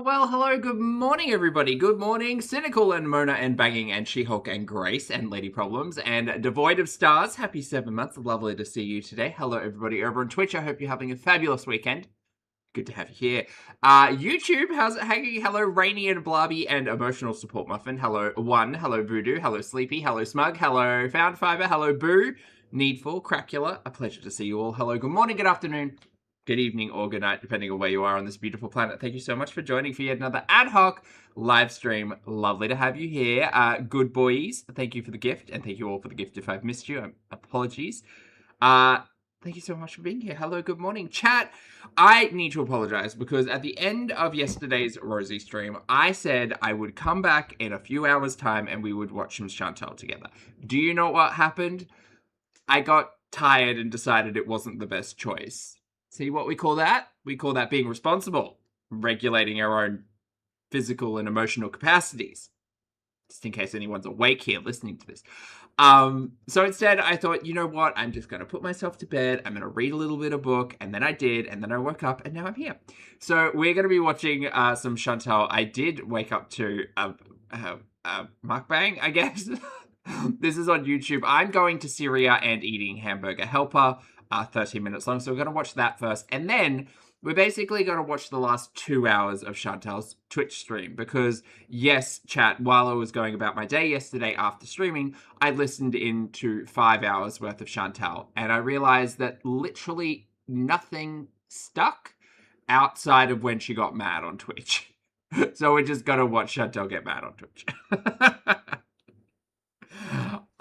Well, hello, good morning, everybody. Good morning, Cynical and Mona and Banging and She-Hulk and Grace and Lady Problems and Devoid of Stars. Happy 7 months. Lovely to see you today. Hello, everybody over on Twitch. I hope you're having a fabulous weekend. Good to have you here. YouTube, how's it hanging? Hello, Rainy and Blobby and Emotional Support Muffin. Hello, One. Hello, Voodoo. Hello, Sleepy. Hello, Smug. Hello, Found Fiber. Hello, Boo. Needful. Cracula. A pleasure to see you all. Hello, good morning, good afternoon, good evening, or good night, depending on where you are on this beautiful planet. Thank you so much for joining for yet another ad hoc live stream. Lovely to have you here. Good boys, thank you for the gift, and thank you all for the gift if I've missed you. Apologies. Thank you so much for being here. Hello, good morning. Chat, I need to apologize because at the end of yesterday's Rosie stream, I said I would come back in a few hours' time and we would watch some Chantal together. Do you know what happened? I got tired and decided it wasn't the best choice. See what we call that? We call that being responsible, regulating our own physical and emotional capacities. Just in case anyone's awake here listening to this. So instead, I thought, you know what? I'm just going to put myself to bed. I'm going to read a little bit of book. And then I did. And then I woke up. And now I'm here. So we're going to be watching some Chantal. I did wake up to a mukbang, I guess. This is on YouTube. I'm going to Syria and eating Hamburger Helper. 13 minutes long. So we're going to watch that first. And then we're basically going to watch the last 2 hours of Chantal's Twitch stream. Because, yes, chat, while I was going about my day yesterday after streaming, I listened into 5 hours worth of Chantal. And I realized that literally nothing stuck outside of when she got mad on Twitch. So we're just going to watch Chantal get mad on Twitch.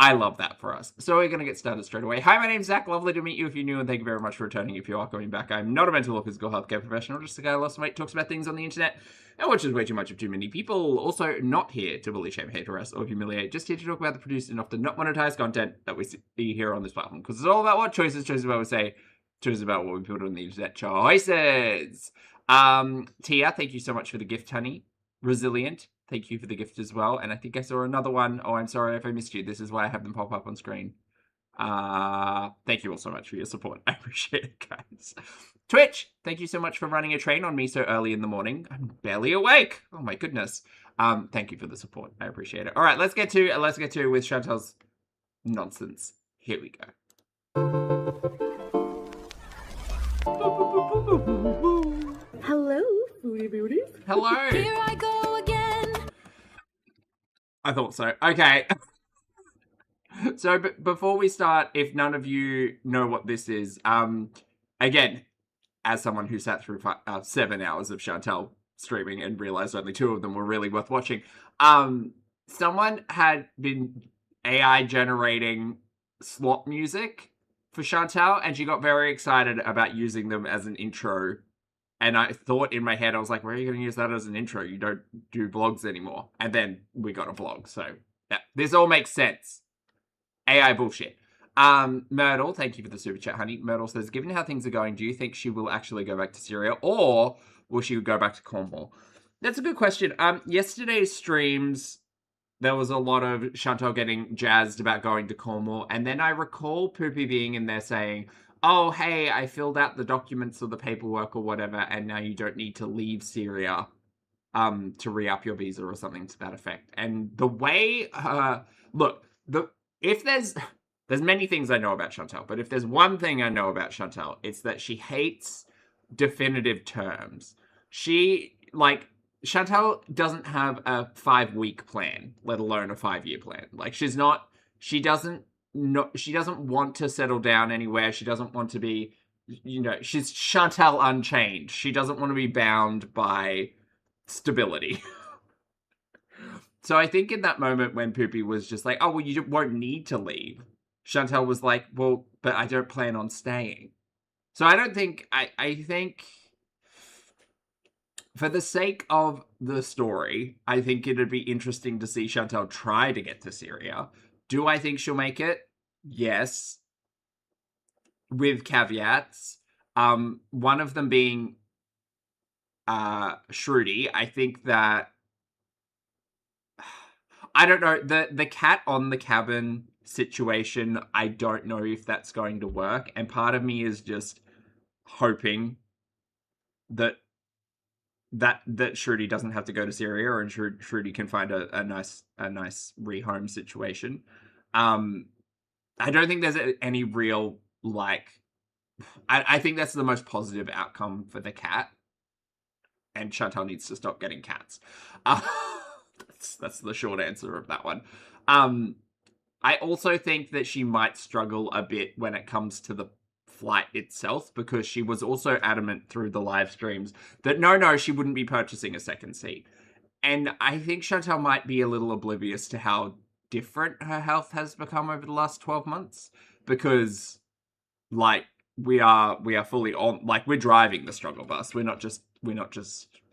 I love that for us. So we're going to get started straight away. Hi, my name's Zach. Lovely to meet you if you're new, and thank you very much for returning if you are coming back. I'm not a mental or physical healthcare professional, just a guy who lost weight, talks about things on the internet, and watches way too much of too many people. Also, not here to bully, shame, hate, harass, or humiliate. Just here to talk about the produced and often not monetized content that we see here on this platform. Because it's all about what choices, choices about what we say, choices about what we put on the internet. Choices! Tia, thank you so much for the gift, honey. Resilient, thank you for the gift as well. And I think I saw another one. Oh, I'm sorry if I missed you. This is why I have them pop up on screen. Thank you all so much for your support. I appreciate it, guys. Twitch, thank you so much for running a train on me so early in the morning. I'm barely awake. Oh my goodness. Thank you for the support. I appreciate it. All right, let's get to with Chantal's nonsense. Here we go. Hello, foodie beauties. Hello. Here I go again. I thought so. Okay. So before we start, if none of you know what this is, again, as someone who sat through 7 hours of Chantal streaming and realized only 2 of them were really worth watching, someone had been AI generating Slop music for Chantal, and she got very excited about using them as an intro. And I thought in my head, I was like, where are you going to use that as an intro? You don't do vlogs anymore. And then we got a vlog. So, yeah, this all makes sense. AI bullshit. Myrtle, thank you for the super chat, honey. Myrtle says, given how things are going, do you think she will actually go back to Syria? Or will she go back to Cornwall? That's a good question. Yesterday's streams, there was a lot of Chantal getting jazzed about going to Cornwall. And then I recall Poopy being in there saying, oh, hey, I filled out the documents or the paperwork or whatever, and now you don't need to leave Syria to re-up your visa or something to that effect. And the way, look, if there's many things I know about Chantal, but if there's one thing I know about Chantal, it's that she hates definitive terms. Chantal doesn't have a 5-week plan, let alone a 5-year plan. Like, she doesn't want to settle down anywhere. She doesn't want to be, she's Chantal Unchained. She doesn't want to be bound by stability. So I think in that moment when Poopy was just like, oh, well, you won't need to leave, Chantal was like, well, but I don't plan on staying. So I think for the sake of the story, I think it'd be interesting to see Chantal try to get to Syria. Do I think she'll make it? Yes. With caveats. One of them being Shruti. I think that I don't know, the cat on the cabin situation, I don't know if that's going to work. And part of me is just hoping that that Shruti doesn't have to go to Syria, and Shruti can find a nice rehome situation. I don't think there's any real, like, I think that's the most positive outcome for the cat, and Chantal needs to stop getting cats. That's the short answer of that one. I also think that she might struggle a bit when it comes to the flight itself, because she was also adamant through the live streams that no, she wouldn't be purchasing a second seat. And I think Chantal might be a little oblivious to how different her health has become over the last 12 months, because, like, we are fully on, like, we're driving the struggle bus. We're not just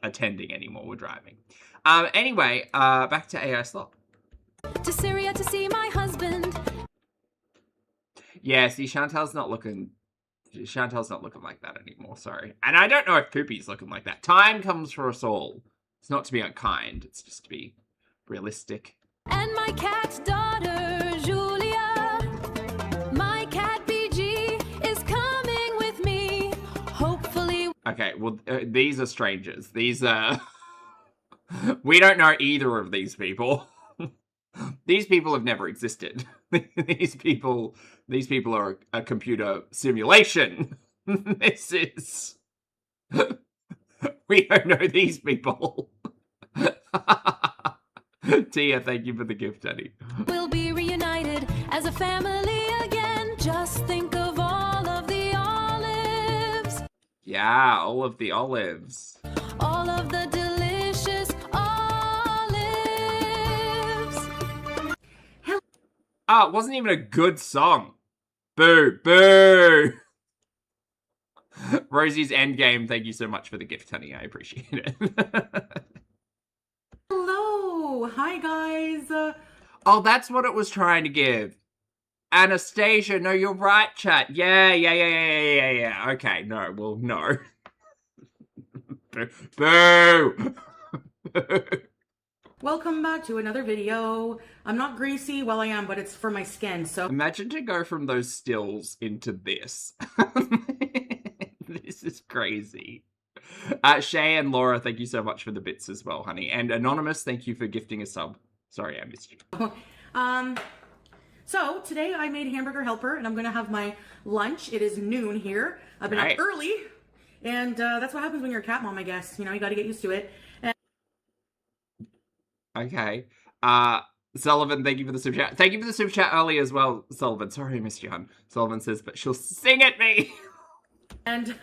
attending anymore. We're driving. Anyway, back to AI Slop. To Syria to see my husband. Yeah, see, Chantal's not looking like that anymore, sorry. And I don't know if Poopy's looking like that. Time comes for us all. It's not to be unkind, it's just to be realistic. And my cat's daughter, Julia. My cat BG is coming with me. Hopefully. Okay, well, these are strangers. These are... we don't know either of these people. These people have never existed. These people are a computer simulation. This is... we don't know these people. Tia, thank you for the gift, Daddy. We'll be reunited as a family again. Just think of all of the olives. Yeah, all of the olives. All of the delicious olives. Oh, it wasn't even a good song. Boo, boo. Rosie's Endgame, thank you so much for the gift, honey. I appreciate it. Hello, hi guys. Oh, that's what it was trying to give. Anastasia, no, you're right, chat. Yeah. Okay, no, well, no. Boo. Welcome back to another video. I'm not greasy, well I am, but it's for my skin, so. Imagine to go from those stills into this. This is crazy. Shay and Laura, thank you so much for the bits as well, honey. And Anonymous, thank you for gifting a sub. Sorry, I missed you. So today I made hamburger helper and I'm gonna have my lunch. It is noon here. I've been up early, and that's what happens when you're a cat mom, I guess. You know, you gotta get used to it. And okay. Sullivan, thank you for the super chat. Thank you for the super chat early as well, Sullivan. Sorry I missed you, hon. Sullivan says, but she'll sing at me. And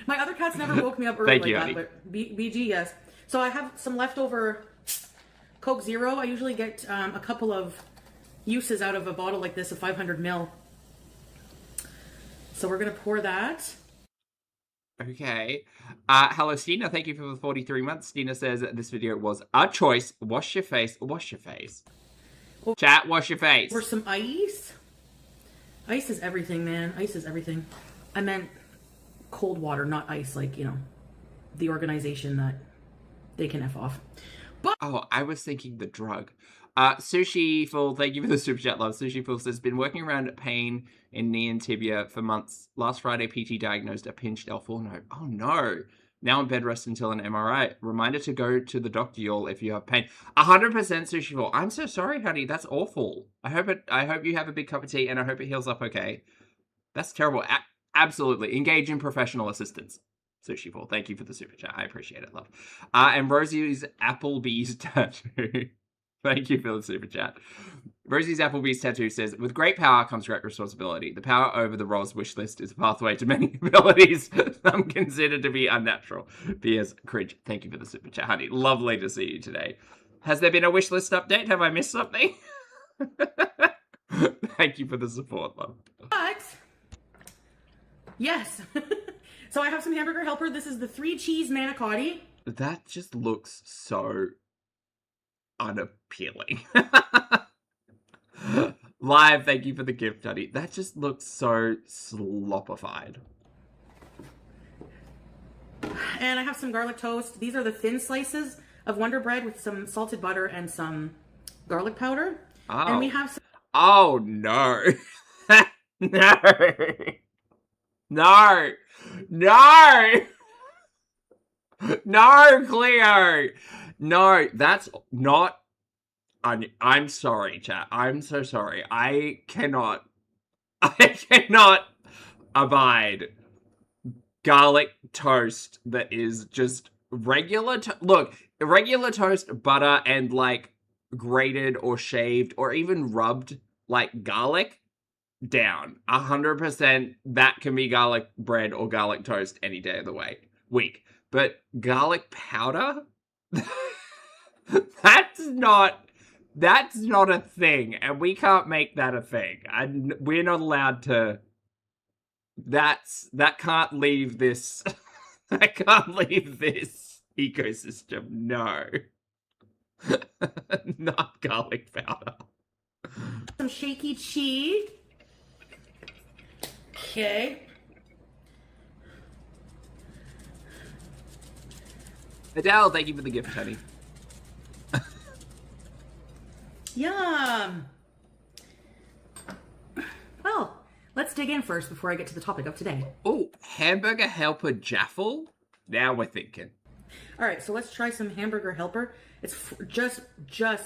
my other cats never woke me up early like that, but BG, yes. So I have some leftover Coke Zero. I usually get a couple of uses out of a bottle like this of 500 ml. So we're gonna pour that. Okay. Hello, Stina. Thank you for the 43 months. Stina says that this video was a choice. Wash your face. Wash your face. Chat, wash your face. Pour some ice. Ice is everything, man. Ice is everything. I meant cold water, not ice, like, you know, the organization that they can F off. But oh, I was thinking the drug. Sushi Full, thank you for the super chat, love. Sushi Full says, been working around pain in knee and tibia for months. Last Friday, PT diagnosed a pinched L4 node. Oh no. Now in bed rest until an MRI. Reminder to go to the doctor, y'all, if you have pain. 100% Sushi Full. I'm so sorry, honey. That's awful. I hope you have a big cup of tea and I hope it heals up okay. That's terrible. Absolutely. Engage in professional assistance. Sushi Full. Thank you for the super chat. I appreciate it, love. And Rosie's Applebee's tattoo. Thank you for the super chat. Rosie's Applebee's tattoo says, with great power comes great responsibility. The power over the Roz wish list is a pathway to many abilities some consider to be unnatural. P.S. Cringe. Thank you for the super chat, honey. Lovely to see you today. Has there been a wish list update? Have I missed something? Thank you for the support, love. But yes. So I have some hamburger helper. This is the 3 cheese manicotti. That just looks so unappealing. Live, thank you for the gift, honey. That just looks so slopified. And I have some garlic toast. These are the thin slices of Wonder Bread with some salted butter and some garlic powder. Oh. And we have some... Oh, no. No. No. No. No, Cleo. No, that's not. I'm sorry, chat. I'm so sorry. I cannot abide garlic toast that is just regular. Look, regular toast, butter, and like grated or shaved or even rubbed like garlic. Down 100%. That can be garlic bread or garlic toast any day of the week. But garlic powder, that's not a thing, and we can't make that a thing. And we're not allowed to. That can't leave this. That can't leave this ecosystem. No, not garlic powder. Some shaky cheese. Okay. Adele, thank you for the gift, honey. Yum. Well, let's dig in first before I get to the topic of today. Oh, hamburger helper Jaffle? Now we're thinking. All right, so let's try some hamburger helper. It's just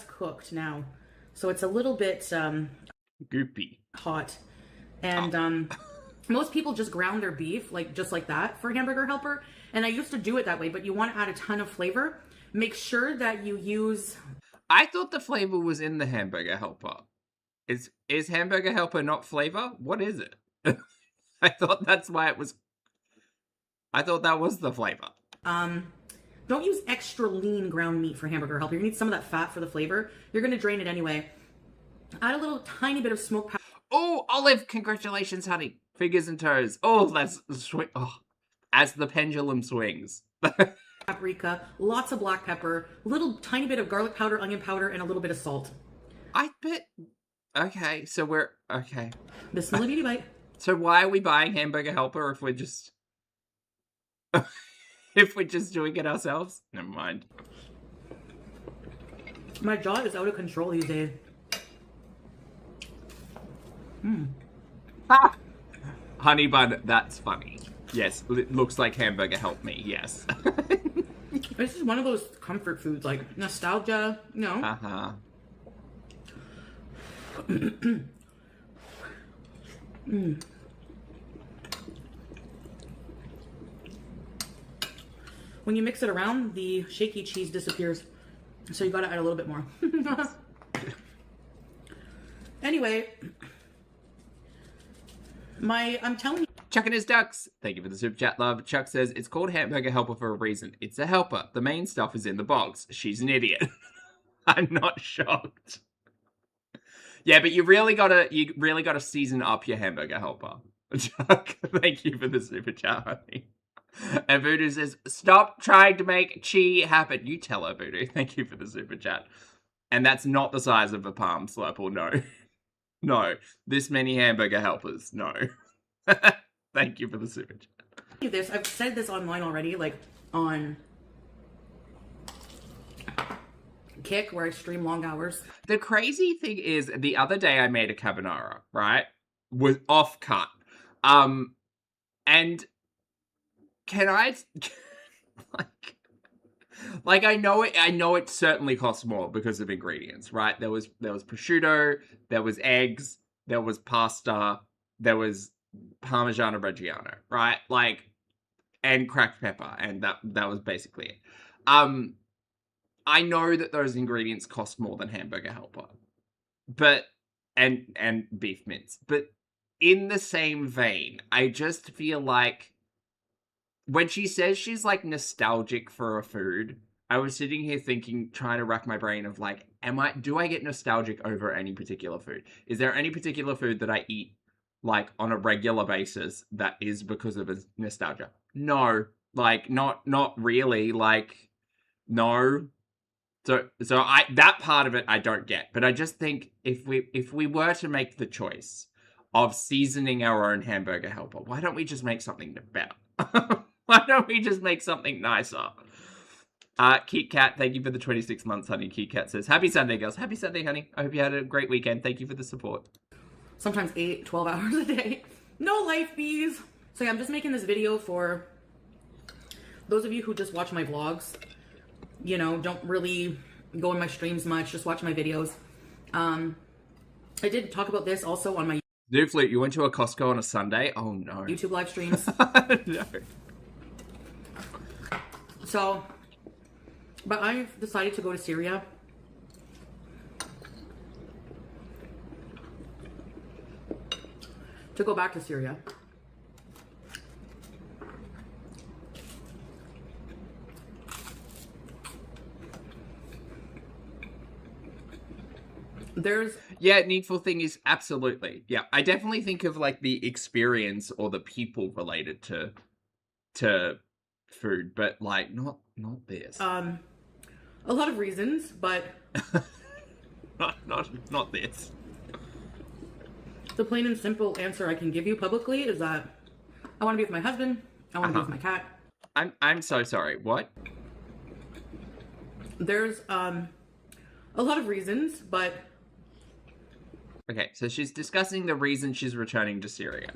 cooked now. So it's a little bit goopy. Hot. And most people just ground their beef just like that for hamburger helper. And I used to do it that way, but you want to add a ton of flavor. Make sure that you use... I thought the flavor was in the hamburger helper. Is hamburger helper not flavor? What is it? I thought that's why it was... I thought that was the flavor. Don't use extra lean ground meat for hamburger helper. You need some of that fat for the flavor. You're going to drain it anyway. Add a little tiny bit of smoked powder. Oh, Olive, congratulations, honey. Fingers and toes. Oh, that's sweet. Oh, as the pendulum swings. Paprika, lots of black pepper, little tiny bit of garlic powder, onion powder, and a little bit of salt. I bet... Okay, so we're... Okay. Bismillah beauty bite. So why are we buying hamburger helper if we're just... if we're just doing it ourselves? Never mind. My jaw is out of control these days. Ah! Honey bun, that's funny. Yes, it looks like hamburger helped me, yes. This is one of those comfort foods, like nostalgia, you know? Uh-huh. When you mix it around, the shaky cheese disappears. So you gotta add a little bit more. Anyway, I'm telling you. Chuck and his ducks. Thank you for the super chat, love. Chuck says, it's called hamburger helper for a reason. It's a helper. The main stuff is in the box. She's an idiot. I'm not shocked. Yeah, but you really gotta season up your hamburger helper. Chuck, thank you for the super chat, honey. And Voodoo says, stop trying to make chi happen. You tell her, Voodoo. Thank you for the super chat. And that's not the size of a palm, Slurple, no. No. This many hamburger helpers, no. Thank you for the super chat. I've said this online already, like on Kick, where I stream long hours. The crazy thing is, the other day I made a carbonara, right? Was off cut. And can I like I know it certainly costs more because of ingredients, right? There was prosciutto, there was eggs, there was pasta, there was Parmigiano Reggiano, right? Like, and cracked pepper, and that was basically it. I know that those ingredients cost more than hamburger helper, but and beef mince, but in the same vein, I just feel like when she says she's like nostalgic for a food, I was sitting here thinking, trying to rack my brain of like, do I get nostalgic over any particular food? Is there any particular food that I eat like on a regular basis that is because of a nostalgia? No, like not really, like no. So that part of it I don't get, but I just think if we were to make the choice of seasoning our own hamburger helper, why don't we just make something better? Why don't we just make something nicer? Kit Kat, thank you for the 26 months, honey. Kit Kat says, happy Sunday, girls. Happy Sunday, honey. I hope you had a great weekend. Thank you for the support. Sometimes 8, 12 hours a day. No life, bees. So yeah, I'm just making this video for those of you who just watch my vlogs, you know, don't really go in my streams much, just watch my videos. I did talk about this also on my Flute, you went to a Costco on a Sunday? Oh no. YouTube live streams. No. So, but I've decided to go to Syria. To go back to Syria. Needful thing is absolutely. Yeah, I definitely think of like the experience or the people related to food, but like not this. A lot of reasons, but not this. The plain and simple answer I can give you publicly is that I want to be with my husband. I want to be with my cat. I'm so sorry. What? There's a lot of reasons, but okay, so she's discussing the reason she's returning to Syria.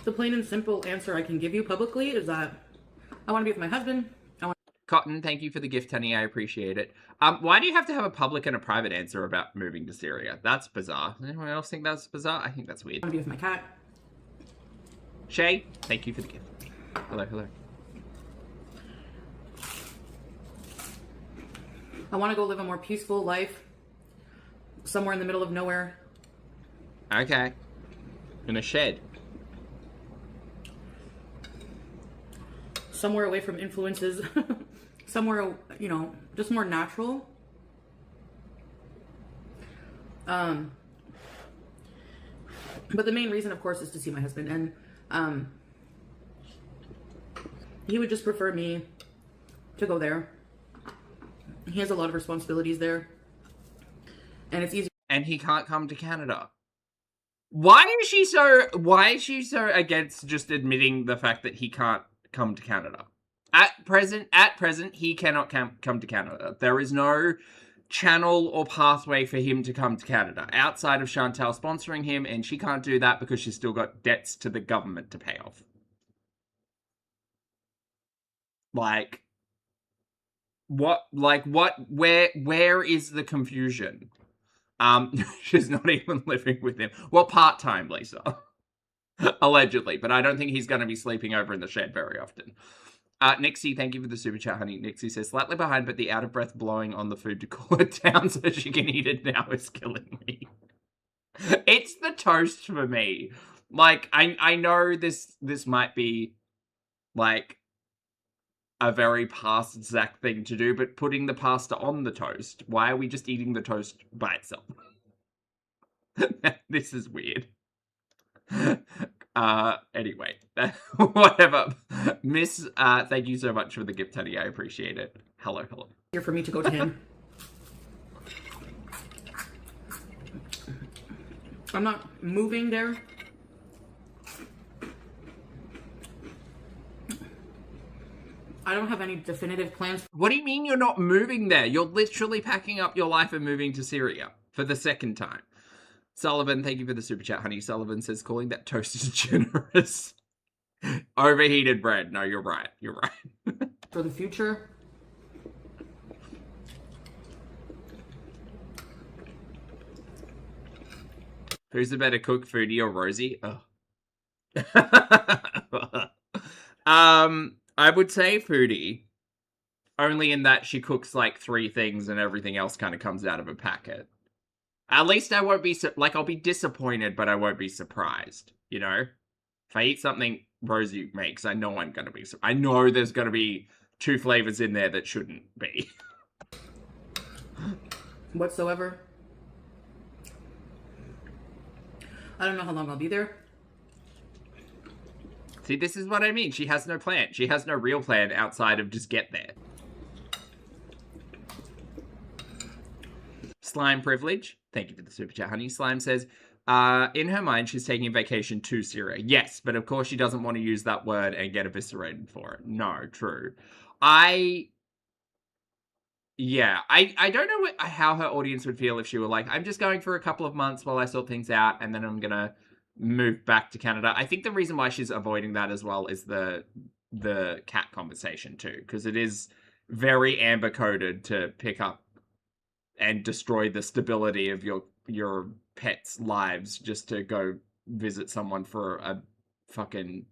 The plain and simple answer I can give you publicly is that I want to be with my husband. Cotton, thank you for the gift, honey. I appreciate it. Why do you have to have a public and a private answer about moving to Syria? That's bizarre. Anyone else think that's bizarre? I think that's weird. I want to be with my cat. Shay, thank you for the gift. Hello. I want to go live a more peaceful life somewhere in the middle of nowhere. Okay. In a shed. Somewhere away from influences. Somewhere, you know, just more natural. But the main reason, of course, is to see my husband. And he would just prefer me to go there. He has a lot of responsibilities there. And it's easy. And he can't come to Canada. Why is she so against just admitting the fact that he can't come to Canada? At present, he cannot come to Canada. There is no channel or pathway for him to come to Canada outside of Chantal sponsoring him, and she can't do that because she's still got debts to the government to pay off. Like, where is the confusion? She's not even living with him. Well, part-time, Lisa. Allegedly, but I don't think he's going to be sleeping over in the shed very often. Nixie, thank you for the super chat, honey. Nixie says, slightly behind, but the out-of-breath blowing on the food to cool it down so she can eat it now is killing me. It's the toast for me. Like, I know this might be, like, a very past Zach thing to do, but putting the pasta on the toast, why are we just eating the toast by itself? This is weird. Anyway, whatever. Miss, thank you so much for the gift, honey. I appreciate it. Hello. Here for me to go to him. I'm not moving there. I don't have any definitive plans. What do you mean you're not moving there? You're literally packing up your life and moving to Syria for the second time. Sullivan, thank you for the super chat, honey. Sullivan says, calling that toast is generous. Overheated bread. No, you're right. For the future. Who's the better cook, Foodie or Rosie? Oh. I would say Foodie. Only in that she cooks like 3 things and everything else kind of comes out of a packet. At least I won't be, I'll be disappointed, but I won't be surprised, you know? If I eat something Rosie makes, I know I'm going to be, I know there's going to be 2 flavors in there that shouldn't be. Whatsoever. I don't know how long I'll be there. See, this is what I mean. She has no plan. She has no real plan outside of just get there. Slime privilege. Thank you for the super chat, honey. Slime says, in her mind, she's taking a vacation to Syria. Yes, but of course she doesn't want to use that word and get eviscerated for it. No, true. I don't know how her audience would feel if she were like, I'm just going for a couple of months while I sort things out, and then I'm gonna move back to Canada. I think the reason why she's avoiding that as well is the cat conversation too, because it is very amber coded to pick up and destroy the stability of your pets' lives just to go visit someone for a fucking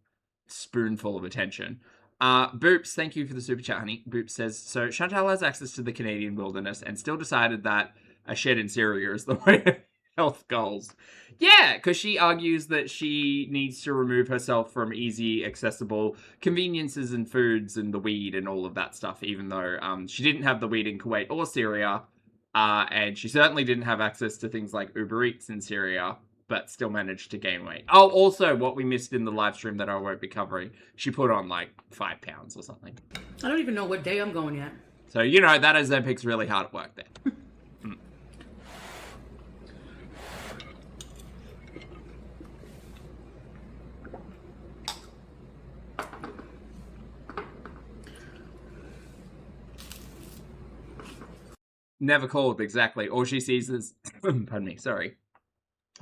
spoonful of attention. Boops, thank you for the super chat, honey. Boops says, so Chantal has access to the Canadian wilderness and still decided that a shed in Syria is the way to health goals. Yeah, because she argues that she needs to remove herself from easy, accessible conveniences and foods and the weed and all of that stuff, even though she didn't have the weed in Kuwait or Syria, and she certainly didn't have access to things like Uber Eats in Syria, but still managed to gain weight. Oh, also, what we missed in the live stream that I won't be covering, she put on like 5 pounds or something. I don't even know what day I'm going yet. So, you know, that Ozempic's really hard at work there. Never called, exactly. All she sees is... pardon me, sorry.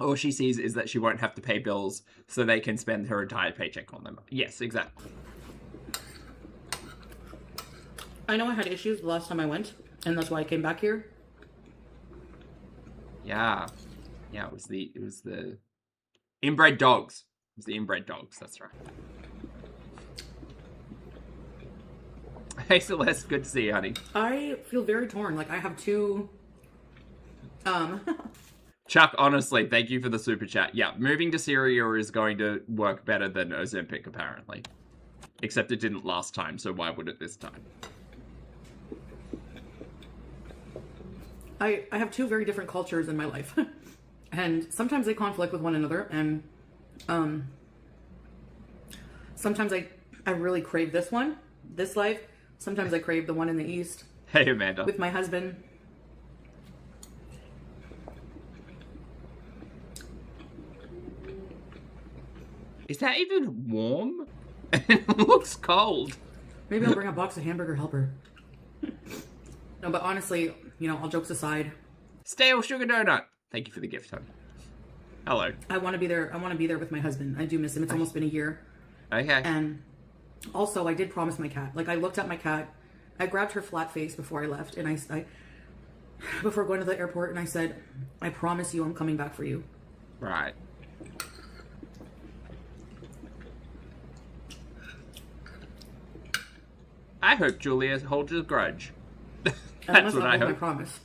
All she sees is that she won't have to pay bills so they can spend her entire paycheck on them. Yes, exactly. I know I had issues the last time I went, and that's why I came back here. Yeah. Yeah, it was the inbred dogs. It was the inbred dogs, that's right. Hey Celeste, good to see you, honey. I feel very torn. Like I have two Chuck, honestly, thank you for the super chat. Yeah, moving to Syria is going to work better than Ozempic, apparently. Except it didn't last time, so why would it this time? I have two very different cultures in my life. And sometimes they conflict with one another, and sometimes I really crave this life. Sometimes I crave the one in the East. Hey, Amanda. With my husband. Is that even warm? It looks cold. Maybe I'll bring a box of Hamburger Helper. No, but honestly, you know, all jokes aside. Stale sugar donut. Thank you for the gift, honey. Hello. I want to be there. I want to be there with my husband. I do miss him. It's almost been a year. Okay. And also, I did promise my cat. Like, I looked at my cat. I grabbed her flat face before I left, and I before going to the airport, and I said, I promise you I'm coming back for you. Right. I hope Julia holds a grudge. That's what I hope. I promise.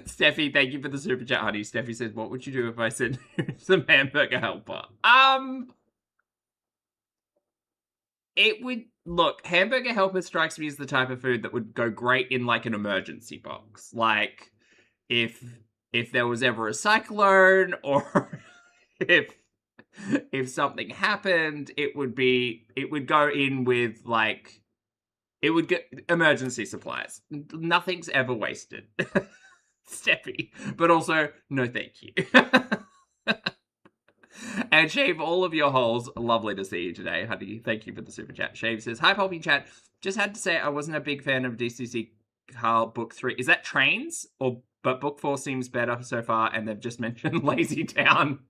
Steffi, thank you for the super chat, honey. Steffi says, what would you do if I said some hamburger helper? It would... Look, hamburger helper strikes me as the type of food that would go great in, like, an emergency box. Like, if there was ever a cyclone, or if something happened, it would go in with, like... It would get emergency supplies. Nothing's ever wasted. Steffi. But also, no thank you. And Shave all of your holes. Lovely to see you today, honey. Thank you for the super chat. Shave says, hi, Poppy Chat. Just had to say I wasn't a big fan of DCC Carl Book 3. Is that Trains? But Book 4 seems better so far, and they've just mentioned Lazy Town.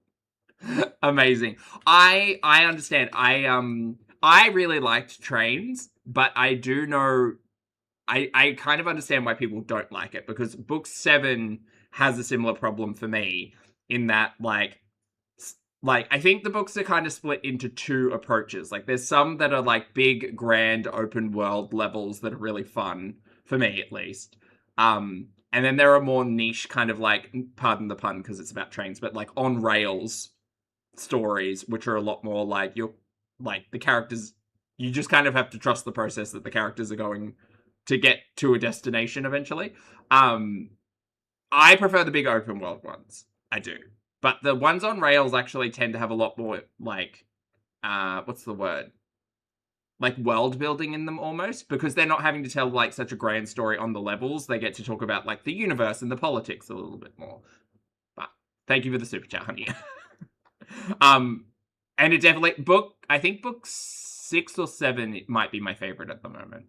Amazing. I understand. I really liked Trains, but I do know... I kind of understand why people don't like it, because Book 7 has a similar problem for me, in that, like, I think the books are kind of split into two approaches. Like, there's some that are, like, big, grand, open world levels that are really fun, for me, at least. And then there are more niche, kind of, like, pardon the pun, because it's about trains, but, like, on-rails stories, which are a lot more, like, the characters... You just kind of have to trust the process that the characters are going to get to a destination eventually. I prefer the big open world ones. I do. But the ones on rails actually tend to have a lot more, like, what's the word? Like, world building in them almost, because they're not having to tell, like, such a grand story on the levels. They get to talk about, like, the universe and the politics a little bit more. But thank you for the super chat, honey. And it definitely, I think book 6 or 7 might be my favorite at the moment.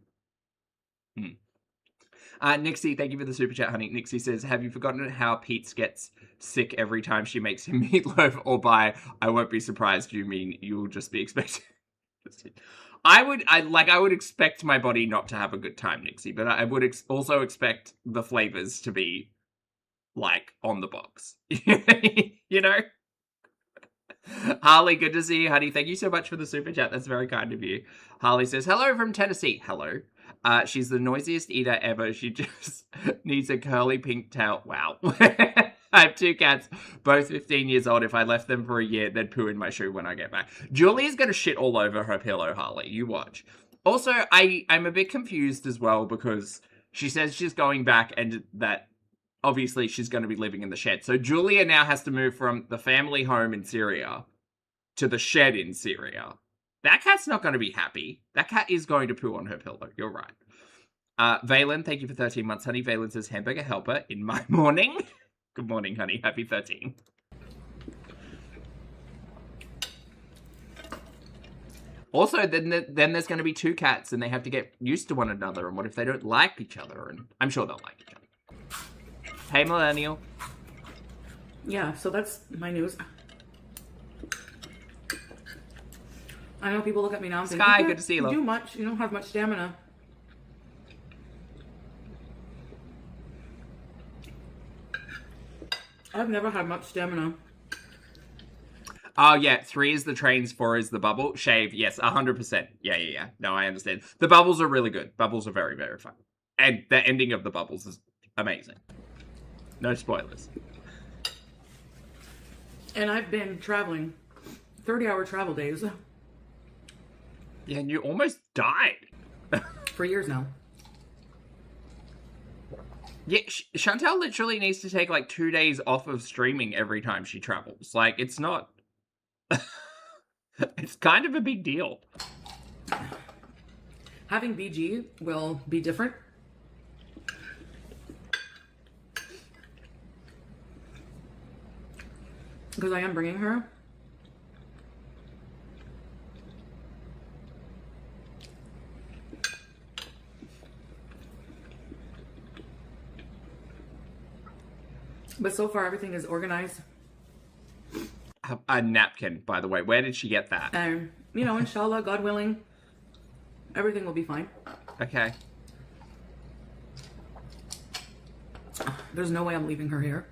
Nixie, thank you for the super chat, honey. Nixie says, have you forgotten how Pete gets sick every time she makes him meatloaf? Or by, I won't be surprised, you mean you'll just be expecting... I would expect my body not to have a good time, Nixie, but I would also expect the flavors to be, like, on the box. You know? Harley, good to see you, honey. Thank you so much for the super chat. That's very kind of you. Harley says, hello from Tennessee. Hello. She's the noisiest eater ever. She just needs a curly pink tail. Wow. I have 2 cats, both 15 years old. If I left them for a year, they'd poo in my shoe when I get back. Julie's going to shit all over her pillow, Harley. You watch. Also, I'm a bit confused as well because she says she's going back and that obviously she's going to be living in the shed. So Julia now has to move from the family home in Syria to the shed in Syria. That cat's not going to be happy. That cat is going to poo on her pillow. You're right. Valen, thank you for 13 months, honey. Valen says, hamburger helper in my morning. Good morning, honey. Happy 13. Also, then there's going to be 2 cats and they have to get used to one another. And what if they don't like each other? And I'm sure they'll like each other. Hey, Millennial. Yeah, so that's my news. I know people look at me now and think, Sky, good to see you, love. You do much. You don't have much stamina. I've never had much stamina. Oh, yeah. 3 is the trains, 4 is the bubble. Shave, yes, 100%. Yeah. No, I understand. The bubbles are really good. Bubbles are very, very fun. And the ending of the bubbles is amazing. No spoilers. And I've been traveling 30-hour travel days. Yeah, and you almost died. For years now. Yeah, Chantal literally needs to take like 2 days off of streaming every time she travels. Like, it's not... It's kind of a big deal. Having BG will be different. Because I am bringing her. But so far, everything is organized. A napkin, by the way. Where did she get that? And, you know, inshallah, God willing, everything will be fine. Okay. There's no way I'm leaving her here.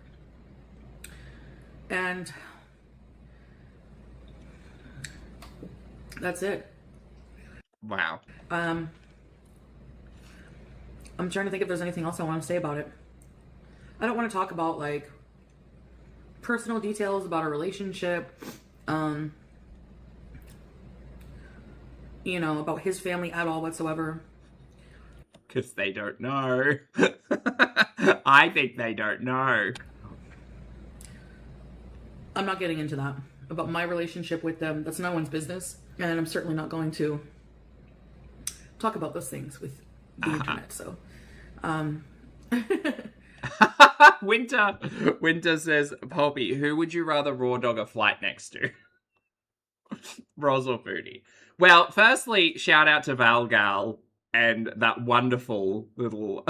And that's it. Wow. I'm trying to think if there's anything else I want to say about it. I don't want to talk about, like, personal details about our relationship, you know, about his family at all whatsoever. Because they don't know. I think they don't know. I'm not getting into that. About my relationship with them, that's no one's business. And I'm certainly not going to talk about those things with the internet, so... Winter says, Pulpy, who would you rather raw dog a flight next to? Roz or Foodie? Well, firstly, shout out to Valgal and that wonderful little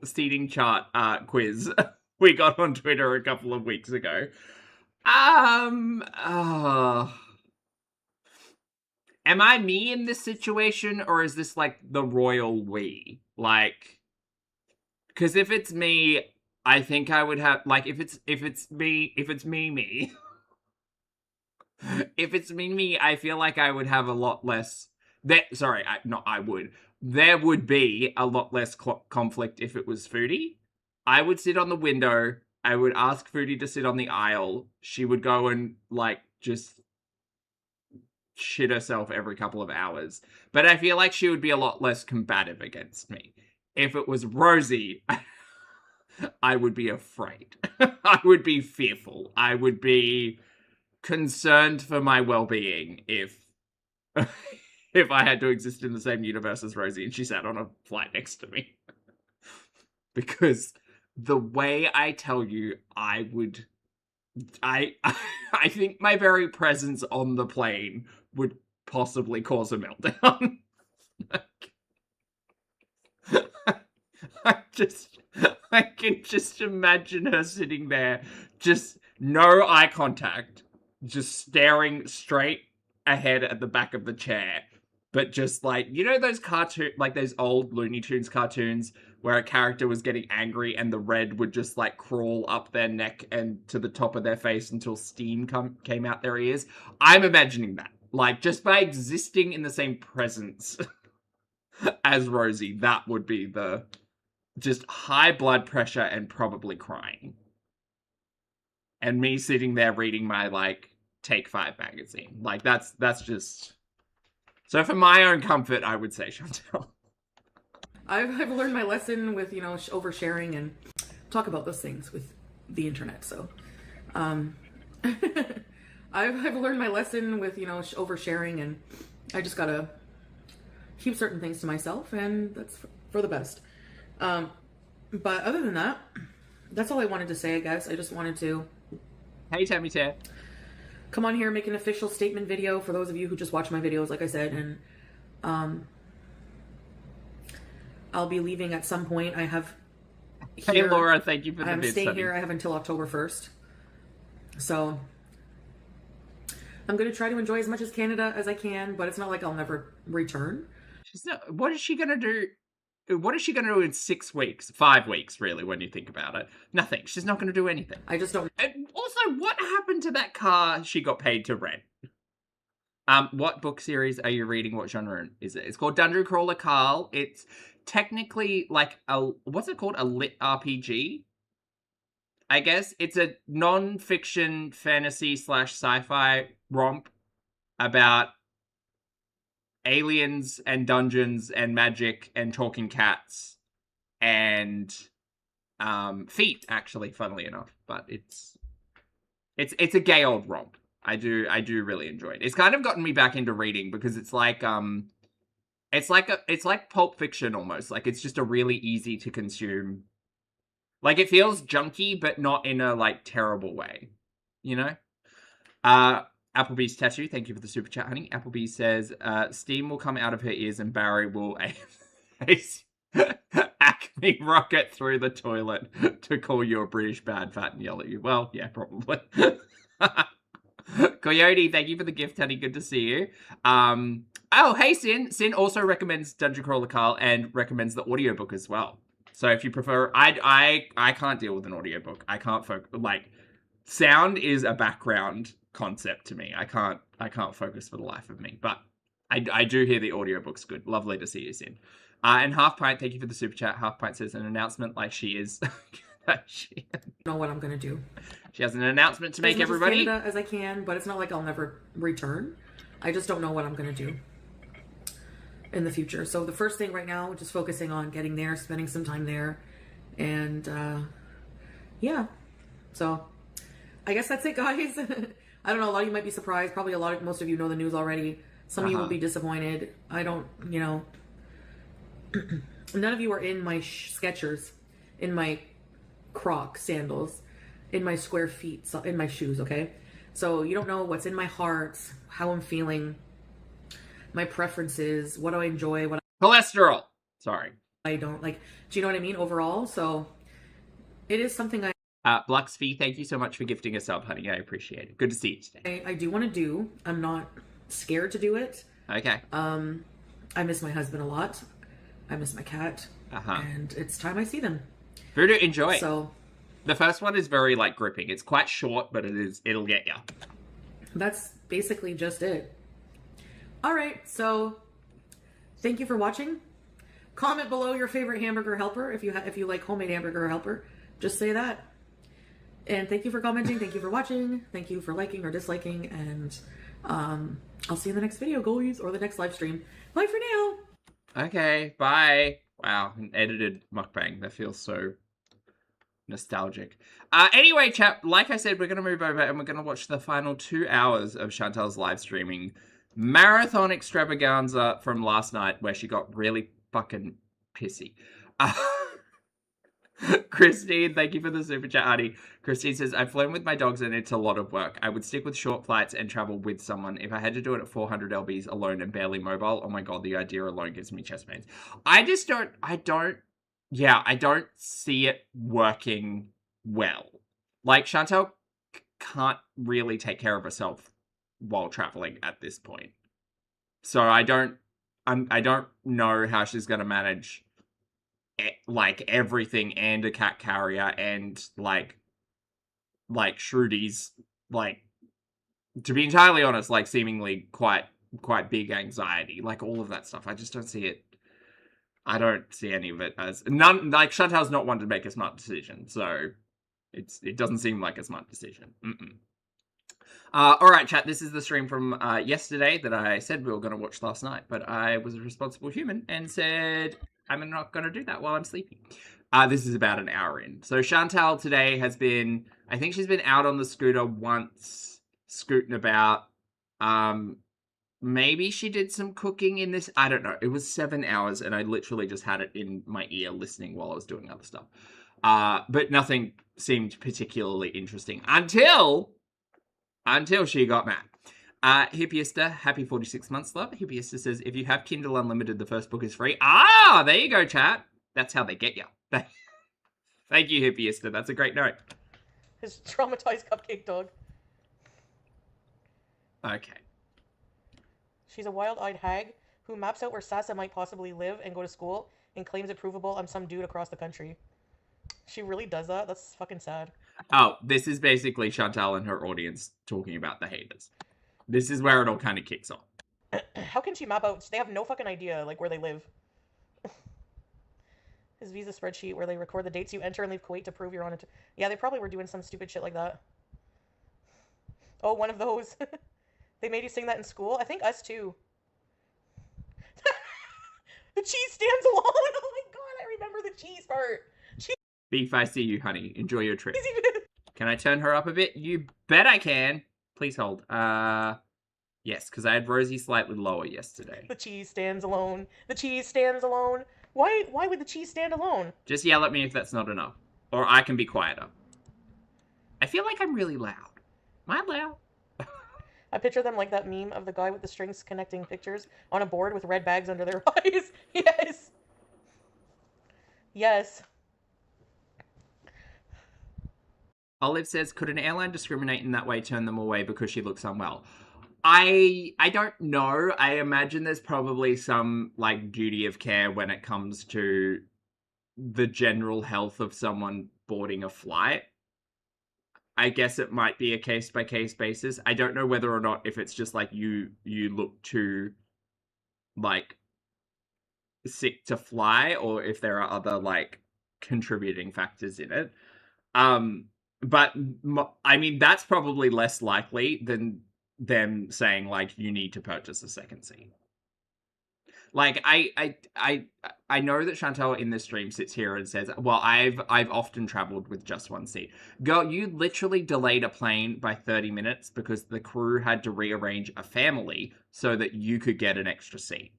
seating chart quiz we got on Twitter a couple of weeks ago. Am I me in this situation, or is this like the royal we? Like, because if it's me, I think I would have, like, if it's me, if it's me, I feel like I would have a lot less, there would be a lot less conflict if it was Foodie. I would sit on the window, I would ask Foodie to sit on the aisle, she would go and, like, just shit herself every couple of hours. But I feel like she would be a lot less combative against me. If it was Rosie, I would be afraid. I would be fearful. I would be concerned for my well-being if I had to exist in the same universe as Rosie and she sat on a flight next to me. Because the way I tell you, I think my very presence on the plane would possibly cause a meltdown. I can just imagine her sitting there, just no eye contact, just staring straight ahead at the back of the chair. But just like, you know those like those old Looney Tunes cartoons where a character was getting angry and the red would just like crawl up their neck and to the top of their face until steam came out their ears? I'm imagining that. Like, just by existing in the same presence as Rosie, that would be the just high blood pressure and probably crying. And me sitting there reading my, like, Take 5 magazine. Like, that's just... So for my own comfort, I would say Chantel. I've learned my lesson with, you know, oversharing and talk about those things with the internet, so... I've learned my lesson with, you know, oversharing, and I just gotta keep certain things to myself, and that's for the best. But other than that, that's all I wanted to say, I guess. I just wanted to... Hey, Tammy Tan. Come on here, make an official statement video for those of you who just watch my videos, like I said, and I'll be leaving at some point. I have... Hey, Laura, thank you for the I'm vid staying study. here. I have until October 1st. So... I'm going to try to enjoy as much as Canada as I can, but it's not like I'll never return. What is she going to do? What is she going to do in 6 weeks? 5 weeks, really, when you think about it. Nothing. She's not going to do anything. I just don't... And also, what happened to that car she got paid to rent? What book series are you reading? What genre is it? It's called Dungeon Crawler Carl. It's technically like a... What's it called? A lit RPG? I guess it's a non-fiction fantasy / sci-fi romp about aliens and dungeons and magic and talking cats and feet, actually, funnily enough. But it's a gay old romp. I do really enjoy it. It's kind of gotten me back into reading because it's like Pulp Fiction almost. Like, it's just a really easy to consume. Like, it feels junky, but not in a, like, terrible way. You know? Applebee's Tattoo, thank you for the super chat, honey. Applebee says, steam will come out of her ears and Barry will Acme rocket through the toilet to call you a British bad fat and yell at you. Well, yeah, probably. Coyote, thank you for the gift, honey. Good to see you. Oh, hey, Sin. Sin also recommends Dungeon Crawler Carl and recommends the audiobook as well. So if you prefer, I can't deal with an audiobook. I can't focus. Like, sound is a background concept to me. I can't focus for the life of me. But I do hear the audiobook's good. Lovely to see you, Sin. And Half Pint, thank you for the super chat. Half Pint says an announcement like she is. She know what I'm gonna do. She has an announcement to make, as much everybody. As Canada as I can, but it's not like I'll never return. I just don't know what I'm gonna do in the future. So the first thing right now, just focusing on getting there, spending some time there, and yeah. So I guess that's it, guys. I don't know. A lot of you might be surprised. Probably most of you know the news already. Some of you will be disappointed. I don't, you know. None of you are in my Skechers, in my Croc sandals, in my square feet, in my shoes, okay? So you don't know what's in my heart, how I'm feeling, my preferences, what do I enjoy, what Cholesterol. Sorry. I don't like. Do you know what I mean? Overall, so it is something Bluxfee, thank you so much for gifting a sub, honey. I appreciate it. Good to see you today. I do want to do. I'm not scared to do it. Okay. I miss my husband a lot. I miss my cat. And it's time I see them. Foodie, enjoy. So the first one is very, like, gripping. It's quite short, but it'll get you. That's basically just it. All right, so thank you for watching. Comment below your favorite hamburger helper if you like homemade hamburger helper. Just say that. And thank you for commenting. Thank you for watching. Thank you for liking or disliking. And I'll see you in the next video, goalies, or the next live stream. Bye for now. Okay, bye. Wow, an edited mukbang. That feels so nostalgic. Anyway, chat, like I said, we're going to move over and we're going to watch the final 2 hours of Chantel's live streaming marathon extravaganza from last night where she got really fucking pissy. Christine, thank you for the super chat, Artie. Christine says, I've flown with my dogs and it's a lot of work. I would stick with short flights and travel with someone. If I had to do it at 400 lbs alone and barely mobile, oh my god, the idea alone gives me chest pains. I don't yeah, I don't see it working well. Like, Chantal can't really take care of herself while traveling at this point. So I don't know how she's going to manage like everything and a cat carrier and like Shrewdie's, like, to be entirely honest, like seemingly quite big anxiety, like all of that stuff. I just don't see it. I don't see any of it as none. Like, Chantal's not one to make a smart decision, so it doesn't seem like a smart decision. All right, chat. This is the stream from yesterday that I said we were going to watch last night, but I was a responsible human and said I'm not going to do that while I'm sleeping. This is about an hour in. So Chantal today has been, I think she's been out on the scooter once, scooting about. Maybe she did some cooking in this. I don't know. It was 7 hours, and I literally just had it in my ear listening while I was doing other stuff. But nothing seemed particularly interesting until she got mad. Hippiester, happy 46 months, love. Hippiester says, if you have Kindle Unlimited, the first book is free. Ah, there you go, chat. That's how they get you. Thank you, Hippiester. That's a great note. His traumatized cupcake dog. Okay. She's a wild-eyed hag who maps out where Sasa might possibly live and go to school and claims it provable on some dude across the country. She really does that? That's fucking sad. Oh, this is basically Chantal and her audience talking about the haters. This is where it all kind of kicks off. How can she map out? They have no fucking idea, like, where they live. His visa spreadsheet where they record the dates you enter and leave Kuwait to prove you're on it. Yeah, they probably were doing some stupid shit like that. Oh, one of those. They made you sing that in school? I think us too. The cheese stands alone. Oh my god, I remember the cheese part. Beef, I see you, honey. Enjoy your trip. Can I turn her up a bit? You bet I can. Please hold. Yes, because I had Rosie slightly lower yesterday. The cheese stands alone. The cheese stands alone. Why would the cheese stand alone? Just yell at me if that's not enough. Or I can be quieter. I feel like I'm really loud. Am I loud? I picture them like that meme of the guy with the strings connecting pictures on a board with red bags under their eyes. Yes. Yes. Olive says, could an airline discriminate in that way, turn them away because she looks unwell? I don't know. I imagine there's probably some, like, duty of care when it comes to the general health of someone boarding a flight. I guess it might be a case-by-case basis. I don't know whether or not if it's just, like, you look too, like, sick to fly, or if there are other, like, contributing factors in it. But, I mean, that's probably less likely than them saying, like, you need to purchase a second seat. Like, I know that Chantal in this stream sits here and says, well, I've often traveled with just one seat. Girl, you literally delayed a plane by 30 minutes because the crew had to rearrange a family so that you could get an extra seat.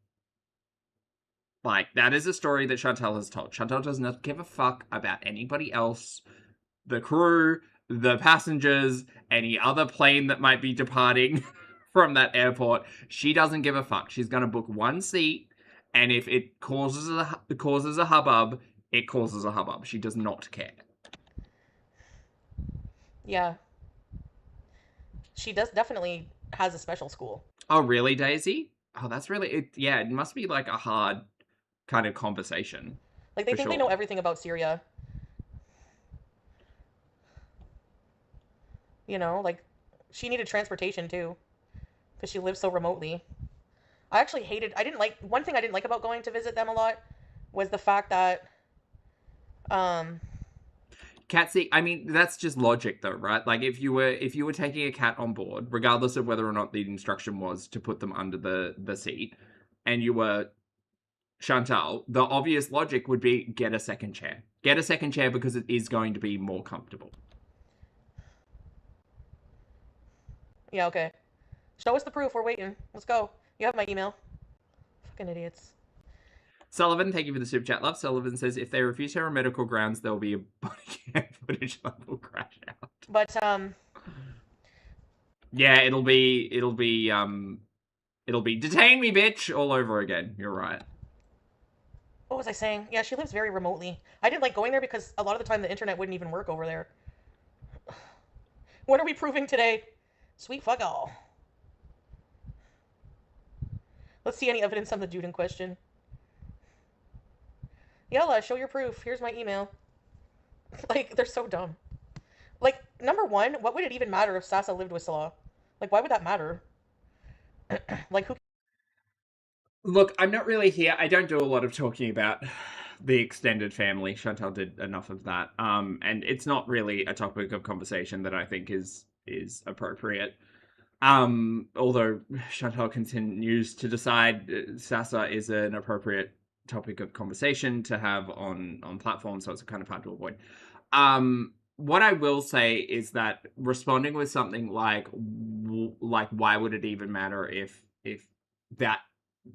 Like, that is a story that Chantal has told. Chantal does not give a fuck about anybody else. The crew, the passengers, any other plane that might be departing from that airport. She doesn't give a fuck. She's going to book one seat, and if it causes a hubbub, it causes a hubbub. She does not care. Yeah. She definitely has a special school. Oh, really, Daisy? Oh, that's really... it must be like a hard kind of conversation. Like, they think they know everything about Syria. You know, like, she needed transportation, too. Because she lives so remotely. One thing I didn't like about going to visit them a lot was the fact that, Catsy, I mean, that's just logic though, right? Like, if you were taking a cat on board, regardless of whether or not the instruction was to put them under the seat, and you were Chantal, the obvious logic would be get a second chair. Get a second chair because it is going to be more comfortable. Yeah, okay. Show us the proof. We're waiting. Let's go. You have my email. Fucking idiots. Sullivan, thank you for the super chat, love. Sullivan says, if they refuse her on medical grounds, there will be a body cam footage that will crash out. But, yeah, it'll be detain me, bitch, all over again. You're right. What was I saying? Yeah, she lives very remotely. I didn't like going there because a lot of the time the internet wouldn't even work over there. What are we proving today? Sweet fuck all. Let's see any evidence on the dude in question. Yella, show your proof. Here's my email. Like, they're so dumb. Like, number one, what would it even matter if Sasa lived with Salah? Like, why would that matter? Like, who? Look, I'm not really here. I don't do a lot of talking about the extended family. Chantal did enough of that. And it's not really a topic of conversation that I think is appropriate. Although Chantal continues to decide Sasa is an appropriate topic of conversation to have on platforms, so it's kind of hard to avoid. What I will say is that responding with something like why would it even matter if that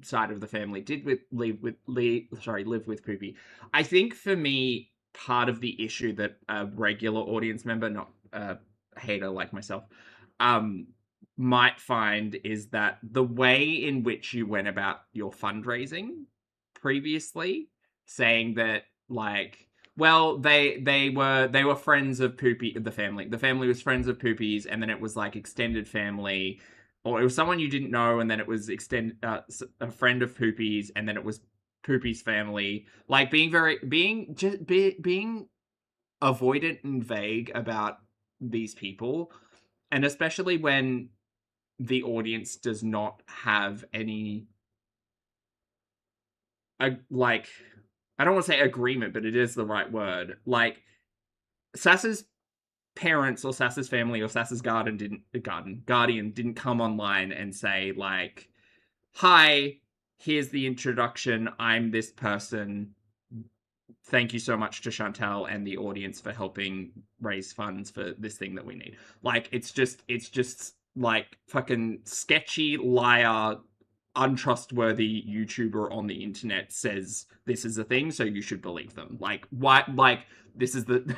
side of the family did live with Poopy. I think for me, part of the issue that a regular audience member, not a hater like myself, might find is that the way in which you went about your fundraising previously, saying that like, well, they were friends of Poopy, the family was friends of Poopy's, and then it was like extended family, or it was someone you didn't know, and then it was a friend of Poopy's, and then it was Poopy's family. Like being avoidant and vague about these people, and especially when the audience does not have any like, I don't want to say agreement, but it is the right word. Like, Sassa's parents or Sassa's family or Sassa's guardian didn't come online and say like, hi, here's the introduction, I'm this person, thank you so much to Chantal and the audience for helping raise funds for this thing that we need. Like, it's just like fucking sketchy liar, untrustworthy YouTuber on the internet says this is a thing, so you should believe them. Like, why? Like, this is the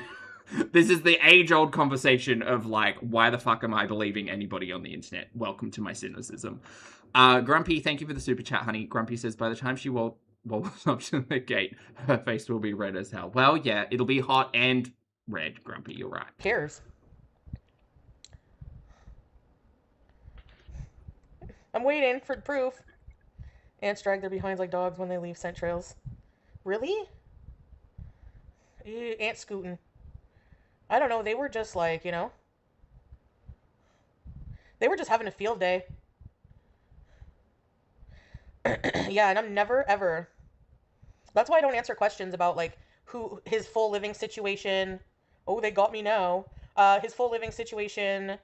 this is the age-old conversation of like, why the fuck am I believing anybody on the internet? Welcome to my cynicism. Grumpy, thank you for the super chat, honey. Grumpy says, by the time she walks up to the gate, her face will be red as hell. Well, yeah, it'll be hot and red, Grumpy, you're right. Cares. I'm waiting for proof. Ants drag their behinds like dogs when they leave scent trails. Really? Ant scooting. I don't know, they were just like, you know, they were just having a field day. Yeah, and I'm never, ever. That's why I don't answer questions about, like, who, his full living situation. Oh, they got me now. His full living situation.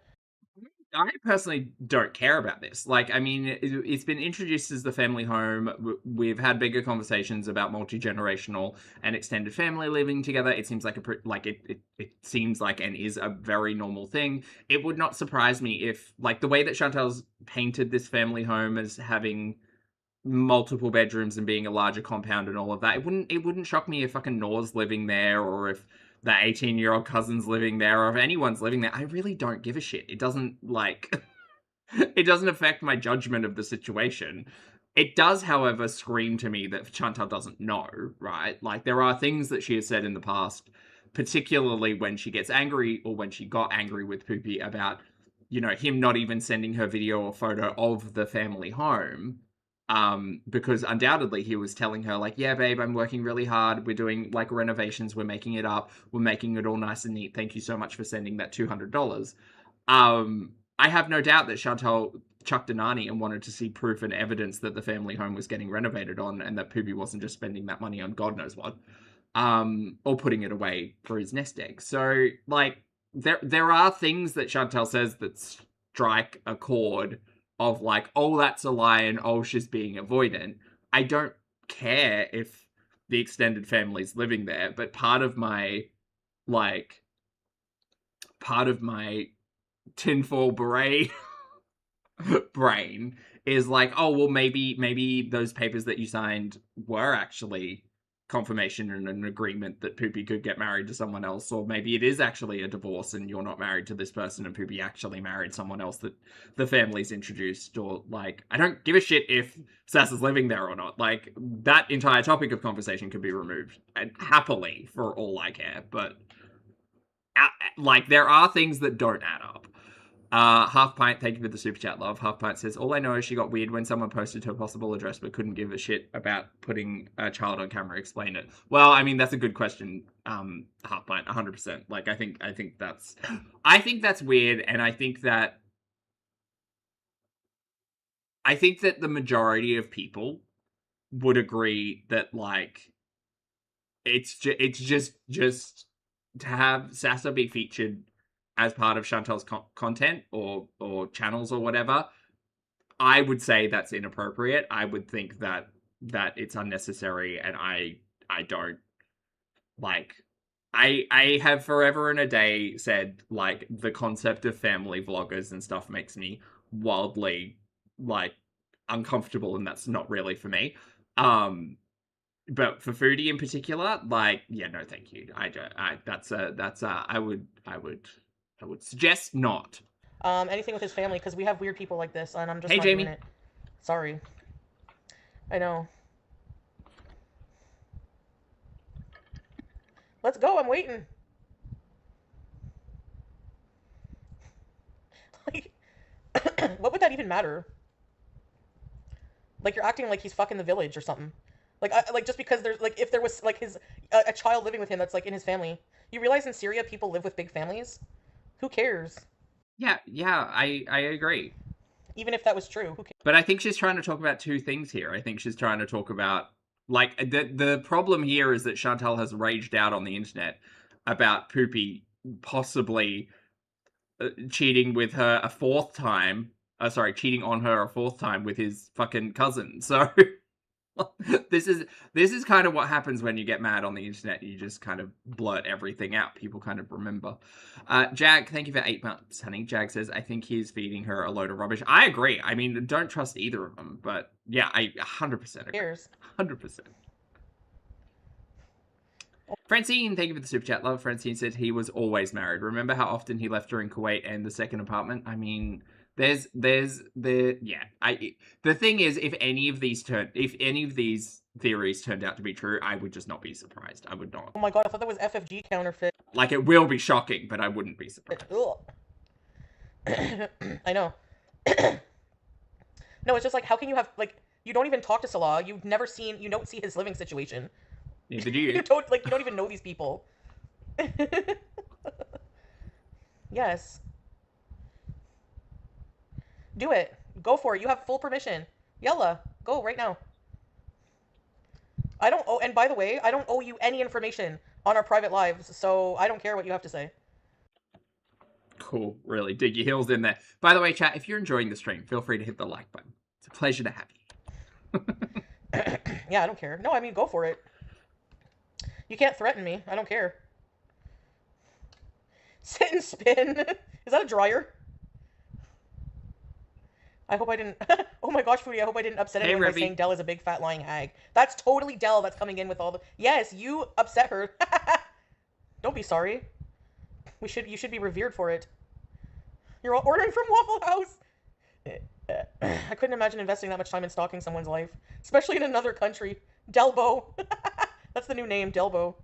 I personally don't care about this. Like, I mean, it's been introduced as the family home. We've had bigger conversations about multi-generational and extended family living together. It seems like it seems like and is a very normal thing. It would not surprise me if, like, the way that Chantal's painted this family home as having multiple bedrooms and being a larger compound and all of that, it wouldn't shock me if fucking Nor's living there, or if the 18-year-old cousin's living there, or if anyone's living there. I really don't give a shit. It doesn't, like, it doesn't affect my judgment of the situation. It does, however, scream to me that Chantal doesn't know, right? Like, there are things that she has said in the past, particularly when she gets angry, or when she got angry with Poopy about, you know, him not even sending her video or photo of the family home. Because undoubtedly he was telling her like, yeah, babe, I'm working really hard. We're doing like renovations. We're making it up. We're making it all nice and neat. Thank you so much for sending that $200. I have no doubt that Chantal chucked a nanny and wanted to see proof and evidence that the family home was getting renovated on, and that Poopy wasn't just spending that money on God knows what, or putting it away for his nest egg. So like, there are things that Chantal says that strike a chord of like, oh, that's a lie, and oh, she's being avoidant. I don't care if the extended family's living there, but part of my tinfoil beret brain is like, oh, well, maybe those papers that you signed were actually confirmation and an agreement that Poopy could get married to someone else, or maybe it is actually a divorce and you're not married to this person and Poopy actually married someone else that the family's introduced, or like, I don't give a shit if Sass is living there or not. Like, that entire topic of conversation could be removed, and happily, for all I care, but like, there are things that don't add up. Half Pint, thank you for the super chat, love. Half Pint says, all I know is she got weird when someone posted her possible address but couldn't give a shit about putting a child on camera. Explain it. Well, I mean, that's a good question, Half Pint, 100%. Like, I think that's weird, and I think that the majority of people would agree that, like, it's just to have Sasa be featured as part of Chantel's content or channels or whatever, I would say that's inappropriate. I would think that it's unnecessary, and I don't like. I have forever and a day said, like, the concept of family vloggers and stuff makes me wildly, like, uncomfortable, and that's not really for me. But for Foodie in particular, like, yeah, no, thank you. I would suggest not. Anything with his family, because we have weird people like this, and I'm just not Jamie. Doing it. Sorry. I know. Let's go, I'm waiting. Like, what would that even matter? Like, you're acting like he's fucking the village or something. Like, just because there's, like, if there was, like, a child living with him that's, like, in his family. You realize in Syria people live with big families? Who cares? Yeah, I agree. Even if that was true, who cares? But I think she's trying to talk about two things here. I think she's trying to talk about, like, the problem here is that Chantel has raged out on the internet about Poopy possibly cheating with her a fourth time. Cheating on her a fourth time with his fucking cousin. So this is kind of what happens when you get mad on the internet. You just kind of blurt everything out. People kind of remember. Jag, thank you for 8 months, honey. Jag says, I think he's feeding her a load of rubbish. I agree. I mean, don't trust either of them, but yeah, I 100% agree. Cheers. 100%. Francine, thank you for the super chat, love. Francine said he was always married. Remember how often he left her in Kuwait and the second apartment? I mean, the thing is, if any of these theories turned out to be true, I would just not be surprised. I would not. Oh my god, I thought that was FFG counterfeit. Like, it will be shocking, but I wouldn't be surprised. I know. No, it's just like, how can you have, like, you don't even talk to Salah, you don't see his living situation. Neither do you. You don't even know these people. Yes. Do it. Go for it. You have full permission. Yalla. Go right now. And by the way, I don't owe you any information on our private lives, so I don't care what you have to say. Cool. Really dig your heels in there. By the way, chat, if you're enjoying the stream, feel free to hit the like button. It's a pleasure to have you. Yeah, I don't care. No, I mean, go for it. You can't threaten me. I don't care. Sit and spin. Is that a dryer? I hope I didn't... Oh my gosh, Foodie, I hope I didn't upset anyone by saying Dell is a big fat lying hag. That's totally Dell that's coming in with all the... Yes, you upset her. Don't be sorry. You should be revered for it. You're all ordering from Waffle House! I couldn't imagine investing that much time in stalking someone's life. Especially in another country. Delbo. That's the new name, Delbo.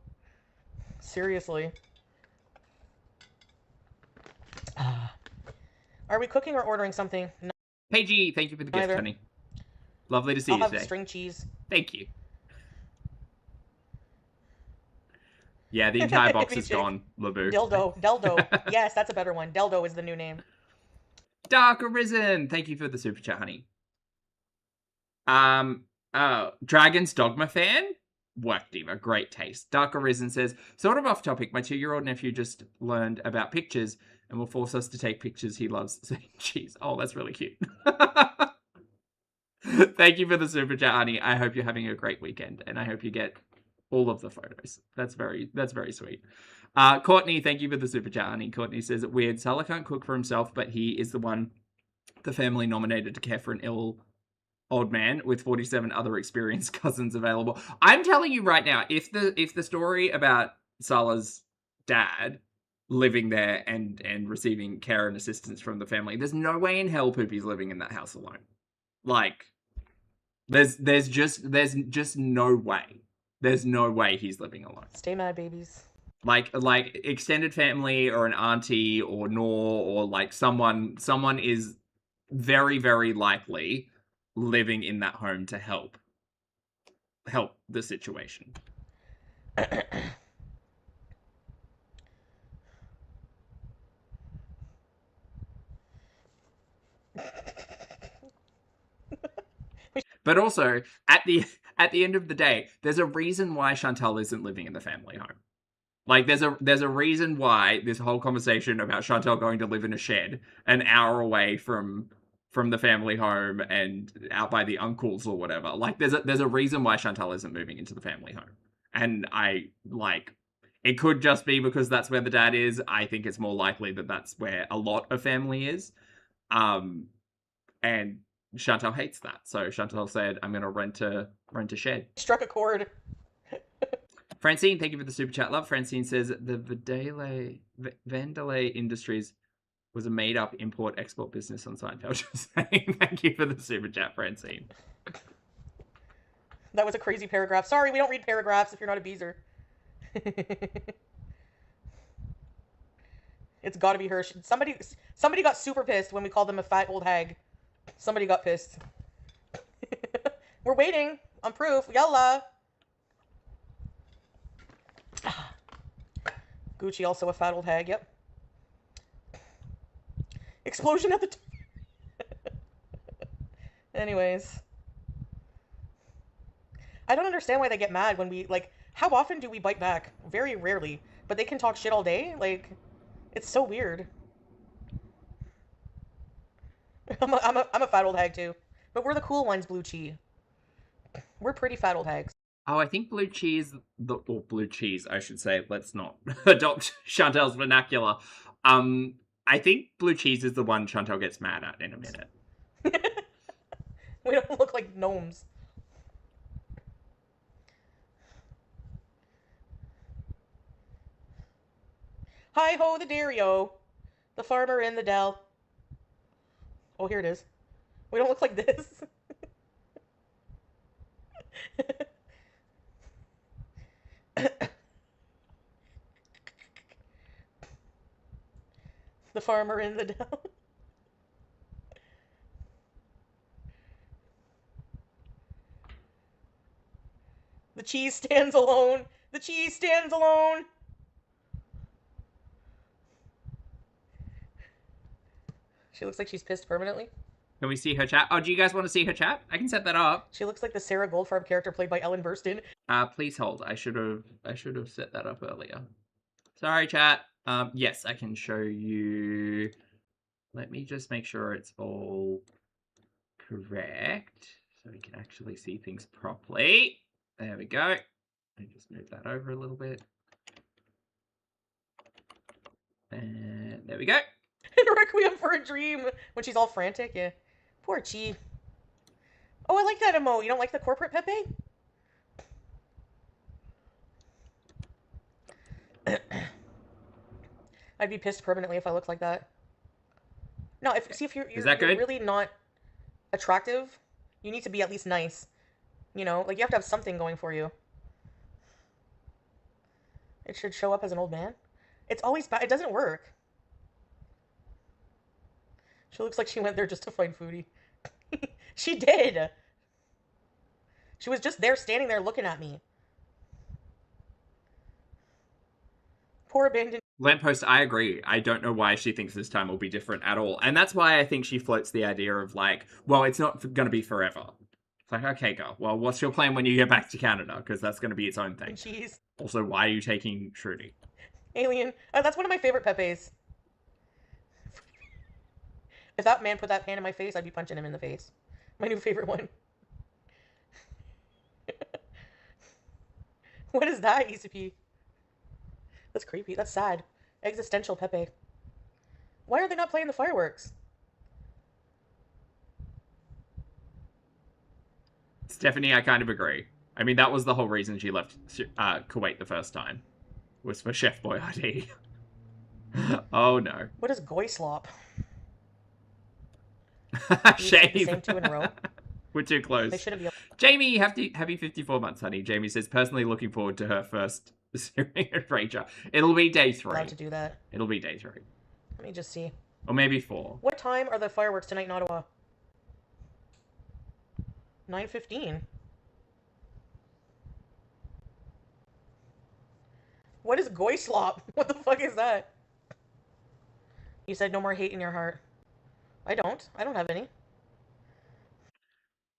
Seriously. Are we cooking or ordering something? No. Paigey, thank you for the gift, honey. Lovely to see you today. I'll have string cheese. Thank you. Yeah, the entire box is gone, Laboo. Deldo. Yes, that's a better one. Deldo is the new name. Dark Arisen, thank you for the super chat, honey. Dragon's Dogma fan? Work, Diva. Great taste. Dark Arisen says, sort of off topic, my 2-year-old nephew just learned about pictures and will force us to take pictures he loves saying cheese. Oh, that's really cute. Thank you for the super chat, honey. I hope you're having a great weekend, and I hope you get all of the photos. That's very sweet. Courtney, thank you for the super chat, honey. Courtney says, weird, Salah can't cook for himself, but he is the one the family nominated to care for an ill old man with 47 other experienced cousins available. I'm telling you right now, if the story about Salah's dad living there and receiving care and assistance from the family, there's no way in hell Poopy's living in that house alone. Like, there's just no way. There's no way he's living alone. Stay mad, babies. Like extended family or an auntie or Nor or like someone is very, very likely living in that home to help the situation. But also, at the end of the day, there's a reason why Chantal isn't living in the family home. Like, there's a reason why this whole conversation about Chantal going to live in a shed an hour away from the family home and out by the uncles or whatever. Like, there's a reason why Chantal isn't moving into the family home. And it could just be because that's where the dad is. I think it's more likely that that's where a lot of family is. And Chantal hates that. So Chantal said, I'm going to rent a shed. Struck a chord. Francine, thank you for the super chat, love. Francine says the Vandelay Industries was a made-up import-export business on Seinfeld. Just saying. Thank you for the super chat, Francine. That was a crazy paragraph. Sorry, we don't read paragraphs if you're not a beezer. It's got to be her. Somebody got super pissed when we called them a fat old hag. Somebody got pissed. We're waiting on proof. Yalla. Gucci also a fat old hag. Yep. Explosion at the Anyways. I don't understand why they get mad when we, like, how often do we bite back? Very rarely. But they can talk shit all day? Like, it's so weird. I'm a fat old hag too. But we're the cool ones, Blue Cheese. We're pretty fat old hags. Oh, I think Blue Cheese, or Blue Cheese, I should say. Let's not adopt Chantal's vernacular. I think Blue Cheese is the one Chantal gets mad at in a minute. We don't look like gnomes. Hi-ho the dairy-o. The farmer in the dell. Oh, here it is. We don't look like this. The farmer in the dell. The cheese stands alone. The cheese stands alone. She looks like she's pissed permanently. Can we see her chat? Oh, do you guys want to see her chat? I can set that up. She looks like the Sarah Goldfarb character played by Ellen Burstyn. Please hold. I should have set that up earlier. Sorry, chat. Yes, I can show you. Let me just make sure it's all correct so we can actually see things properly. There we go. I just move that over a little bit. And there we go. Requiem for a Dream when she's all frantic. Yeah. Poor Chi. Oh, I like that emote. You don't like the corporate Pepe? I'd be pissed permanently if I looked like that. No, if you're really not attractive, you need to be at least nice. You know, like you have to have something going for you. It should show up as an old man. It's always bad. It doesn't work. She looks like she went there just to find Foodie. She did. She was just there, standing there, looking at me. Poor abandoned. Lamppost, I agree. I don't know why she thinks this time will be different at all. And that's why I think she floats the idea of like, well, it's not going to be forever. It's like, okay, girl. Well, what's your plan when you get back to Canada? Because that's going to be its own thing. Jeez. Also, why are you taking Shruti? Alien. That's one of my favorite Pepes. If that man put that pan in my face, I'd be punching him in the face. My new favorite one. What is that, ECP? That's creepy. That's sad. Existential Pepe. Why are they not playing the fireworks? Stephanie, I kind of agree. I mean, that was the whole reason she left Kuwait the first time, was for Chef Boyardee. Oh no. What is goy slop? Shame. The same two in a row. We're too close. They shouldn't be. Jamie, happy 54 months, honey. Jamie says, personally looking forward to her first Syrian Rager. It'll be day 3. Allowed to do that. It'll be day 3. Let me just see. Or maybe 4. What time are the fireworks tonight in Ottawa? 9:15. What is goy slop? What the fuck is that? You said no more hate in your heart. I don't have any.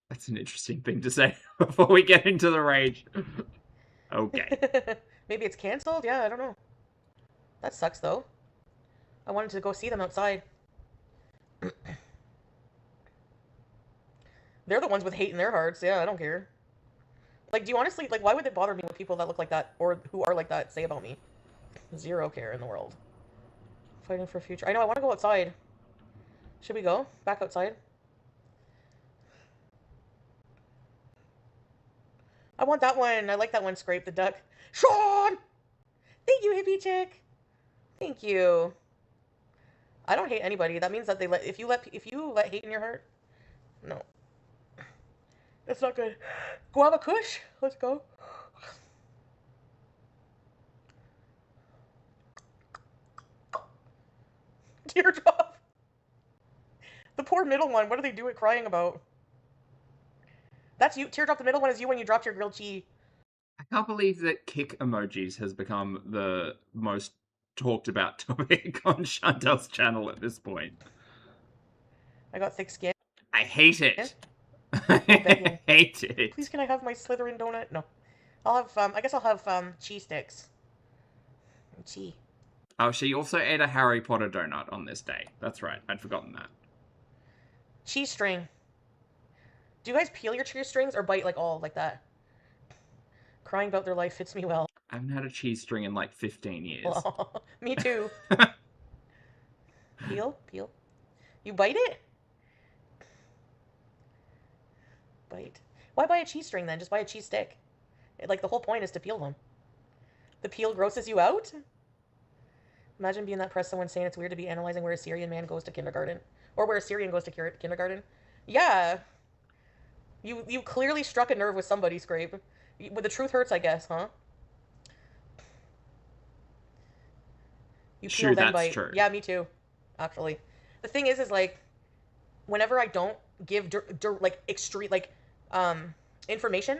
That's an interesting thing to say before we get into the rage. Okay. Maybe it's cancelled? Yeah, I don't know. That sucks, though. I wanted to go see them outside. They're the ones with hate in their hearts. Yeah, I don't care. Like, do you honestly, like, why would it bother me when people that look like that, or who are like that, say about me? Zero care in the world. Fighting for a future. I know, I want to go outside. Should we go? Back outside? I want that one. I like that one, Scrape the Duck. Sean! Thank you, hippie chick. Thank you. I don't hate anybody. That means that they let, if you let hate in your heart, no. That's not good. Guava Kush. Let's go. Teardrop. The poor middle one. What do they do it crying about? That's you. Teardrop, the middle one is you when you dropped your grilled cheese. I can't believe that kick emojis has become the most talked about topic on Chantel's channel at this point. I got thick skin. I hate it. I hate it. Please, can I have my Slytherin donut? No. I'll have, I guess I'll have, cheese sticks. Cheese. Oh, she also ate a Harry Potter donut on this day. That's right. I'd forgotten that. Cheese string. Do you guys peel your cheese strings or bite like all like that? Crying about their life fits me well. I haven't had a cheese string in like 15 years. Me too. Peel? You bite it? Bite. Why buy a cheese string then? Just buy a cheese stick. Like, the whole point is to peel them. The peel grosses you out? Imagine being that press, someone saying it's weird to be analyzing where a Syrian man goes to kindergarten. Or where a Syrian goes to kindergarten. Yeah. You clearly struck a nerve with somebody, Scrape. But the truth hurts, I guess, huh? You peel Sure, then that's bite. true. Yeah, me too. Actually. The thing is like, whenever I don't give, information,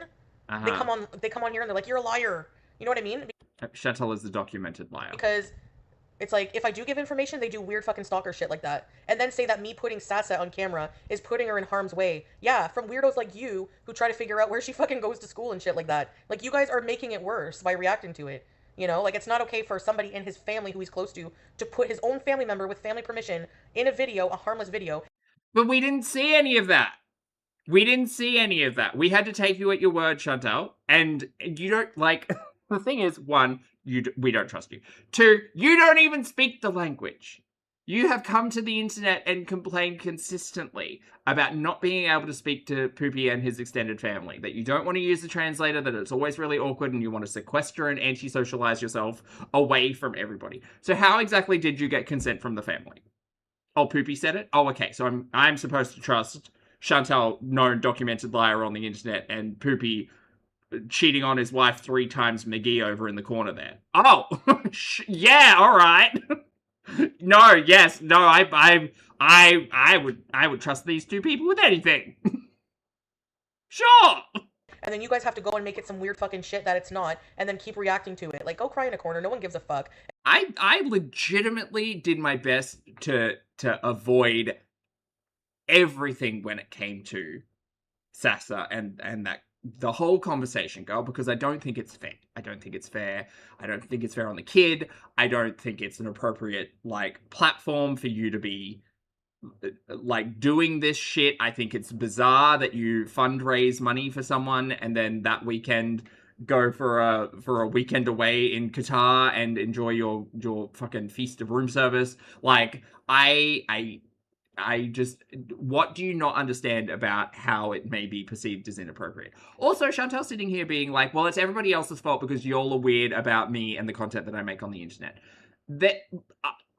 they come on here and they're like, you're a liar. You know what I mean? Chantel is the documented liar. Because it's like, if I do give information, they do weird fucking stalker shit like that. And then say that me putting Sasa on camera is putting her in harm's way. Yeah, from weirdos like you who try to figure out where she fucking goes to school and shit like that. Like, you guys are making it worse by reacting to it. You know, like, it's not okay for somebody in his family who he's close to put his own family member with family permission in a video, a harmless video. But we didn't see any of that. We didn't see any of that. We had to take you at your word, Chantel. And you don't, like... The thing is, 1, we don't trust you. 2, you don't even speak the language. You have come to the internet and complained consistently about not being able to speak to Poopy and his extended family. That you don't want to use the translator, that it's always really awkward, and you want to sequester and anti-socialize yourself away from everybody. So how exactly did you get consent from the family? Oh, Poopy said it? Oh, okay. So I'm supposed to trust Chantel, known documented liar on the internet, and Poopy cheating on his wife 3 times McGee over in the corner there. Oh, yeah, all right. No, yes, no, I would trust these 2 people with anything. Sure. And then you guys have to go and make it some weird fucking shit that it's not, and then keep reacting to it. Like, go cry in a corner. No one gives a fuck. I legitimately did my best to avoid everything when it came to Sasa and that the whole conversation, girl, because I don't think it's fair. I don't think it's fair. I don't think it's fair on the kid. I don't think it's an appropriate, like, platform for you to be, like, doing this shit. I think it's bizarre that you fundraise money for someone and then that weekend go for a weekend away in Qatar and enjoy your fucking feast of room service. Like, I what do you not understand about how it may be perceived as inappropriate? Also, Chantel's sitting here being like, well, it's everybody else's fault because y'all are weird about me and the content that I make on the internet. That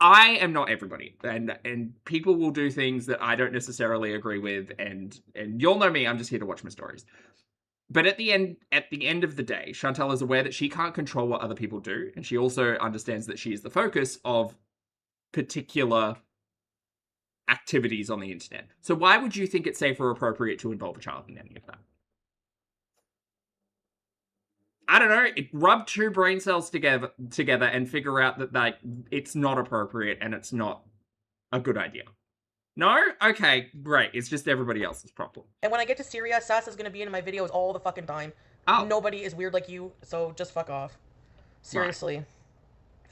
I am not everybody, and people will do things that I don't necessarily agree with, and you'll know me, I'm just here to watch my stories. But at the end of the day, Chantel is aware that she can't control what other people do, and she also understands that she is the focus of particular activities on the internet. So why would you think it's safe or appropriate to involve a child in any of that? I don't know. Rub two brain cells together and figure out that it's not appropriate and it's not a good idea. No? Okay, great. It's just everybody else's problem. And when I get to Syria, Sass is going to be in my videos all the fucking time. Oh. Nobody is weird like you, so just fuck off. Seriously. Right.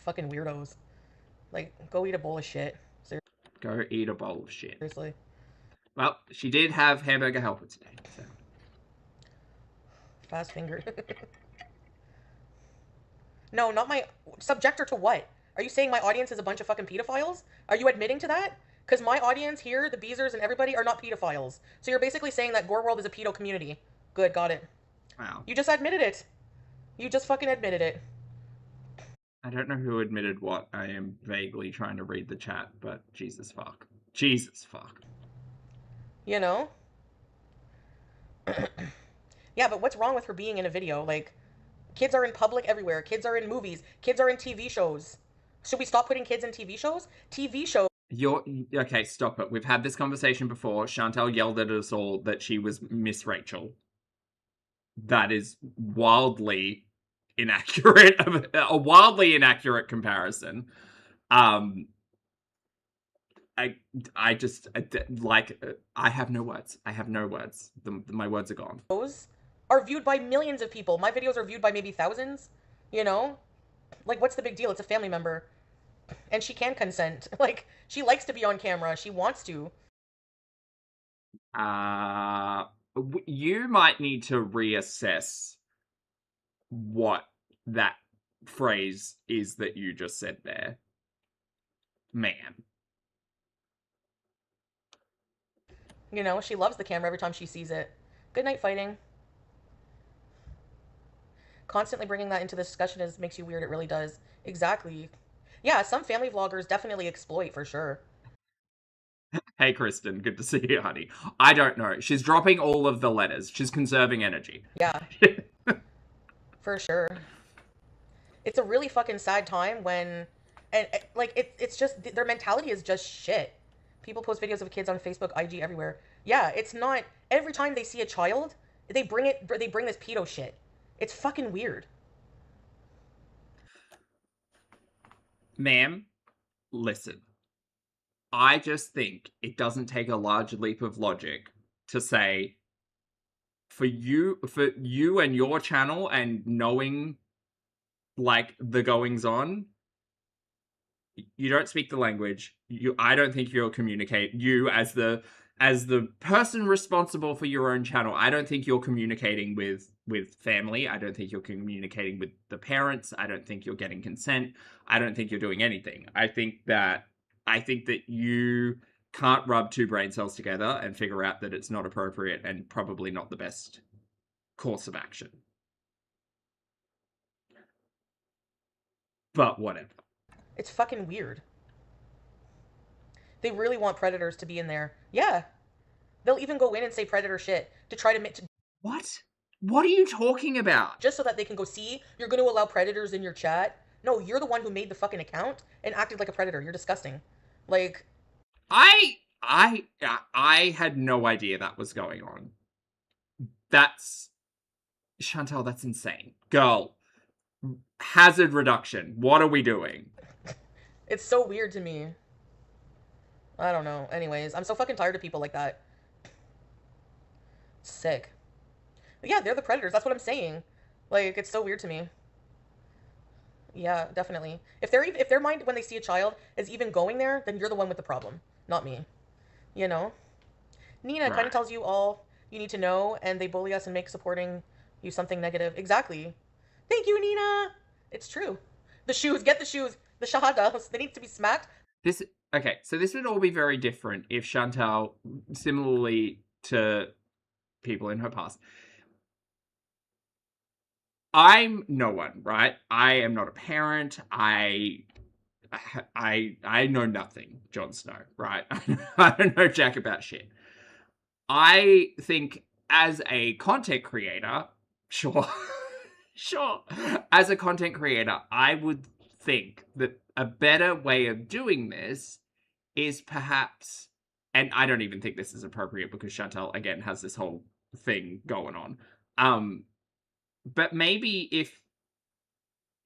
Fucking weirdos. Like, go eat a bowl of shit. Seriously. Go eat a bowl of shit. Seriously. Well, she did have hamburger helper today, so. Fast finger. No, not my... Subject her to what? Are you saying my audience is a bunch of fucking pedophiles? Are you admitting to that? Because my audience here, the Beezers and everybody, are not pedophiles. So you're basically saying that Gore World is a pedo community. Good, got it. Wow. You just admitted it. You just fucking admitted it. I don't know who admitted what. I am vaguely trying to read the chat, but Jesus fuck. Jesus fuck. You know? Yeah, but what's wrong with her being in a video? Like, kids are in public everywhere. Kids are in movies. Kids are in TV shows. Should we stop putting kids in TV shows? TV shows. Okay, stop it. We've had this conversation before. Chantel yelled at us all that she was Miss Rachel. That is wildly inaccurate. A wildly inaccurate comparison. I have no words. I have no words. My words are gone. Those are viewed by millions of people. My videos are viewed by maybe thousands. You know? Like, what's the big deal? It's a family member. And she can consent. Like, she likes to be on camera. She wants to. You might need to reassess what that phrase is that you just said there. Man. You know, she loves the camera every time she sees it. Good night, fighting. Constantly bringing that into the discussion makes you weird. It really does. Exactly. Yeah, some family vloggers definitely exploit, for sure. Hey, Kristen. Good to see you, honey. I don't know. She's dropping all of the letters. She's conserving energy. Yeah. For sure. It's a really fucking sad time when... And, like, it's just... Their mentality is just shit. People post videos of kids on Facebook, IG, everywhere. Yeah, it's not... Every time they see a child, they bring this pedo shit. It's fucking weird. Ma'am, listen. I just think it doesn't take a large leap of logic to say, for you and your channel and knowing, like, the goings on, you don't speak the language. I don't think you'll communicate. You, as the person responsible for your own channel, I don't think you're communicating with family. I don't think you're communicating with the parents. I don't think you're getting consent. I don't think you're doing anything. I think that you can't rub two brain cells together and figure out that it's not appropriate and probably not the best course of action. But whatever. It's fucking weird. They really want predators to be in there. Yeah. They'll even go in and say predator shit to try to... What? What are you talking about? Just so that they can go, see, you're going to allow predators in your chat. No, you're the one who made the fucking account and acted like a predator. You're disgusting. Like... I had no idea that was going on. Chantel, that's insane. Girl, hazard reduction. What are we doing? It's so weird to me. I don't know. Anyways, I'm so fucking tired of people like that. Sick. But yeah, they're the predators. That's what I'm saying. Like, it's so weird to me. Yeah, definitely. If their mind when they see a child is even going there, then you're the one with the problem, not me. You know? Nina kind of tells you all you need to know, and they bully us and make supporting you something negative. Exactly. Thank you, Nina. It's true. The shoes. Get the shoes. The shahadas. They need to be smacked. Okay, so this would all be very different if Chantal, similarly to people in her past, I'm no one, right? I am not a parent. I know nothing, Jon Snow, right? I don't know jack about shit. I think as a content creator, sure, sure. As a content creator, I would think that a better way of doing this is perhaps, and I don't even think this is appropriate because Chantal again has this whole thing going on. But maybe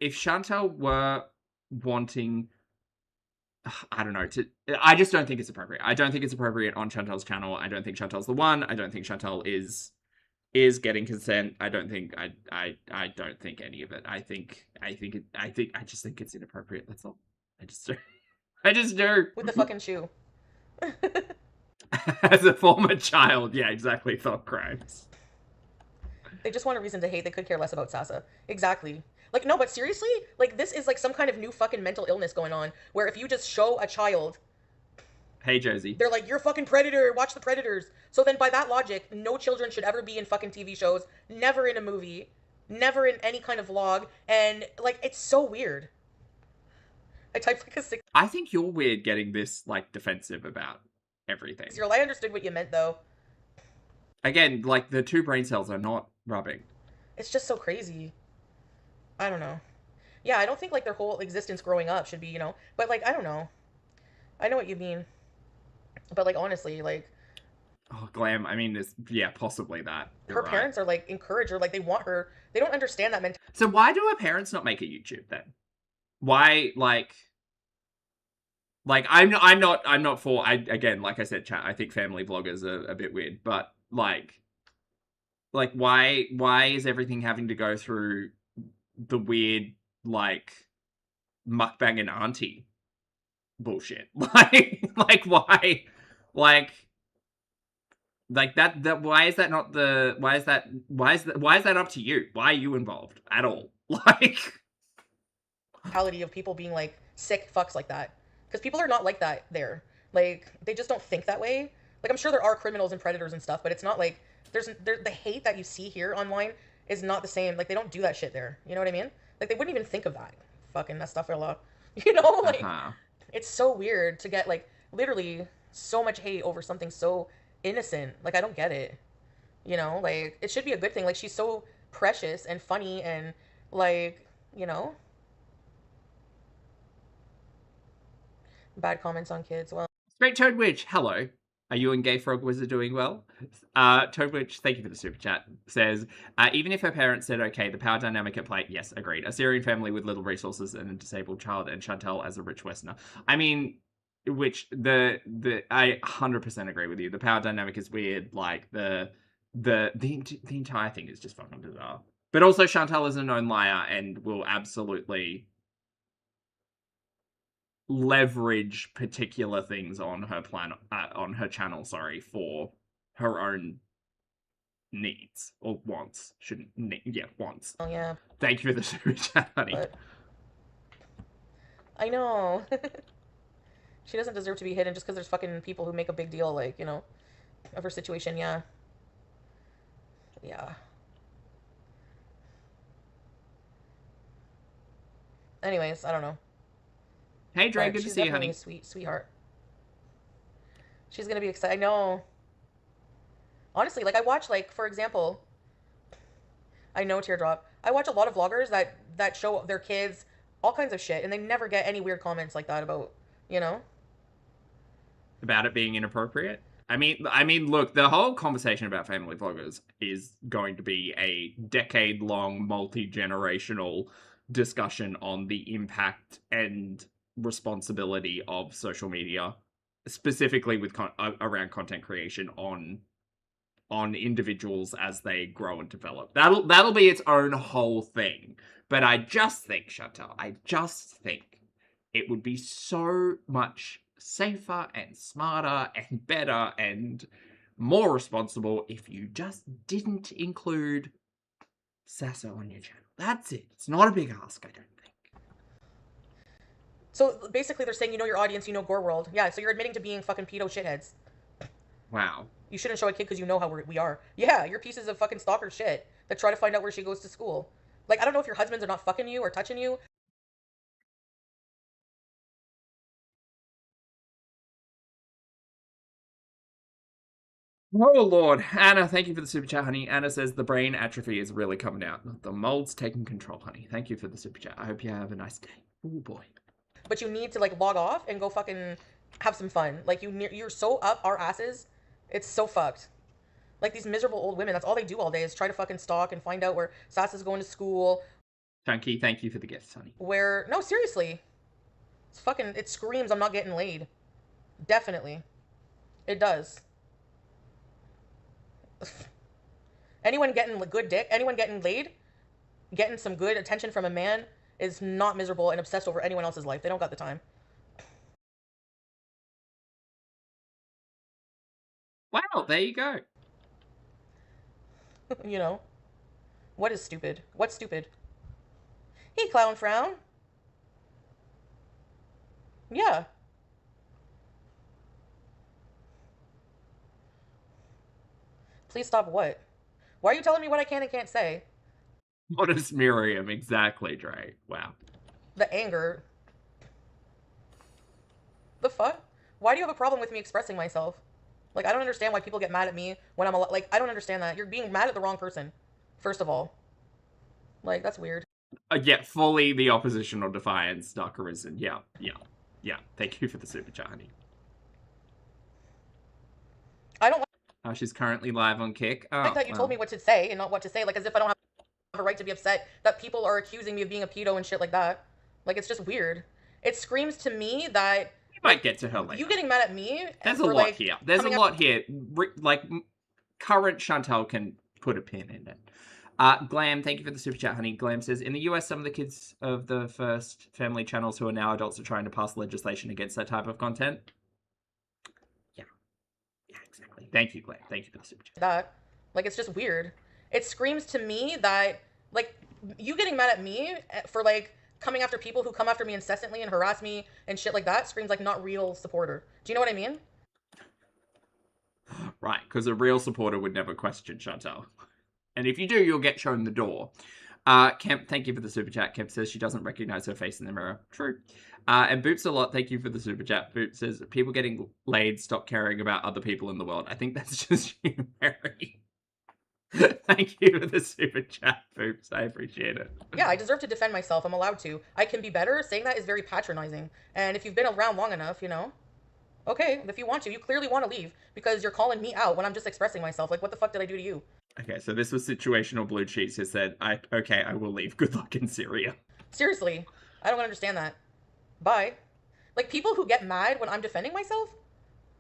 if Chantal were wanting, I don't know, I just don't think it's appropriate. I don't think it's appropriate on Chantal's channel. I don't think Chantal's the one. I don't think Chantal is getting consent. I don't think I don't think any of it. I just think it's inappropriate. That's all. I just do. I just do. With the fucking shoe. As a former child, yeah, exactly. Thought crimes. They just want a reason to hate. They could care less about Sasa. Exactly. Like, no, but seriously? Like, this is like some kind of new fucking mental illness going on, where if you just show a child... Hey, Josie. They're like, you're a fucking predator, watch the Predators. So then by that logic, no children should ever be in fucking TV shows, never in a movie, never in any kind of vlog, and, like, it's so weird. I typed like a 6... I think you're weird getting this, like, defensive about everything. I understood what you meant, though. Again, like, the two brain cells are not rubbing. It's just so crazy. I don't know. Yeah, I don't think, like, their whole existence growing up should be, you know, but, like, I don't know. I know what you mean. But, like, honestly, like... Oh, Glam, I mean, it's, yeah, possibly that. Her parents are, like, encourage her, like, they want her. They don't understand that mentality. So why do her parents not make a YouTube, then? Why, like, I'm not for, again, like I said, chat, I think family vloggers are a bit weird, but, like, why is everything having to go through the weird, like, mukbang and auntie bullshit? Like why, like that why is that not the, why is that up to you? Why are you involved at all? Like, mentality of people being like sick fucks like that, because people are not like that there. Like, they just don't think that way. Like, I'm sure there are criminals and predators and stuff, but it's not like the hate that you see here online is not the same. Like, they don't do that shit there. You know what I mean? Like, they wouldn't even think of that. Fucking that stuff a lot. You know, like, It's so weird to get, like, literally so much hate over something so innocent. Like, I don't get it. You know, like, it should be a good thing. Like, she's so precious and funny and, like, you know. Bad comments on kids. Well, Straight Toad Witch, hello. Are you and Gay Frog Wizard doing well? Toad Witch, thank you for the super chat, says, even if her parents said, okay, the power dynamic at play, yes, agreed. A Syrian family with little resources and a disabled child, and Chantal as a rich Westerner. I mean, which, I 100% agree with you. The power dynamic is weird. Like, the entire thing is just fucking bizarre. But also, Chantal is a known liar and will absolutely leverage particular things on her channel, for her own needs or wants. Wants. oh yeah. Thank you for the super chat, honey. But I know. She doesn't deserve to be hidden just because there's fucking people who make a big deal, like, you know, of her situation. Yeah. Yeah. Anyways, I don't know. Hey, Dre, good to see you, honey. She's definitely a sweetheart. She's gonna be excited. I know. Honestly, like, I watch, like, for example, I know Teardrop. I watch a lot of vloggers that show their kids all kinds of shit, and they never get any weird comments like that about, you know? About it being inappropriate? I mean, look, the whole conversation about family vloggers is going to be a decade-long, multi-generational discussion on the impact and responsibility of social media, specifically with around content creation on individuals as they grow and develop. That'll be its own whole thing. But I just think, Chantal, it would be so much safer and smarter and better and more responsible if you just didn't include Sasso on your channel. That's it. It's not a big ask, I don't think. So basically, they're saying you know your audience, you know Gore World. Yeah, so you're admitting to being fucking pedo shitheads. Wow. You shouldn't show a kid because you know how we are. Yeah, you're pieces of fucking stalker shit that try to find out where she goes to school. Like, I don't know if your husbands are not fucking you or touching you. Oh, Lord. Anna, thank you for the super chat, honey. Anna says the brain atrophy is really coming out. The mold's taking control, honey. Thank you for the super chat. I hope you have a nice day. Oh, boy. But you need to, like, log off and go fucking have some fun. Like, you're so up our asses. It's so fucked. Like, these miserable old women, that's all they do all day is try to fucking stalk and find out where Sassa's going to school. Chunky, thank you for the gifts, honey. No, seriously. It screams I'm not getting laid. Definitely. It does. Anyone getting good dick, anyone getting laid, getting some good attention from a man is not miserable and obsessed over anyone else's life. They don't got the time. Wow, there you go. You know? What is stupid? What's stupid? Hey, clown frown. Yeah. Please stop what? Why are you telling me what I can and can't say? What is Miriam? Exactly, Dre. Wow. The anger. The fuck? Why do you have a problem with me expressing myself? Like, I don't understand why people get mad at me when I'm like, I don't understand that. You're being mad at the wrong person, first of all. Like, that's weird. Yeah, fully the oppositional defiance, Dark Arisen. Yeah. Thank you for the super chat, honey. I don't She's currently live on Kick. like that you told me what to say and not what to say. Like, as if I don't have a right to be upset that people are accusing me of being a pedo and shit like that. Like, it's just weird. It screams to me that... You might get to her later. You getting mad at me? There's a lot here. There's a lot here. Like, current Chantal can put a pin in it. Glam, thank you for the super chat, honey. Glam says, in the US, some of the kids of the first family channels who are now adults are trying to pass legislation against that type of content. Yeah, exactly. Thank you, Glam. Thank you for the super chat. That, like, it's just weird. It screams to me that, like, you getting mad at me for, like, coming after people who come after me incessantly and harass me and shit like that screams like not real supporter. Do you know what I mean? Right, because a real supporter would never question Chantal. And if you do, you'll get shown the door. Kemp, thank you for the super chat. Kemp says she doesn't recognize her face in the mirror. True. And Boops a lot, thank you for the super chat. Boops says, people getting laid stop caring about other people in the world. I think that's just you, Mary. Thank you for the super chat, Boops. I appreciate it. Yeah, I deserve to defend myself. I'm allowed to. I can be better. Saying that is very patronizing. And if you've been around long enough, you know, okay, if you want to, you clearly want to leave because you're calling me out when I'm just expressing myself. Like, what the fuck did I do to you? Okay, so this was situational blue cheese who said, okay, I will leave. Good luck in Syria. Seriously, I don't understand that. Bye. Like, people who get mad when I'm defending myself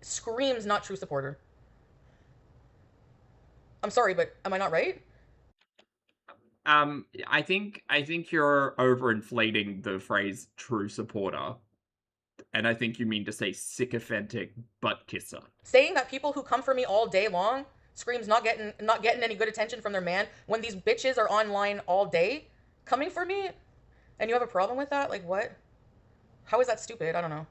screams not true supporter. I'm sorry, but am I not right? I think you're overinflating the phrase true supporter. And I think you mean to say sycophantic butt kisser. Saying that people who come for me all day long screams not getting any good attention from their man when these bitches are online all day coming for me and you have a problem with that? Like, what? How is that stupid? I don't know.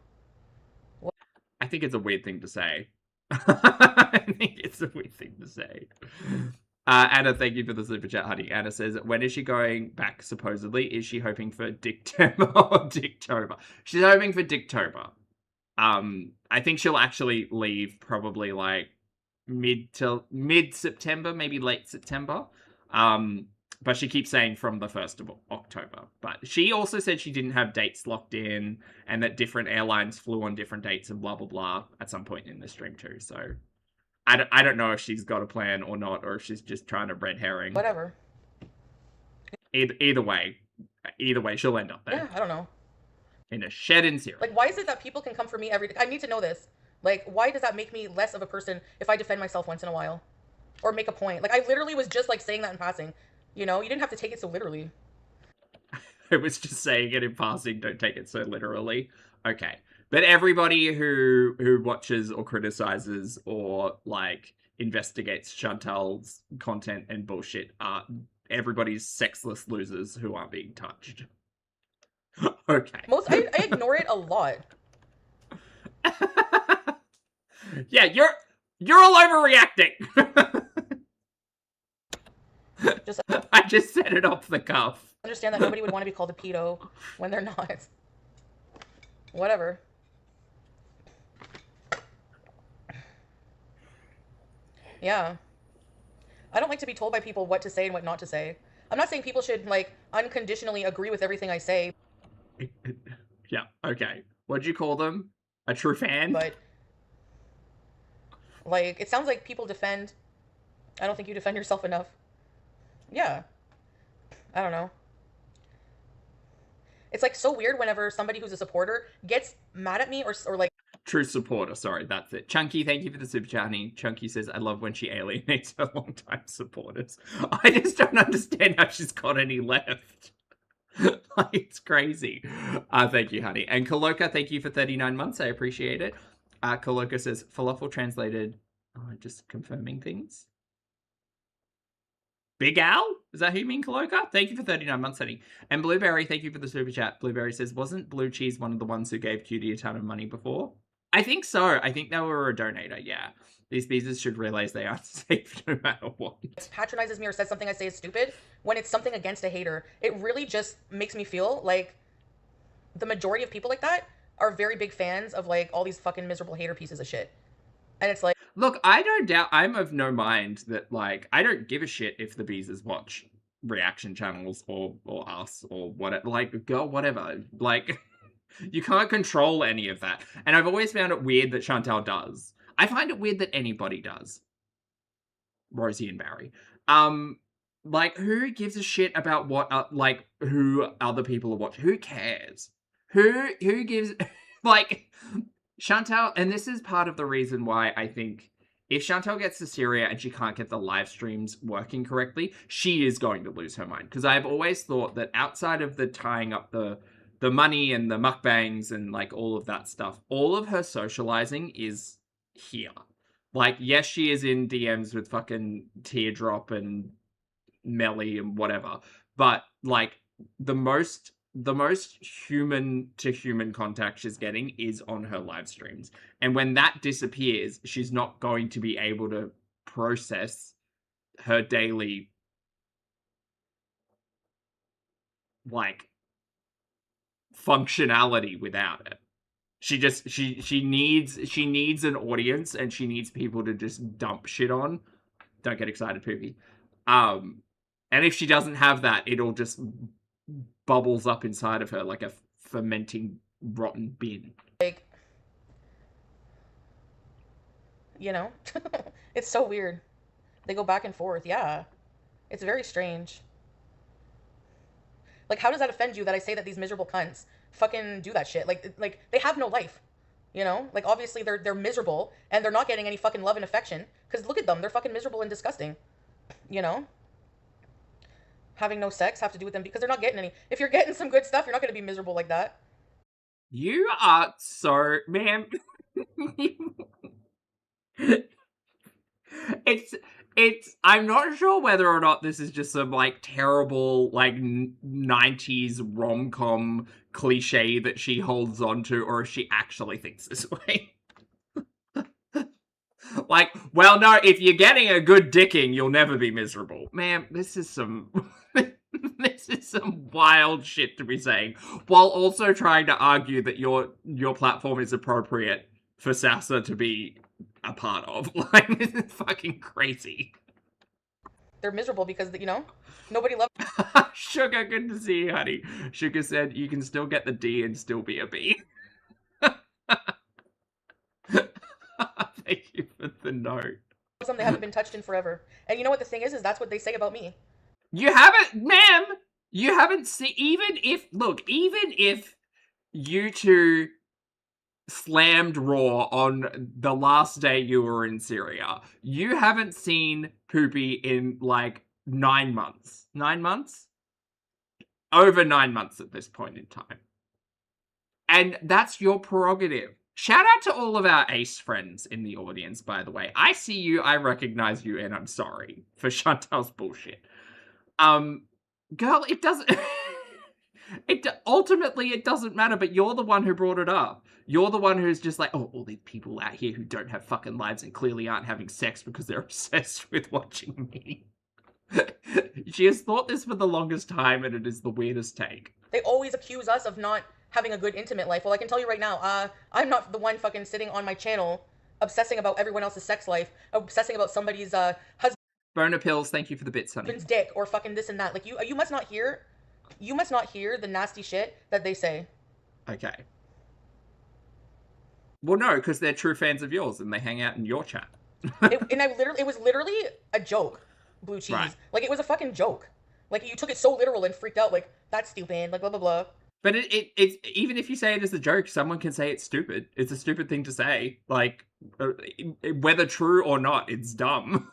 What? I think it's a weird thing to say. I think it's a weird thing to say. Anna, thank you for the super chat, honey. Anna says, when is she going back, supposedly? Is she hoping for Dicktober or Dicktober? She's hoping for Dicktober. I think she'll actually leave probably like mid-September, maybe late September. But she keeps saying from the 1st of October. But she also said she didn't have dates locked in and that different airlines flew on different dates and blah, blah, blah at some point in the stream too. So I don't know if she's got a plan or not, or if she's just trying to red herring. Whatever. Either way, she'll end up there. Yeah, I don't know. In a shed in Syria. Like, why is it that people can come for me every day? I need to know this. Like, why does that make me less of a person if I defend myself once in a while? Or make a point? Like, I literally was just, like, saying that in passing. You know? You didn't have to take it so literally. I was just saying it in passing, don't take it so literally. Okay. But everybody who watches or criticizes or, like, investigates Chantal's content and bullshit are everybody's sexless losers who aren't being touched. Okay. I ignore it a lot. Yeah, you're all overreacting. Just I just said it off the cuff. understand that nobody would want to be called a pedo when they're not. Whatever. Yeah. I don't like to be told by people what to say and what not to say. I'm not saying people should, like, unconditionally agree with everything I say. Yeah, okay. What'd you call them? A true fan? But, like, it sounds like people defend. I don't think you defend yourself enough. Yeah. I don't know. It's, like, so weird whenever somebody who's a supporter gets mad at me or like... True supporter, sorry, that's it. Chunky, thank you for the super chat, honey. Chunky says, I love when she alienates her longtime supporters. I just don't understand how she's got any left. Like, it's crazy. Thank you, honey. And Kaloka, thank you for 39 months. I appreciate it. Kaloka says, falafel translated, just confirming things. Big Al? Is that who you mean, Kaloka? Thank you for 39 months, honey. And Blueberry, thank you for the super chat. Blueberry says, wasn't Blue Cheese one of the ones who gave Cutie a ton of money before? I think so. I think they were a donator, yeah. These beezers should realize they aren't safe no matter what. Patronizes me or says something I say is stupid, when it's something against a hater, it really just makes me feel like the majority of people like that are very big fans of, like, all these fucking miserable hater pieces of shit. And it's like... Look, I don't doubt... I'm of no mind that, like, I don't give a shit if the beezers watch reaction channels or us or whatever. Like, girl, whatever. Like... You can't control any of that. And I've always found it weird that Chantal does. I find it weird that anybody does. Rosie and Barry. Like, who gives a shit about what, like, who other people are watching? Who cares? Who gives, like, Chantal, and this is part of the reason why I think if Chantal gets to Syria and she can't get the live streams working correctly, she is going to lose her mind. Because I've always thought that outside of the tying up the money and the mukbangs and, like, all of that stuff, all of her socializing is here. Like, yes, she is in DMs with fucking Teardrop and Melly and whatever, but, like, the most human to human contact she's getting is on her live streams. And when that disappears, she's not going to be able to process her daily, like, functionality without it. She needs an audience, and she needs people to just dump shit on. Don't get excited, Poopy. And if she doesn't have that, it all just bubbles up inside of her like a fermenting rotten bin. Like, you know, it's so weird. They go back and forth. Yeah, it's very strange. Like, how does that offend you that I say that these miserable cunts fucking do that shit? Like they have no life, you know? Like, obviously they're miserable and they're not getting any fucking love and affection. Because look at them, they're fucking miserable and disgusting, you know? Having no sex have to do with them because they're not getting any. If you're getting some good stuff, you're not going to be miserable like that. You are so, man. I'm not sure whether or not this is just some, like, terrible, like, 90s rom-com cliche that she holds on to, or if she actually thinks this way. Like, well, no, if you're getting a good dicking, you'll never be miserable. Man, this is some... this is some wild shit to be saying, while also trying to argue that your platform is appropriate for Sasa to be a part of. Like, this is fucking crazy. They're miserable because, you know, nobody loves... Sugar, good to see you, honey. Sugar said you can still get the D and still be a B. Thank you for the note. They haven't been touched in forever. And you know what the thing is that's what they say about me. You haven't, ma'am, you haven't seen, even if you two slammed Raw on the last day you were in Syria, you haven't seen Poopy in, like, 9 months. 9 months? Over 9 months at this point in time. And that's your prerogative. Shout out to all of our ace friends in the audience, by the way. I see you, I recognize you, and I'm sorry for Chantal's bullshit. Girl, it doesn't... Ultimately, it doesn't matter, but you're the one who brought it up. You're the one who's just like, oh, all these people out here who don't have fucking lives and clearly aren't having sex because they're obsessed with watching me. She has thought this for the longest time, and it is the weirdest take. They always accuse us of not having a good intimate life. Well, I can tell you right now, I'm not the one fucking sitting on my channel obsessing about everyone else's sex life, obsessing about somebody's husband's Boner pills, thank you for the bits, honey. dick or fucking this and that. Like, you must not hear the nasty shit that they say. Okay. Well, no, because they're true fans of yours and they hang out in your chat. It was literally a joke, Blue Cheese. Right. Like, it was a fucking joke. Like, you took it so literal and freaked out, like, that's stupid, like, blah, blah, blah. But it's even if you say it as a joke, someone can say it's stupid. It's a stupid thing to say. Like, whether true or not, it's dumb.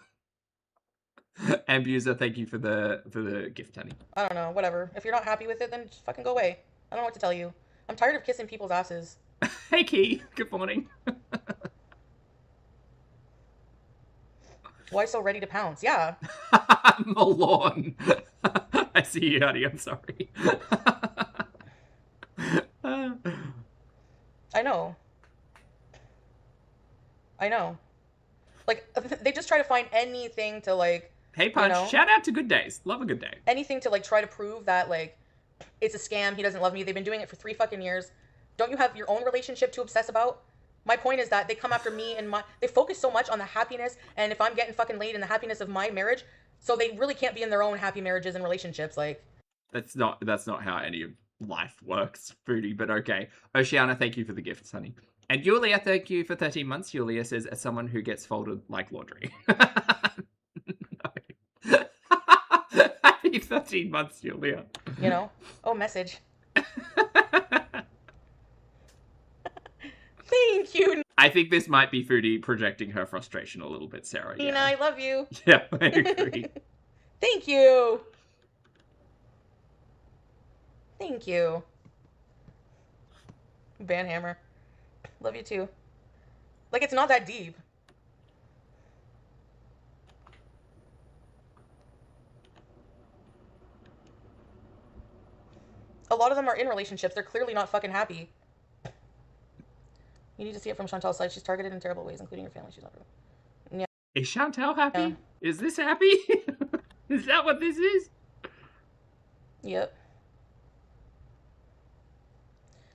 Ambuser, thank you for the gift, honey. I don't know, whatever. If you're not happy with it, then just fucking go away. I don't know what to tell you. I'm tired of kissing people's asses. Hey, Key. Good morning. Why so ready to pounce? Yeah. Malone. I see you, honey. I'm sorry. I know. Like, they just try to find anything to, like... Hey, Punch. You know, shout out to Good Days. Love a good day. Anything to, like, try to prove that, like, it's a scam. He doesn't love me. They've been doing it for 3 fucking years. Don't you have your own relationship to obsess about? My point is that they come after me and they focus so much on the happiness, and if I'm getting fucking laid in the happiness of my marriage, so they really can't be in their own happy marriages and relationships, like... That's not how any of life works, Foodie, but okay. Oceana, thank you for the gifts, honey. And Julia, thank you for 13 months. Julia says, as someone who gets folded like laundry. No. Happy 13 months, Julia. You know? Oh, message. Thank you. I think this might be Foodie projecting her frustration a little bit, Sarah. Nina, I love you. Yeah, I agree. Thank you. Thank you. Banhammer. Love you too. Like, it's not that deep. A lot of them are in relationships. They're clearly not fucking happy. You need to see it from Chantal's side. She's targeted in terrible ways, including your family. She's not... Yeah. Is Chantal happy? Yeah. Is this happy? Is that what this is? Yep.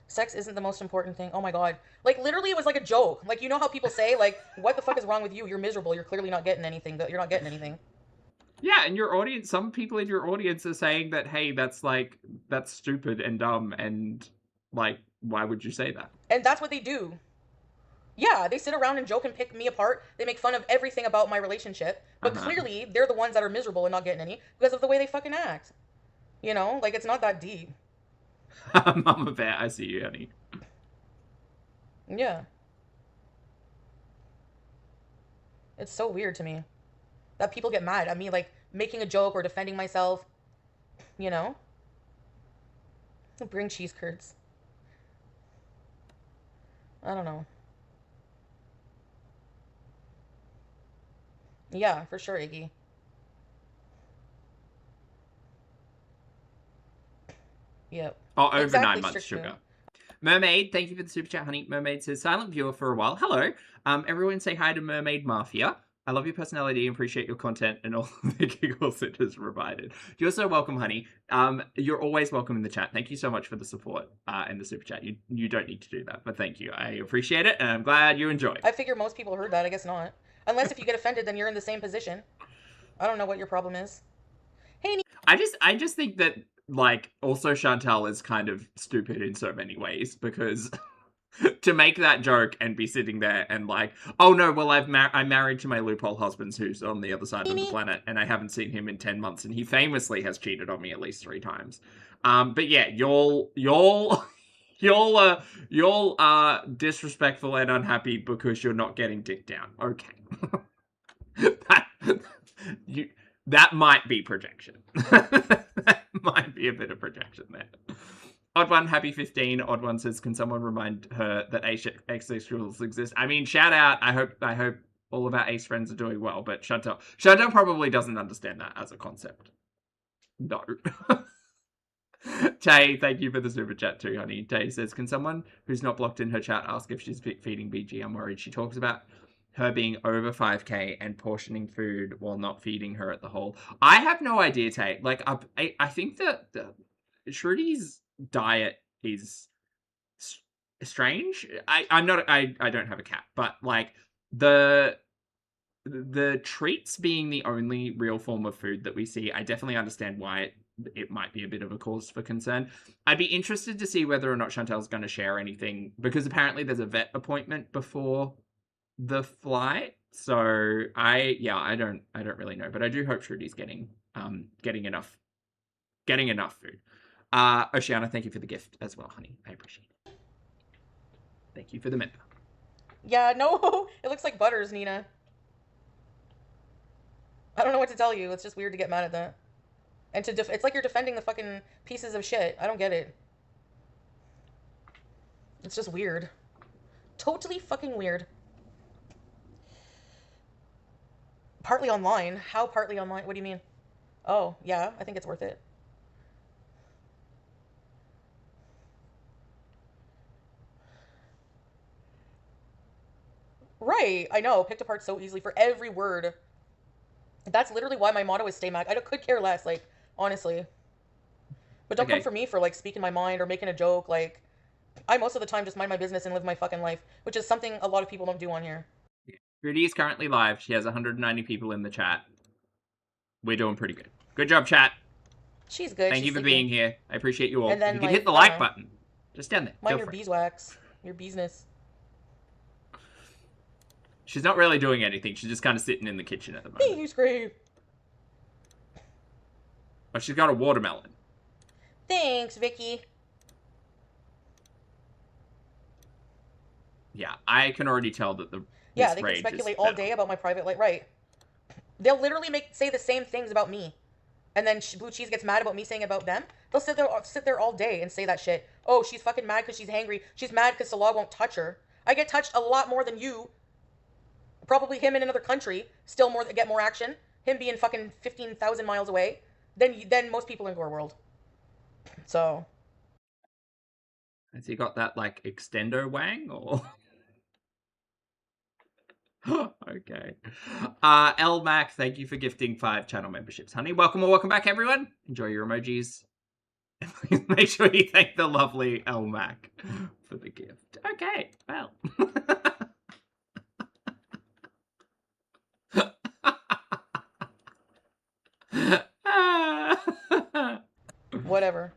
Sex isn't the most important thing. Oh my god. Like, literally, it was like a joke. Like, you know how people say, like, what the fuck is wrong with you? You're miserable. You're clearly not getting anything. You're not getting anything. Yeah, and your audience, some people in your audience are saying that, hey, that's stupid and dumb, and, like, why would you say that? And that's what they do. Yeah, they sit around and joke and pick me apart. They make fun of everything about my relationship. But clearly, they're the ones that are miserable and not getting any because of the way they fucking act. You know? Like, it's not that deep. Mama Bear, I see you, honey. Yeah. It's so weird to me that people get mad at me, like, making a joke or defending myself. You know? Bring cheese curds. I don't know. Yeah, for sure, Iggy. Yep. Oh, over exactly 9 months, sugar. Mermaid, thank you for the super chat, honey. Mermaid says, silent viewer for a while. Hello. Everyone say hi to Mermaid Mafia. I love your personality and appreciate your content and all the giggles it has provided. You're so welcome, honey. You're always welcome in the chat. Thank you so much for the support and the super chat. You don't need to do that, but thank you. I appreciate it, and I'm glad you enjoy. I figure most people heard that. I guess not. Unless if you get offended, then you're in the same position. I don't know what your problem is. Hey, I just think that, like, also Chantal is kind of stupid in so many ways, because to make that joke and be sitting there and like, oh no, well I'm married to my loophole husband who's on the other side of the planet and I haven't seen him in 10 months and he famously has cheated on me at least 3 times. But yeah, you're disrespectful and unhappy because you're not getting dick down. Okay. That might be projection. That might be a bit of projection there. Odd One, happy 15. Odd One says, can someone remind her that asexuals exist? I mean, shout out. I hope all of our ace friends are doing well, but Chantal probably doesn't understand that as a concept. No. Tay, thank you for the super chat too, honey. Tay says, can someone who's not blocked in her chat ask if she's feeding BG? I'm worried. She talks about her being over 5k and portioning food while not feeding her at the hole. I have no idea, Tay. Like, I think that Shrudi's diet is strange. I don't have a cat, but like the treats being the only real form of food that we see, I definitely understand why it might be a bit of a cause for concern. I'd be interested to see whether or not Chantel's going to share anything, because apparently there's a vet appointment before the flight. So I don't really know, but I do hope Shrudi's getting enough food. Oceana, thank you for the gift as well, honey. I appreciate it. Thank you for the member. Yeah, no, it looks like Butters, Nina. I don't know what to tell you. It's just weird to get mad at that. And it's like you're defending the fucking pieces of shit. I don't get it. It's just weird. Totally fucking weird. Partly online? How partly online? What do you mean? Oh, yeah, I think it's worth it. Right, I know. Picked apart so easily for every word. That's literally why my motto is stay mad. I could care less, like, honestly. But don't come for me for, like, speaking my mind or making a joke. Like, I most of the time just mind my business and live my fucking life, which is something a lot of people don't do on here. Rudy is currently live. She has 190 people in the chat. We're doing pretty good. Good job, chat. She's good. Thank you for being here. I appreciate you all. And then, you can hit the like button. Just down there. Mind your beeswax. Your business. She's not really doing anything. She's just kind of sitting in the kitchen at the moment. You scream. Oh, she's got a watermelon. Thanks, Vicky. Yeah, I can already tell that the they can speculate all day about my private life. Right. They'll literally say the same things about me. And then Blue Cheese gets mad about me saying about them. They'll sit there all day and say that shit. Oh, she's fucking mad because she's hangry. She's mad because Salah won't touch her. I get touched a lot more than you. Probably him in another country, get more action. Him being fucking 15,000 miles away than most people in Gore World. So. Has he got that, like, extendo wang, or? Okay. L Mac, thank you for gifting 5 channel memberships, honey. Welcome back, everyone. Enjoy your emojis. And please make sure you thank the lovely L Mac for the gift. Okay, well. Whatever.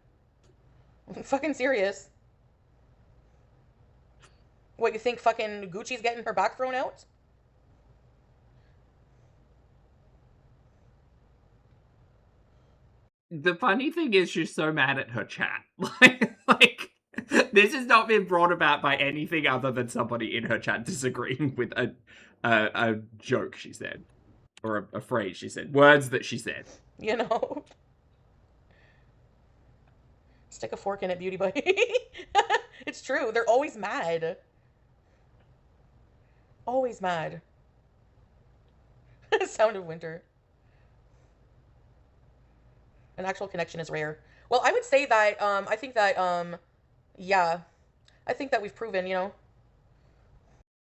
I'm fucking serious. What, you think fucking Gucci's getting her back thrown out? The funny thing is she's so mad at her chat. Like this has not been brought about by anything other than somebody in her chat disagreeing with a joke she said. Or a phrase she said. Words that she said. You know? Stick a fork in it, beauty buddy. It's true. They're always mad. Always mad. Sound of winter. An actual connection is rare. Well, I would say that, I think that, yeah. I think that we've proven, you know.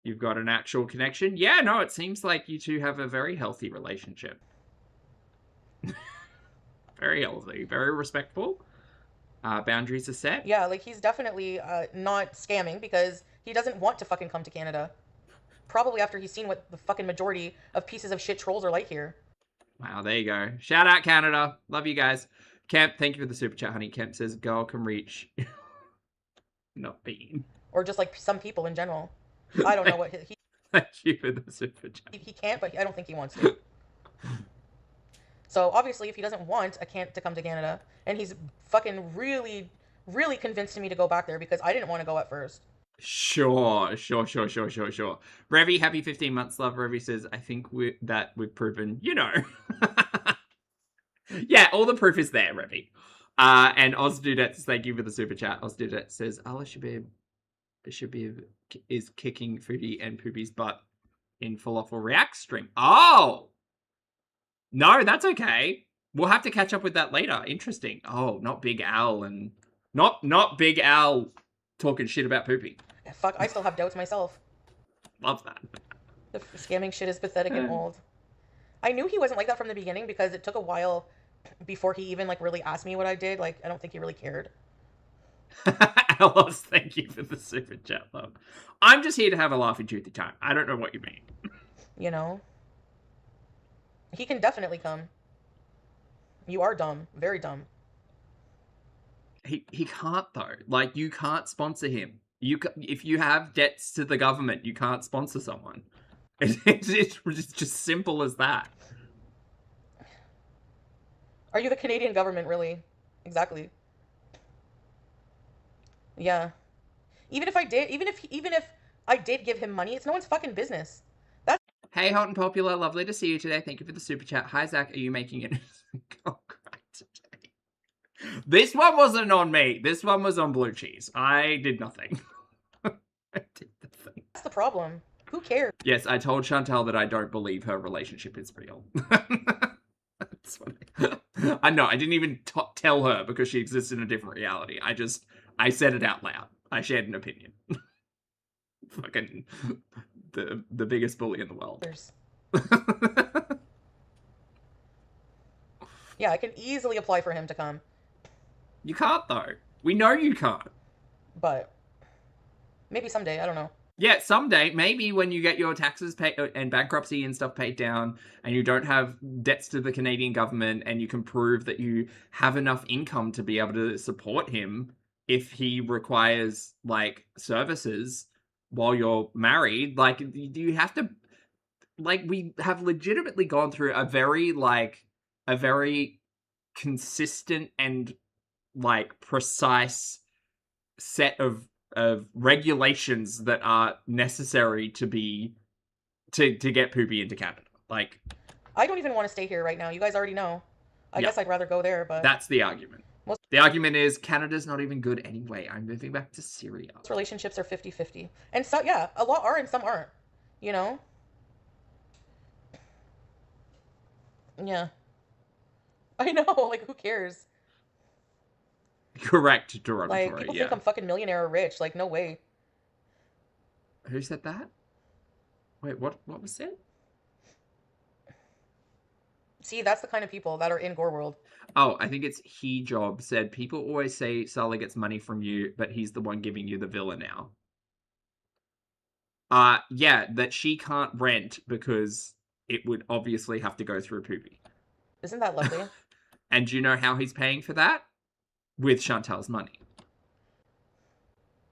You've got an actual connection? Yeah, no, it seems like you two have a very healthy relationship. Very healthy. Very respectful. Boundaries are set. Yeah, like, he's definitely not scamming because he doesn't want to fucking come to Canada. Probably after he's seen what the fucking majority of pieces of shit trolls are like here. Wow, there you go. Shout out, Canada. Love you guys. Kemp, thank you for the super chat, honey. Kemp says, girl can reach. Not being. Or just, like, some people in general. I don't know what he... Thank you for the super chat. He can't, but I don't think he wants to. So, obviously, if he doesn't want to come to Canada, and he's fucking really, really convinced me to go back there because I didn't want to go at first. Sure. Revy, happy 15 months, love. Revy says, I think we've proven, you know. Yeah, all the proof is there, Revy. And Ozdudet, thank you for the super chat. Ozdudet says, Allah Shabib is kicking Foodie and Poopy's butt in Falafel React stream. Oh! No, that's okay. We'll have to catch up with that later. Interesting. Oh, not Big Al and not Big Al talking shit about Poopy. Fuck, I still have doubts myself. Love that. The scamming shit is pathetic and old. I knew he wasn't like that from the beginning because it took a while before he even like really asked me what I did. Like, I don't think he really cared. Alice, thank you for the super chat, love. I'm just here to have a laughy toothy time. I don't know what you mean. You know? He can definitely come. You are dumb. Very dumb. He can't, though. Like, you can't sponsor him. If you have debts to the government, you can't sponsor someone. It's just simple as that. Are you the Canadian government, really? Exactly. Yeah. Even if I did give him money, it's no one's fucking business. That's Hey, hot and popular, lovely to see you today. Thank you for the super chat. Hi, Zach. Are you making it? Oh, God, today. This one wasn't on me. This one was on Blue Cheese. I did nothing. I did nothing. That's the problem. Who cares? Yes, I told Chantal that I don't believe her relationship is real. That's funny. I know, I didn't even tell her because she exists in a different reality. I said it out loud. I shared an opinion. Fucking the biggest bully in the world. Yeah, I can easily apply for him to come. You can't, though. We know you can't. But maybe someday, I don't know. Yeah, someday, maybe when you get your taxes paid and bankruptcy and stuff paid down and you don't have debts to the Canadian government and you can prove that you have enough income to be able to support him if he requires, like, services while you're married. Like, you have to... Like, we have legitimately gone through a very consistent and, like, precise set of regulations that are necessary to get Poopy into Canada. Like, I don't even want to stay here right now. You guys already know. I guess I'd rather go there, but that's the argument. The argument is Canada's not even good anyway. I'm moving back to Syria. Relationships are 50-50. And so, yeah, a lot are and some aren't. You know? Yeah. I know, like, who cares? Correct, derogatory, like, people think I'm fucking millionaire or rich. Like, no way. Who said that? Wait, what was said? See, that's the kind of people that are in Gore World. Oh, I think it's He Job said, people always say Sala gets money from you, but he's the one giving you the villa now. Yeah, that she can't rent because it would obviously have to go through Poopy. Isn't that lovely? And do you know how he's paying for that? With Chantal's money.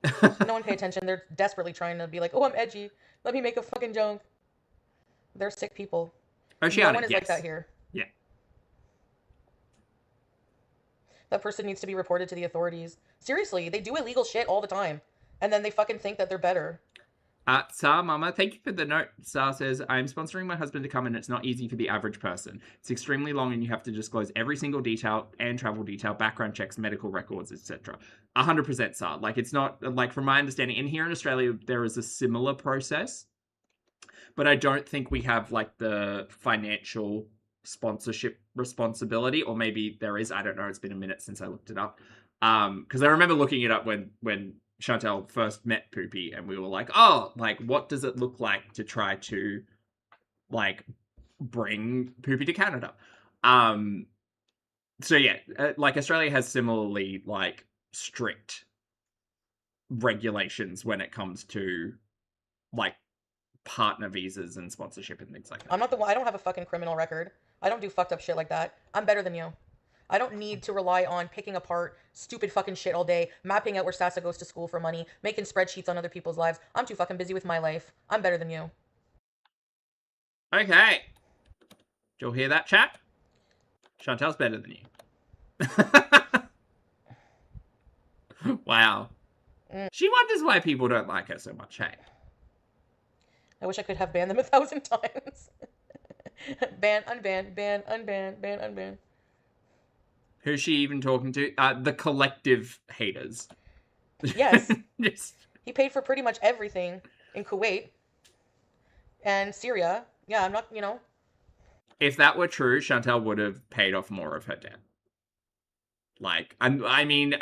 No one pay attention. They're desperately trying to be like, oh, I'm edgy. Let me make a fucking joke. They're sick people. Oceanic, no one is like that here. Yeah. That person needs to be reported to the authorities. Seriously, they do illegal shit all the time. And then they fucking think that they're better. Sa Mama, thank you for the note. Sa says, I'm sponsoring my husband to come and it's not easy for the average person. It's extremely long and you have to disclose every single detail and travel detail, background checks, medical records, etc. 100% Sa. Like, it's not, like, from my understanding, in here in Australia, there is a similar process, but I don't think we have, like, the financial sponsorship responsibility, or maybe there is, I don't know, it's been a minute since I looked it up. Because I remember looking it up when Chantal first met Poopy, and we were like, oh, like, what does it look like to try to, like, bring Poopy to Canada? So yeah, like, Australia has similarly, like, strict regulations when it comes to, like, partner visas and sponsorship and things like that. I'm not the one. I don't have a fucking criminal record. I don't do fucked up shit like that. I'm better than you. I don't need to rely on picking apart stupid fucking shit all day, mapping out where Sasa goes to school for money, making spreadsheets on other people's lives. I'm too fucking busy with my life. I'm better than you. Okay. Did you all hear that, chat? Chantal's better than you. Wow. She wonders why people don't like her so much, hey? I wish I could have banned them 1,000 times. Ban, unban, ban, unban, ban, unban. Who's she even talking to? The collective haters. Yes. Yes. He paid for pretty much everything in Kuwait and Syria. Yeah, I'm not, you know. if that were true, Chantel would have paid off more of her debt. Like, I mean,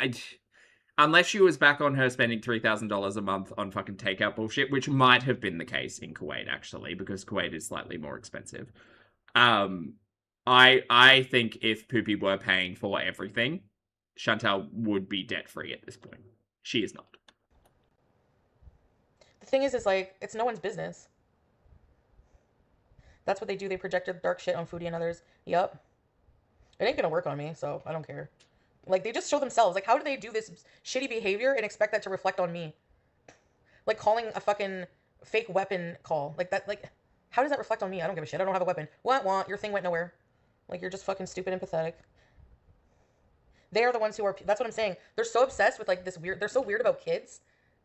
unless she was back on her spending $3,000 a month on fucking takeout bullshit, which might have been the case in Kuwait, actually, because Kuwait is slightly more expensive. I think if Poopy were paying for everything, Chantel would be debt-free at this point. She is not. The thing is like, it's no one's business. That's what they do. They project their dark shit on Foodie and others. Yup. It ain't gonna work on me, so I don't care. Like, they just show themselves. Like, how do they do this shitty behavior and expect that to reflect on me? Like, calling a fucking fake weapon call. Like, that, like, how does that reflect on me? I don't give a shit. I don't have a weapon. What? Your thing went nowhere. Like, you're just fucking stupid and pathetic. They are the ones who are, that's what I'm saying. They're so obsessed with, like, this weird, they're so weird about kids.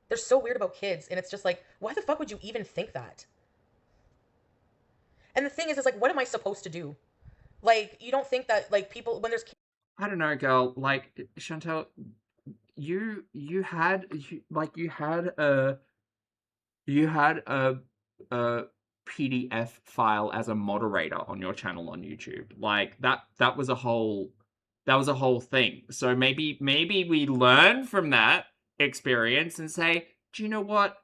They're so weird about kids. And it's just like, why the fuck would you even think that? And the thing is like, what am I supposed to do? Like, you don't think that, like, people, when there's kids, I don't know, girl. Like, Chantel, you had a PDF file as a moderator on your channel on YouTube. Like, that was a whole thing. So maybe we learn from that experience and say, do you know what?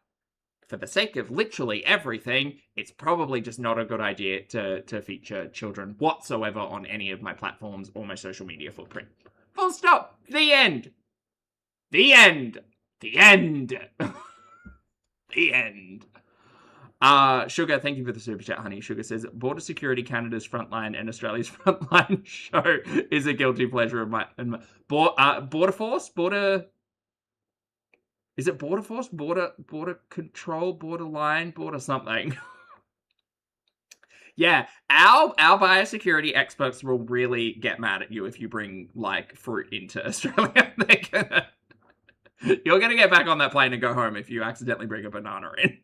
For the sake of literally everything, it's probably just not a good idea to feature children whatsoever on any of my platforms or my social media footprint. Full stop. The end. The end. The end. The end. Sugar, thank you for the super chat, honey. Sugar says, Border Security Canada's Frontline and Australia's Frontline show is a guilty pleasure of my Border Force? Is it Border Force? Border Control? Borderline? Border something? Yeah, our biosecurity experts will really get mad at you if you bring, like, fruit into Australia. You're gonna get back on that plane and go home if you accidentally bring a banana in.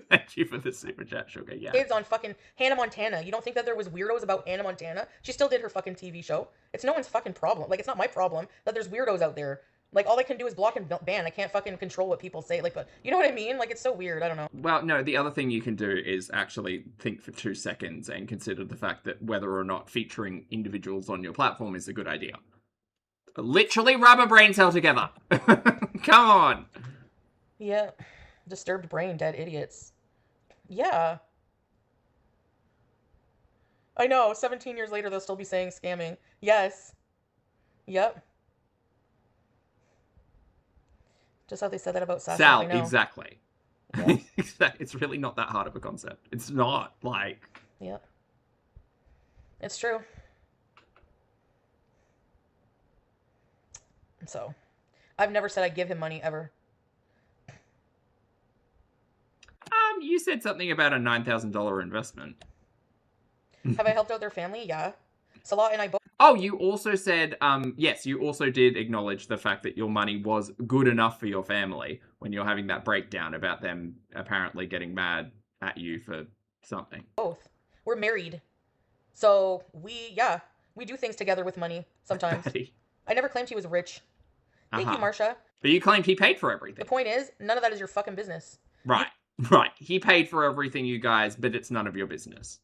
Thank you for the super chat, Sugar. Yeah. kids on fucking Hannah Montana. You don't think that there was weirdos about Hannah Montana? She still did her fucking TV show. It's no one's fucking problem. Like, it's not my problem that there's weirdos out there. Like, all I can do is block and ban. I can't fucking control what people say. Like, but you know what I mean? Like, it's so weird. I don't know. Well, no, the other thing you can do is actually think for 2 seconds and consider the fact that whether or not featuring individuals on your platform is a good idea. Literally rub a brain cell together. Come on. Yeah. Disturbed brain, dead idiots. Yeah. I know. 17 years later, they'll still be saying scamming. Yes. Yep. Just how they said that about Sasha. Sal, I know. exactly. Yeah. It's really not that hard of a concept. It's not, like... Yeah. It's true. So, I've never said I'd give him money, ever. You said something about a $9,000 investment. Have I helped out their family? Yeah. Salah and I both... Oh, you also said, yes, you also did acknowledge the fact that your money was good enough for your family when you're having that breakdown about them apparently getting mad at you for something. Both. We're married. So, we do things together with money sometimes. Daddy. I never claimed he was rich. Thank you, Marsha. But you claimed he paid for everything. The point is, none of that is your fucking business. Right, right. He paid for everything, you guys, but it's none of your business.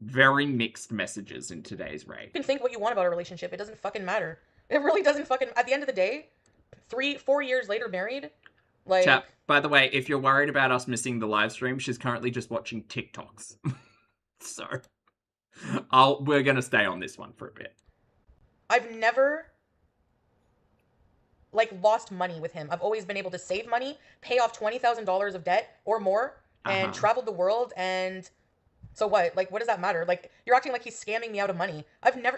Very mixed messages in today's rate. You can think what you want about a relationship. It doesn't fucking matter. It really doesn't fucking... At the end of the day, 3-4 years later married, like... Chap, by the way, if you're worried about us missing the live stream, she's currently just watching TikToks. So, we're going to stay on this one for a bit. I've never... like, lost money with him. I've always been able to save money, pay off $20,000 of debt or more, and traveled the world, and so what? Like, what does that matter? Like, you're acting like he's scamming me out of money.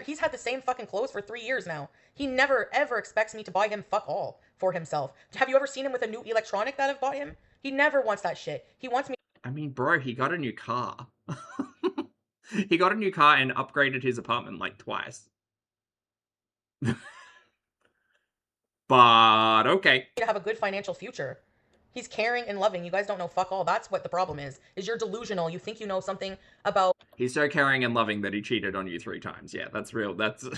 He's had the same fucking clothes for 3 years now. He never, ever expects me to buy him fuck all for himself. Have you ever seen him with a new electronic that I've bought him? He never wants that shit. He wants me... I mean, bro, he got a new car. He got a new car and upgraded his apartment, like, twice. But, okay. ...to have a good financial future. He's caring and loving. You guys don't know fuck all. That's what the problem is you're delusional. You think you know something about... He's so caring and loving that he cheated on you 3 times. Yeah, that's real. That's...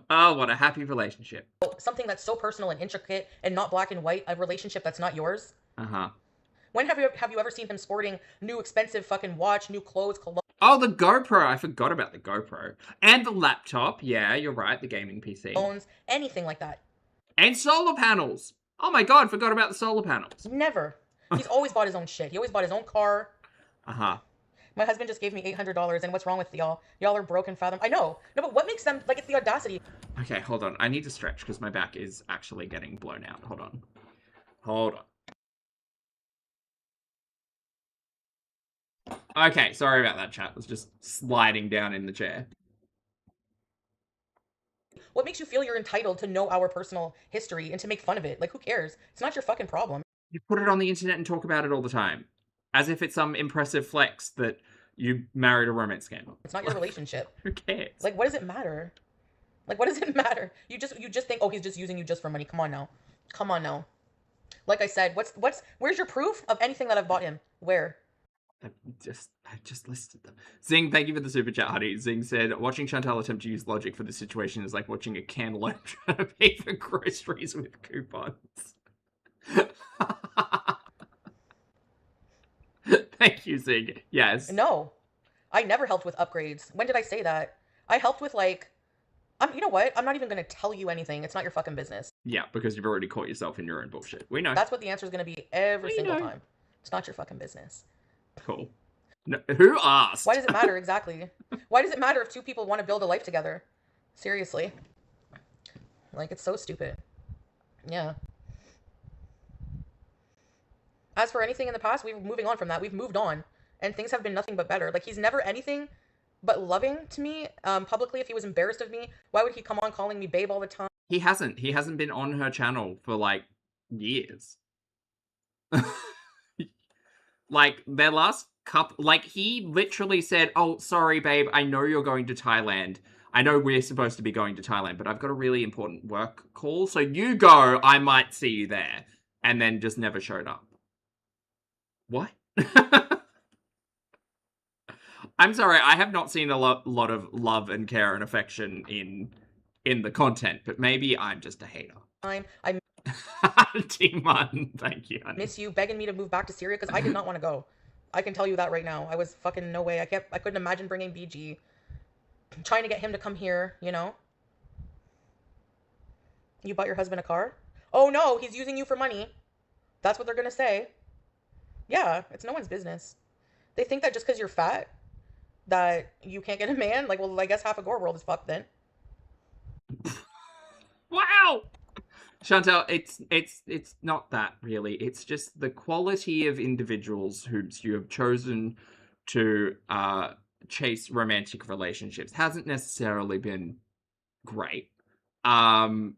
Oh, what a happy relationship. Something that's so personal and intricate and not black and white, a relationship that's not yours. When have you ever seen him sporting new expensive fucking watch, new clothes, cologne? Oh, the GoPro. I forgot about the GoPro. And the laptop. Yeah, you're right. The gaming PC. Anything like that. And solar panels. Oh my god, forgot about the solar panels. Never. He's always bought his own shit. He always bought his own car. Uh-huh. My husband just gave me $800, and what's wrong with y'all? Y'all are broken fathom. I know. No, but what makes them, like, it's the audacity. Okay, hold on. I need to stretch because my back is actually getting blown out. Hold on. Hold on. Okay, sorry about that, chat. I was just sliding down in the chair. What makes you feel you're entitled to know our personal history and to make fun of it? Like, who cares? It's not your fucking problem. You put it on the internet and talk about it all the time. As if it's some impressive flex that you married a romance scandal. It's not your relationship. Who cares? Like, what does it matter? Like, what does it matter? You just think, oh, he's just using you just for money. Come on now. Come on now. Like I said, where's your proof of anything that I've bought him? Where? I just listed them. Zing, thank you for the super chat, honey. Zing said, watching Chantal attempt to use logic for this situation is like watching a cantaloupe trying to pay for groceries with coupons. Thank you, Zing. Yes. No. I never helped with upgrades. When did I say that? I helped with, like, you know what? I'm not even going to tell you anything. It's not your fucking business. Yeah, because you've already caught yourself in your own bullshit. We know. That's what the answer is going to be every single time. It's not your fucking business. Cool. No, who asked? Why does it matter exactly? Why does it matter if two people want to build a life together? Seriously. Like, it's so stupid. Yeah. As for anything in the past, we're moving on from that. We've moved on. And things have been nothing but better. Like, he's never anything but loving to me publicly. If he was embarrassed of me, why would he come on calling me babe all the time? He hasn't. He hasn't been on her channel for, like, years. Like, their last couple... Like, he literally said, oh, sorry, babe, I know you're going to Thailand. I know we're supposed to be going to Thailand, but I've got a really important work call. So you go, I might see you there. And then just never showed up. What? I'm sorry, I have not seen a lot of love and care and affection in the content, but maybe I'm just a hater. I T-Mun, thank you, honey. Miss you begging me to move back to Syria because I did not want to go. I can tell you that right now. I was fucking no way. I couldn't imagine bringing BG. Trying to get him to come here, you know? You bought your husband a car? Oh no, he's using you for money. That's what they're gonna say. Yeah, it's no one's business. They think that just because you're fat, that you can't get a man? Like, well, I guess half of Gore World is fucked then. Wow! Chantal, it's not that, really. It's just the quality of individuals who you have chosen to chase romantic relationships hasn't necessarily been great. And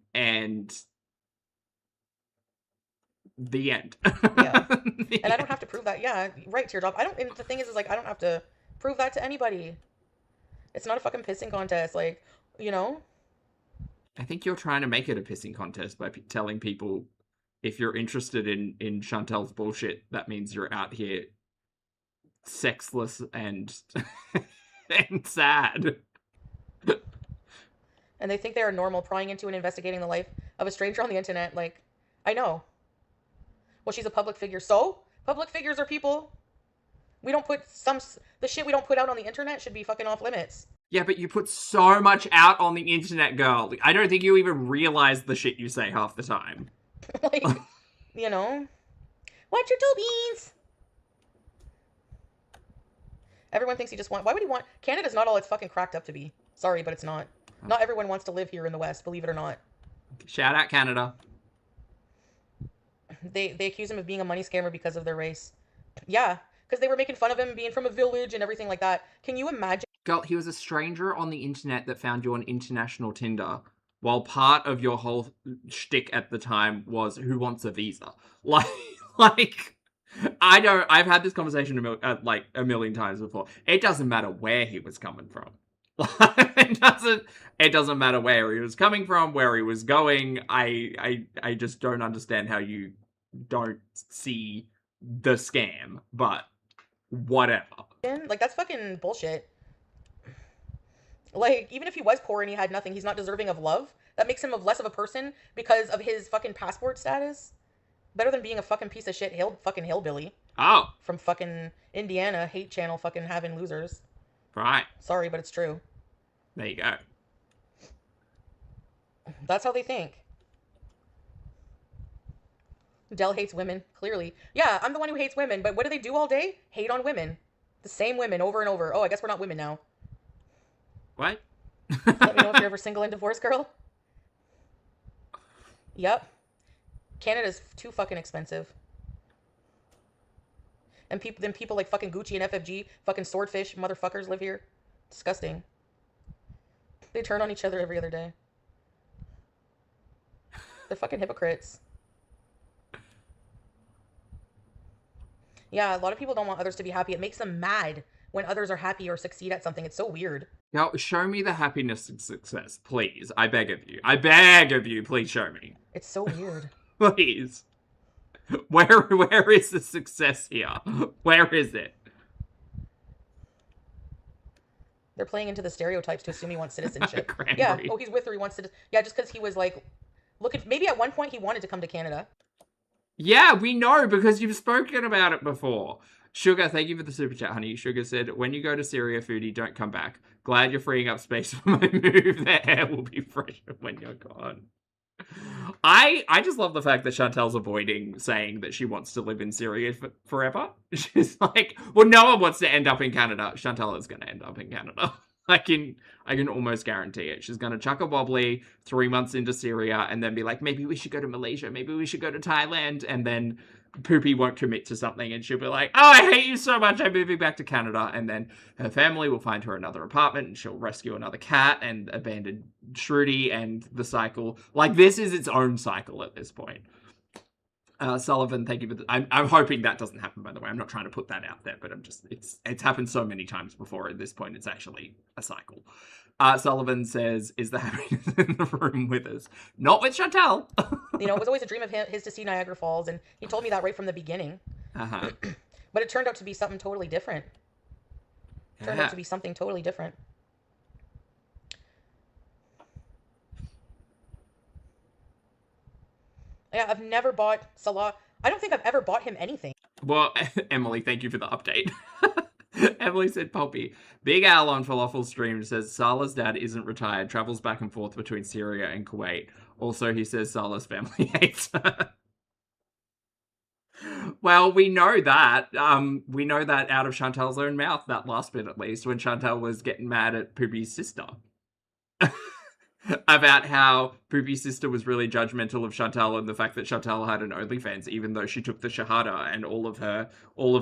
the end. Yeah. And I don't have to prove that. Yeah, right, Teardrop. And the thing is like, I don't have to prove that to anybody. It's not a fucking pissing contest. Like, you know? I think you're trying to make it a pissing contest by telling people if you're interested in Chantal's bullshit, that means you're out here sexless and and sad. And they think they are normal, prying into and investigating the life of a stranger on the internet. Like, I know. Well, she's a public figure. So? Public figures are people. We don't put the shit we don't put out on the internet should be fucking off limits. Yeah, but you put so much out on the internet, girl. I don't think you even realize the shit you say half the time. Like, you know? Watch your toe beans! Everyone thinks he just why would he want... Canada's not all it's fucking cracked up to be. Sorry, but it's not. Not everyone wants to live here in the West, believe it or not. Shout out Canada. They accuse him of being a money scammer because of their race. Yeah, because they were making fun of him being from a village and everything like that. Can you imagine? Girl, he was a stranger on the internet that found you on international Tinder, while part of your whole shtick at the time was who wants a visa. Like, I've had this conversation a million times before. It doesn't matter where he was coming from. It doesn't matter where he was coming from, where he was going. I just don't understand how you don't see the scam, but whatever. Like, that's fucking bullshit. Like, even if he was poor and he had nothing, he's not deserving of love. That makes him less of a person because of his fucking passport status. Better than being a fucking piece of shit fucking hillbilly. Oh. From fucking Indiana, hate channel fucking having losers. Right. Sorry, but it's true. There you go. That's how they think. Dell hates women, clearly. Yeah, I'm the one who hates women, but what do they do all day? Hate on women. The same women over and over. Oh, I guess we're not women now. What? Let me know if you're ever single and divorced, girl. Yep. Canada's too fucking expensive. And people like fucking Gucci and FFG, fucking swordfish motherfuckers live here. Disgusting. They turn on each other every other day. They're fucking hypocrites. Yeah, a lot of people don't want others to be happy. It makes them mad when others are happy or succeed at something. It's so weird. Now, show me the happiness and success, please. I beg of you. I beg of you, please show me. It's so weird. Please. Where is the success here? Where is it? They're playing into the stereotypes to assume he wants citizenship. Cranberry. Yeah. Oh, he's with her. He wants to. Yeah, just because he was like, looking. Maybe at one point he wanted to come to Canada. Yeah, we know because you've spoken about it before. Sugar, thank you for the super chat, honey. Sugar said, when you go to Syria, Foodie, don't come back. Glad you're freeing up space for my move. The air will be fresher when you're gone. I just love the fact that Chantel's avoiding saying that she wants to live in Syria forever. She's like, well, no one wants to end up in Canada. Chantel is going to end up in Canada. I can almost guarantee it. She's going to chuck a wobbly 3 months into Syria and then be like, maybe we should go to Malaysia. Maybe we should go to Thailand. And then Poopy won't commit to something and she'll be like, oh, I hate you so much. I'm moving back to Canada. And then her family will find her another apartment and she'll rescue another cat and abandon Shruti, and the cycle. Like, this is its own cycle at this point. Sullivan, thank you for I'm hoping that doesn't happen, by the way. I'm not trying to put that out there, but it's happened so many times before at this point. It's actually a cycle. Sullivan says, is the happiness in the room with us? Not with Chantel. You know, it was always a dream of his to see Niagara Falls, and he told me that right from the beginning. Uh-huh. But it turned out to be something totally different. Turned out to be something totally different. Yeah, I've never bought Salah. I don't think I've ever bought him anything. Well, Emily, thank you for the update. Emily said, Poppy, Big Al on Falafel Stream says Salah's dad isn't retired, travels back and forth between Syria and Kuwait. Also, he says Salah's family hates her. Well, we know that. We know that out of Chantel's own mouth, that last bit at least, when Chantel was getting mad at Poopy's sister. About how Poopy's sister was really judgmental of Chantel and the fact that Chantel had an OnlyFans, even though she took the Shahada and all of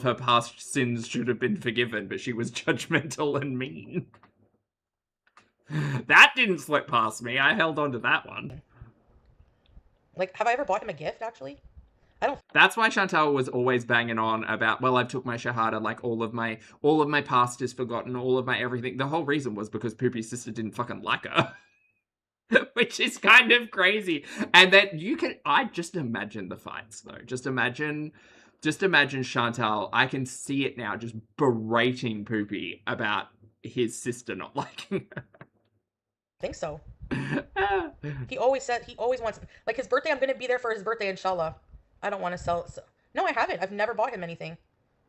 her past sins should have been forgiven, but she was judgmental and mean. That didn't slip past me. I held on to that one. Like, have I ever bought him a gift, actually? I don't. That's why Chantel was always banging on about, well, I took my Shahada, like all of my past is forgotten, all of my everything. The whole reason was because Poopy's sister didn't fucking like her. Which is kind of crazy. And that I just imagine the fights though. Just imagine Chantal, I can see it now, just berating Poopy about his sister not liking her. I think so. He always wants, like, his birthday, I'm going to be there for his birthday, inshallah. I don't want to sell. No, I haven't. I've never bought him anything.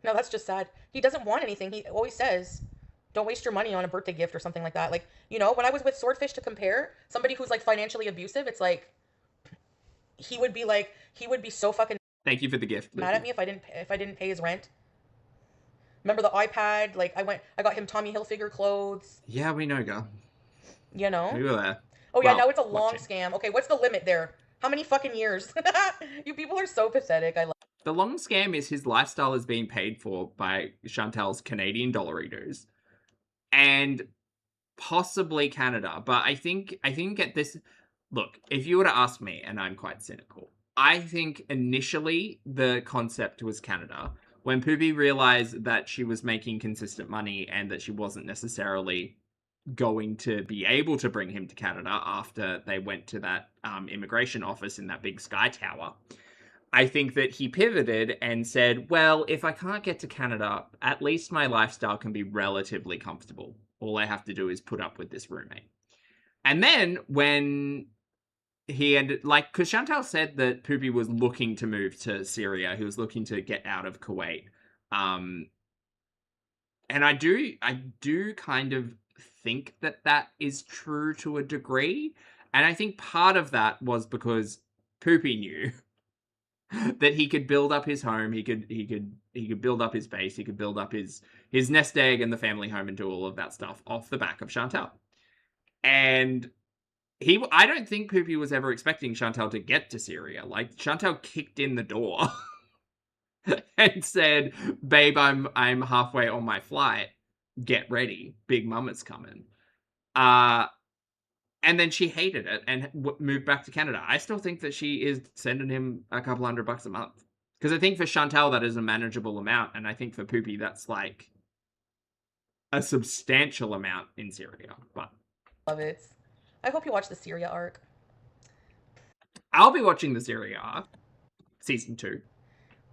No, that's just sad. He doesn't want anything. He always says, don't waste your money on a birthday gift or something like that. Like, you know, when I was with Swordfish, to compare somebody who's like financially abusive, it's like he would be so fucking thank you for the gift. mad at me if I didn't pay his rent. Remember the iPad? Like, I got him Tommy Hilfiger clothes. Yeah, we know, girl. You know? We were there. Oh yeah, now it's a long scam. Okay, what's the limit there? How many fucking years? You people are so pathetic. I love. The long scam is his lifestyle is being paid for by Chantel's Canadian dollaritos. And possibly Canada. But I think at this, look, if you were to ask me, and I'm quite cynical, I think initially the concept was Canada. When Poopy realized that she was making consistent money and that she wasn't necessarily going to be able to bring him to Canada after they went to that immigration office in that big sky tower, I think that he pivoted and said, well, if I can't get to Canada, at least my lifestyle can be relatively comfortable. All I have to do is put up with this roommate. And then when he ended, like, because Chantal said that Poopy was looking to move to Syria, he was looking to get out of Kuwait. And I do kind of think that is true to a degree. And I think part of that was because Poopy knew that he could build up his home, he could build up his base, he could build up his nest egg and the family home and do all of that stuff off the back of Chantal. And I don't think Poopy was ever expecting Chantal to get to Syria. Like, Chantal kicked in the door and said, "Babe, I'm halfway on my flight. Get ready. Big Mama's coming." And then she hated it and moved back to Canada. I still think that she is sending him a couple $100 a month. Because I think for Chantal, that is a manageable amount. And I think for Poopy, that's like a substantial amount in Syria. But love it. I hope you watch the Syria arc. I'll be watching the Syria arc. Season 2.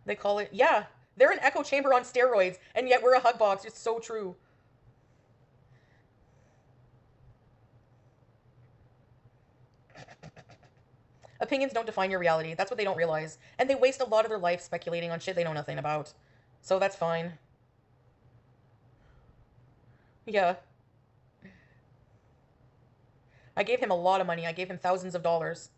They call it, yeah. They're an echo chamber on steroids, and yet we're a hug box. It's so true. Opinions don't define your reality. That's what they don't realize. And they waste a lot of their life speculating on shit they know nothing about. So that's fine. Yeah. I gave him a lot of money. I gave him thousands of dollars.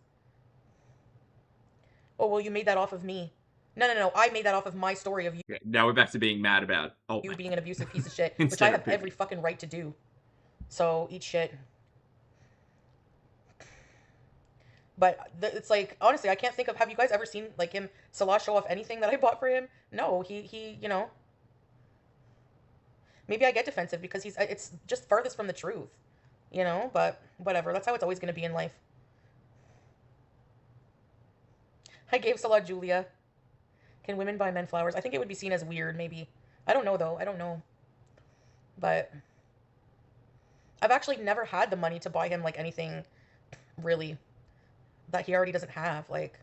Oh, well, you made that off of me. No. I made that off of my story of you. Okay, now we're back to being mad about you being an abusive piece of shit, which I have every fucking right to do. So, eat shit. But it's like, honestly, I can't think of, have you guys ever seen, like, Salah show off anything that I bought for him? No, he, you know. Maybe I get defensive because it's just furthest from the truth, you know, but whatever. That's how it's always going to be in life. I gave Salah Julia. Can women buy men flowers? I think it would be seen as weird, maybe. I don't know, though. I don't know. But I've actually never had the money to buy him, like, anything, really, that he already doesn't have, like,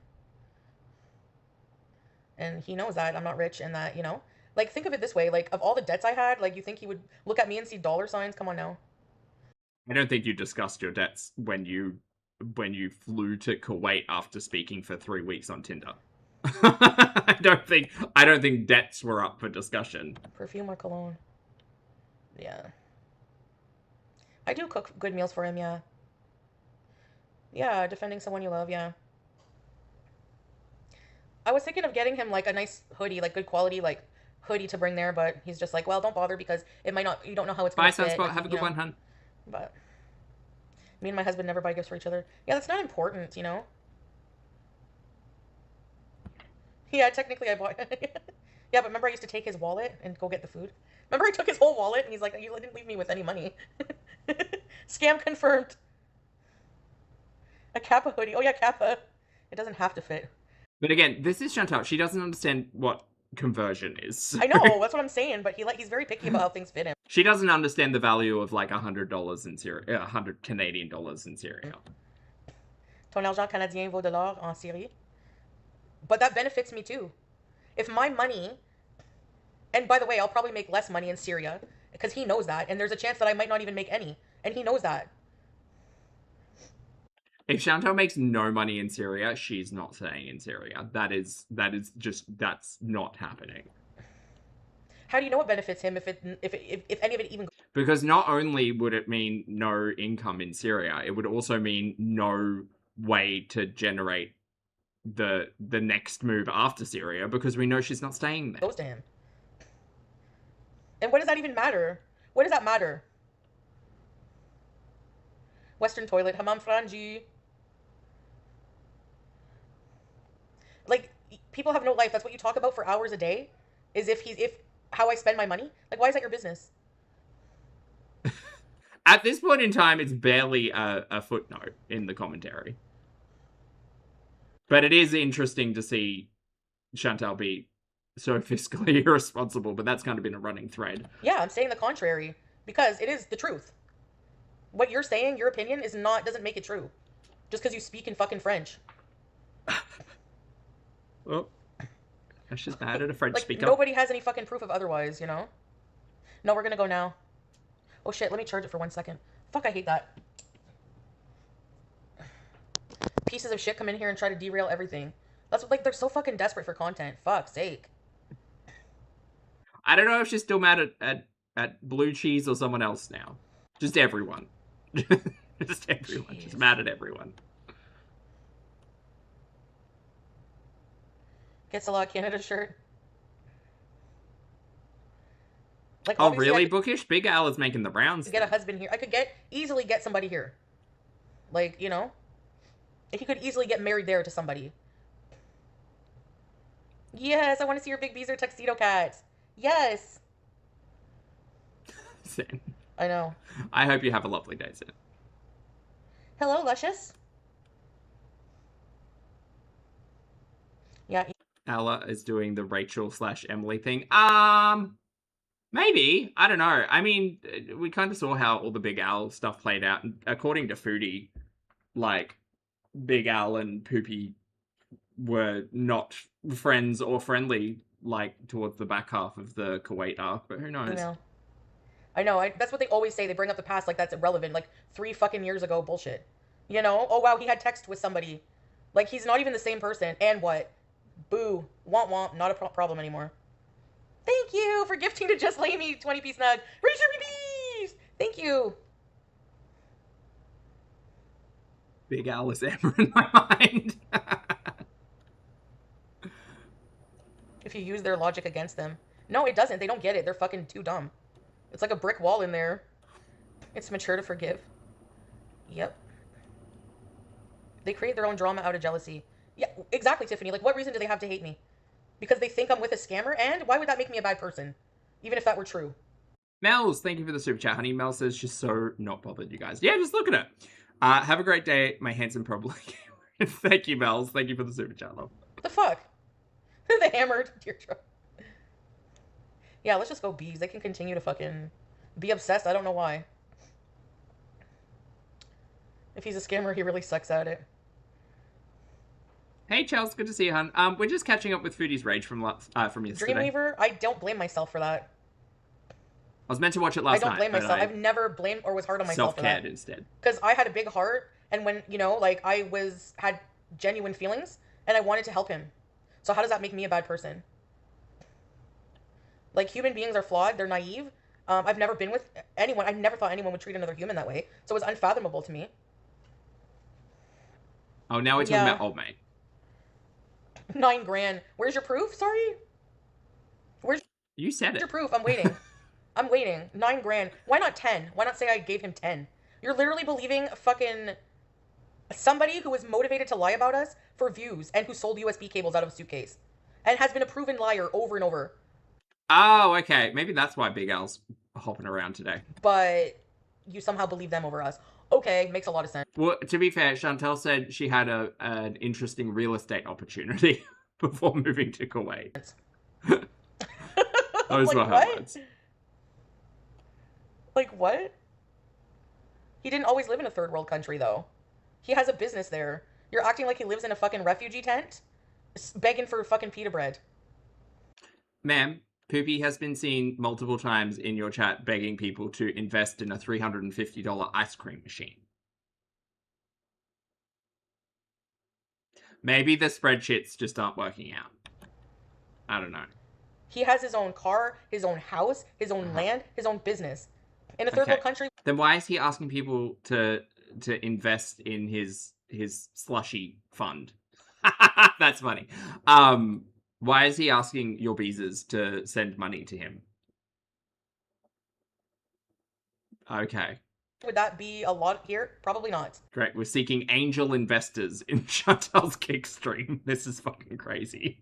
and he knows that I'm not rich and that, you know, like, think of it this way, like, of all the debts I had, like, you think he would look at me and see dollar signs? Come on now. I don't think you discussed your debts when you flew to Kuwait after speaking for 3 weeks on Tinder. I don't think debts were up for discussion. Perfume or cologne? Yeah. I do cook good meals for him, yeah. Yeah, defending someone you love, yeah. I was thinking of getting him, like, a nice hoodie, like, good quality, like, hoodie to bring there, but he's just like, well, don't bother because it might not, you don't know how it's going to fit. Bye, Sunspot. Have a good one, hun. But me and my husband never buy gifts for each other. Yeah, that's not important, you know? Yeah, technically I bought... Yeah, but remember I used to take his wallet and go get the food? Remember I took his whole wallet and he's like, you didn't leave me with any money. Scam confirmed. A Kappa hoodie. Oh yeah, Kappa. It doesn't have to fit. But again, this is Chantal. She doesn't understand what conversion is. I know, that's what I'm saying, but he's very picky about how things fit him. She doesn't understand the value of like $100 in Syria, 100 Canadian dollars in Syria. Ton argent canadien vaut de l'or en Syrie. But that benefits me too. If my money, and by the way, I'll probably make less money in Syria because he knows that, and there's a chance that I might not even make any, and he knows that. If Chantal makes no money in Syria, she's not staying in Syria. That's not happening. How do you know it benefits him if any of it even... Because not only would it mean no income in Syria, it would also mean no way to generate the next move after Syria because we know she's not staying there. Goes to him. And what does that even matter? What does that matter? Western toilet, hammam frangi. Like, people have no life. That's what you talk about for hours a day? Is how I spend my money? Like, why is that your business? At this point in time, it's barely a footnote in the commentary. But it is interesting to see Chantal be so fiscally irresponsible, but that's kind of been a running thread. Yeah, I'm saying the contrary, because it is the truth. What you're saying, your opinion, doesn't make it true. Just because you speak in fucking French. Well, that's just bad at a French speaker. Nobody has any fucking proof of otherwise, you know? No, we're gonna go now. Oh shit, let me charge it for 1 second. Fuck, I hate that. Pieces of shit come in here and try to derail everything. That's like, they're so fucking desperate for content. Fuck's sake. I don't know if she's still mad at Blue Cheese or someone else now. Just everyone. Just everyone. Jeez. Just mad at everyone. Gets a lot of Canada shirt. Like, oh, really, Bookish? Big Al is making the rounds. Get a husband here. I could easily get somebody here. Like, you know? If you could easily get married there to somebody. Yes, I want to see your big Beezer tuxedo cats. Yes. Same. I know. I hope you have a lovely day, Sam. Hello, Luscious. Yeah. Ella is doing the Rachel/Emily thing. Maybe. I don't know. I mean, we kind of saw how all the Big Al stuff played out. And according to Foodie, like, Big Al and Poopy were not friends or friendly, like, towards the back half of the Kuwait arc. But who knows? I know. That's what they always say. They bring up the past like that's irrelevant. Like, 3 fucking years ago, bullshit. You know? Oh, wow, he had text with somebody. Like, he's not even the same person. And what? Boo. Womp womp. Not a problem anymore. Thank you for gifting to Just Lay Me 20-piece nug. Raise your babies! Thank you. Big Al is ever in my mind. If you use their logic against them. No, it doesn't. They don't get it. They're fucking too dumb. It's like a brick wall in there. It's mature to forgive. Yep. They create their own drama out of jealousy. Yeah, exactly, Tiffany. Like, what reason do they have to hate me? Because they think I'm with a scammer? And why would that make me a bad person? Even if that were true. Mel's, thank you for the super chat, honey. Mel says she's so not bothered, you guys. Yeah, just look at it. Have a great day, my handsome probably gamer. Thank you, Mels. Thank you for the super chat, love. What the fuck? The hammered teardrop. Yeah, let's just go bees. They can continue to fucking be obsessed. I don't know why. If he's a scammer, he really sucks at it. Hey, Charles. Good to see you, hon. We're just catching up with Foodie's Rage from yesterday. Dreamweaver, I don't blame myself for that. I was meant to watch it last night. I don't blame myself. I've never blamed or was hard on myself for that. Self-cared instead. Because I had a big heart, and when, you know, like, I had genuine feelings, and I wanted to help him. So how does that make me a bad person? Like, human beings are flawed. They're naive. I've never been with anyone. I never thought anyone would treat another human that way. So it was unfathomable to me. Oh, now we're talking about old mate. 9 grand. Where's your proof? Sorry? You said it. Where's your proof? I'm waiting. I'm waiting. 9 grand. Why not 10? Why not say I gave him 10? You're literally believing fucking somebody who is motivated to lie about us for views and who sold USB cables out of a suitcase and has been a proven liar over and over. Oh, okay. Maybe that's why Big Al's hopping around today. But you somehow believe them over us. Okay, makes a lot of sense. Well, to be fair, Chantel said she had an interesting real estate opportunity before moving to Kuwait. Those were her words. Like, what? He didn't always live in a third world country, though. He has a business there. You're acting like he lives in a fucking refugee tent? Begging for fucking pita bread. Ma'am, Poopy has been seen multiple times in your chat begging people to invest in a $350 ice cream machine. Maybe the spreadsheets just aren't working out. I don't know. He has his own car, his own house, his own land, his own business. In a third world country. Then why is he asking people to invest in his slushy fund? That's funny. Why is he asking your Beezers to send money to him? Okay. Would that be a lot here? Probably not. Great. We're seeking angel investors in Chantel's kick stream. This is fucking crazy.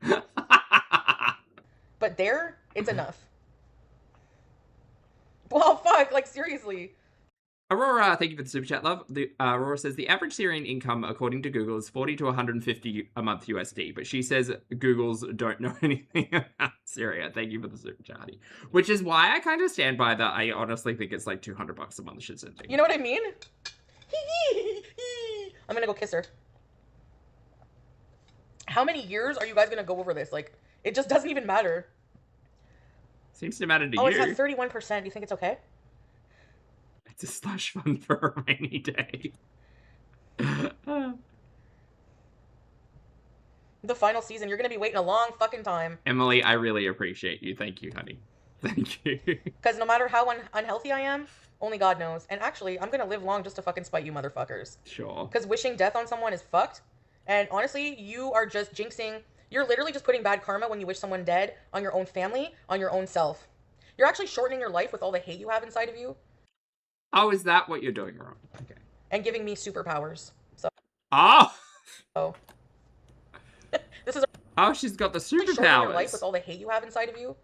But there, it's enough. Well, fuck. Like, seriously. Aurora, thank you for the super chat, love. Aurora says the average Syrian income, according to Google, is 40 to 150 a month USD. But she says Googles don't know anything about Syria. Thank you for the super chat, honey. Which is why I kind of stand by that. I honestly think it's like $200 a month. She's sending. You know what I mean? I'm gonna go kiss her. How many years are you guys gonna go over this? Like, it just doesn't even matter. Seems to matter to you. Oh, it's at 31%. Do you think it's okay? It's a slush fund for a rainy day. The final season. You're going to be waiting a long fucking time. Emily, I really appreciate you. Thank you, honey. Thank you. Because no matter how unhealthy I am, only God knows. And actually, I'm gonna live long just to fucking spite you motherfuckers. Sure. Because wishing death on someone is fucked. And honestly, you are just jinxing. You're literally just putting bad karma when you wish someone dead on your own family, on your own self. You're actually shortening your life with all the hate you have inside of you. Oh, is that what you're doing wrong? Okay. And giving me superpowers. So. Oh! Oh. This is. Oh, she's got the Shortening your life superpowers. with all the hate you have inside of you.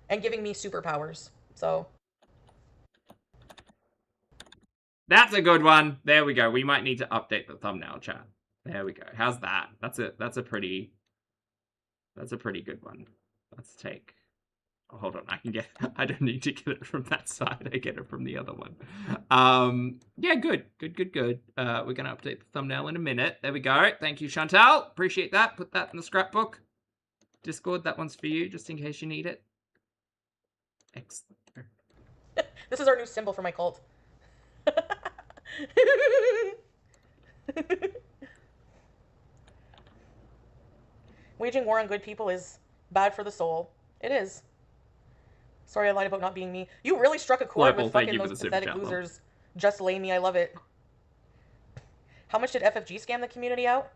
And giving me superpowers. So. That's a good one. There we go. We might need to update the thumbnail, chat. There we go. How's that? That's a pretty good one. Let's take. Oh, hold on. I don't need to get it from that side. I get it from the other one. Yeah, good. Good. We're gonna update the thumbnail in a minute. There we go. Thank you, Chantal. Appreciate that. Put that in the scrapbook. Discord, that one's for you, just in case you need it. Excellent. This is our new symbol for my cult. Waging war on good people is bad for the soul. It is. Sorry I lied about not being me. You really struck a chord with fucking those pathetic losers. Just lay me. I love it. How much did FFG scam the community out?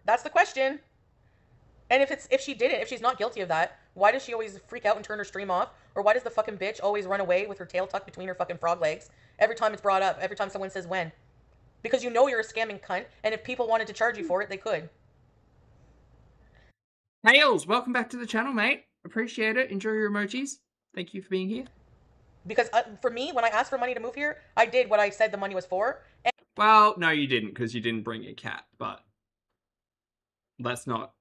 That's the question. And if she's not guilty of that, why does she always freak out and turn her stream off? Or why does the fucking bitch always run away with her tail tucked between her fucking frog legs every time it's brought up, every time someone says when? Because you know you're a scamming cunt, and if people wanted to charge you for it, they could. Tails, welcome back to the channel, mate. Appreciate it. Enjoy your emojis. Thank you for being here. Because for me, when I asked for money to move here, I did what I said the money was for. Well, no, you didn't, because you didn't bring your cat, but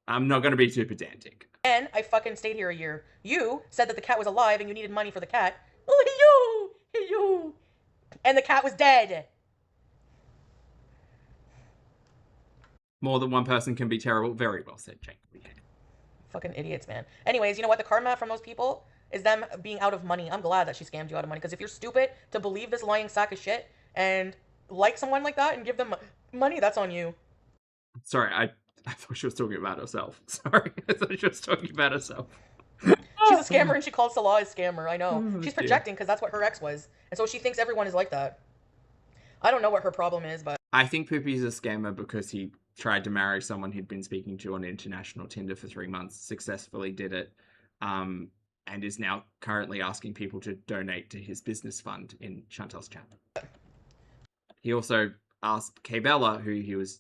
I'm not going to be too pedantic. And I fucking stayed here a year. You said that the cat was alive and you needed money for the cat. Oh, you. And the cat was dead. More than one person can be terrible. Very well said, Jake. Fucking idiots, man. Anyways, you know what? The karma from those people is them being out of money. I'm glad that she scammed you out of money. Because if you're stupid to believe this lying sack of shit and like someone like that and give them money, that's on you. Sorry, I thought she was talking about herself. Sorry, I thought she was talking about herself. She's a scammer and she calls Salah a scammer. I know. Oh, she's projecting because that's what her ex was. And so she thinks everyone is like that. I don't know what her problem is, but... I think Poopy's a scammer because he tried to marry someone he'd been speaking to on international Tinder for 3 months, successfully did it, and is now currently asking people to donate to his business fund in Chantal's chat. He also asked K-Bella, who he was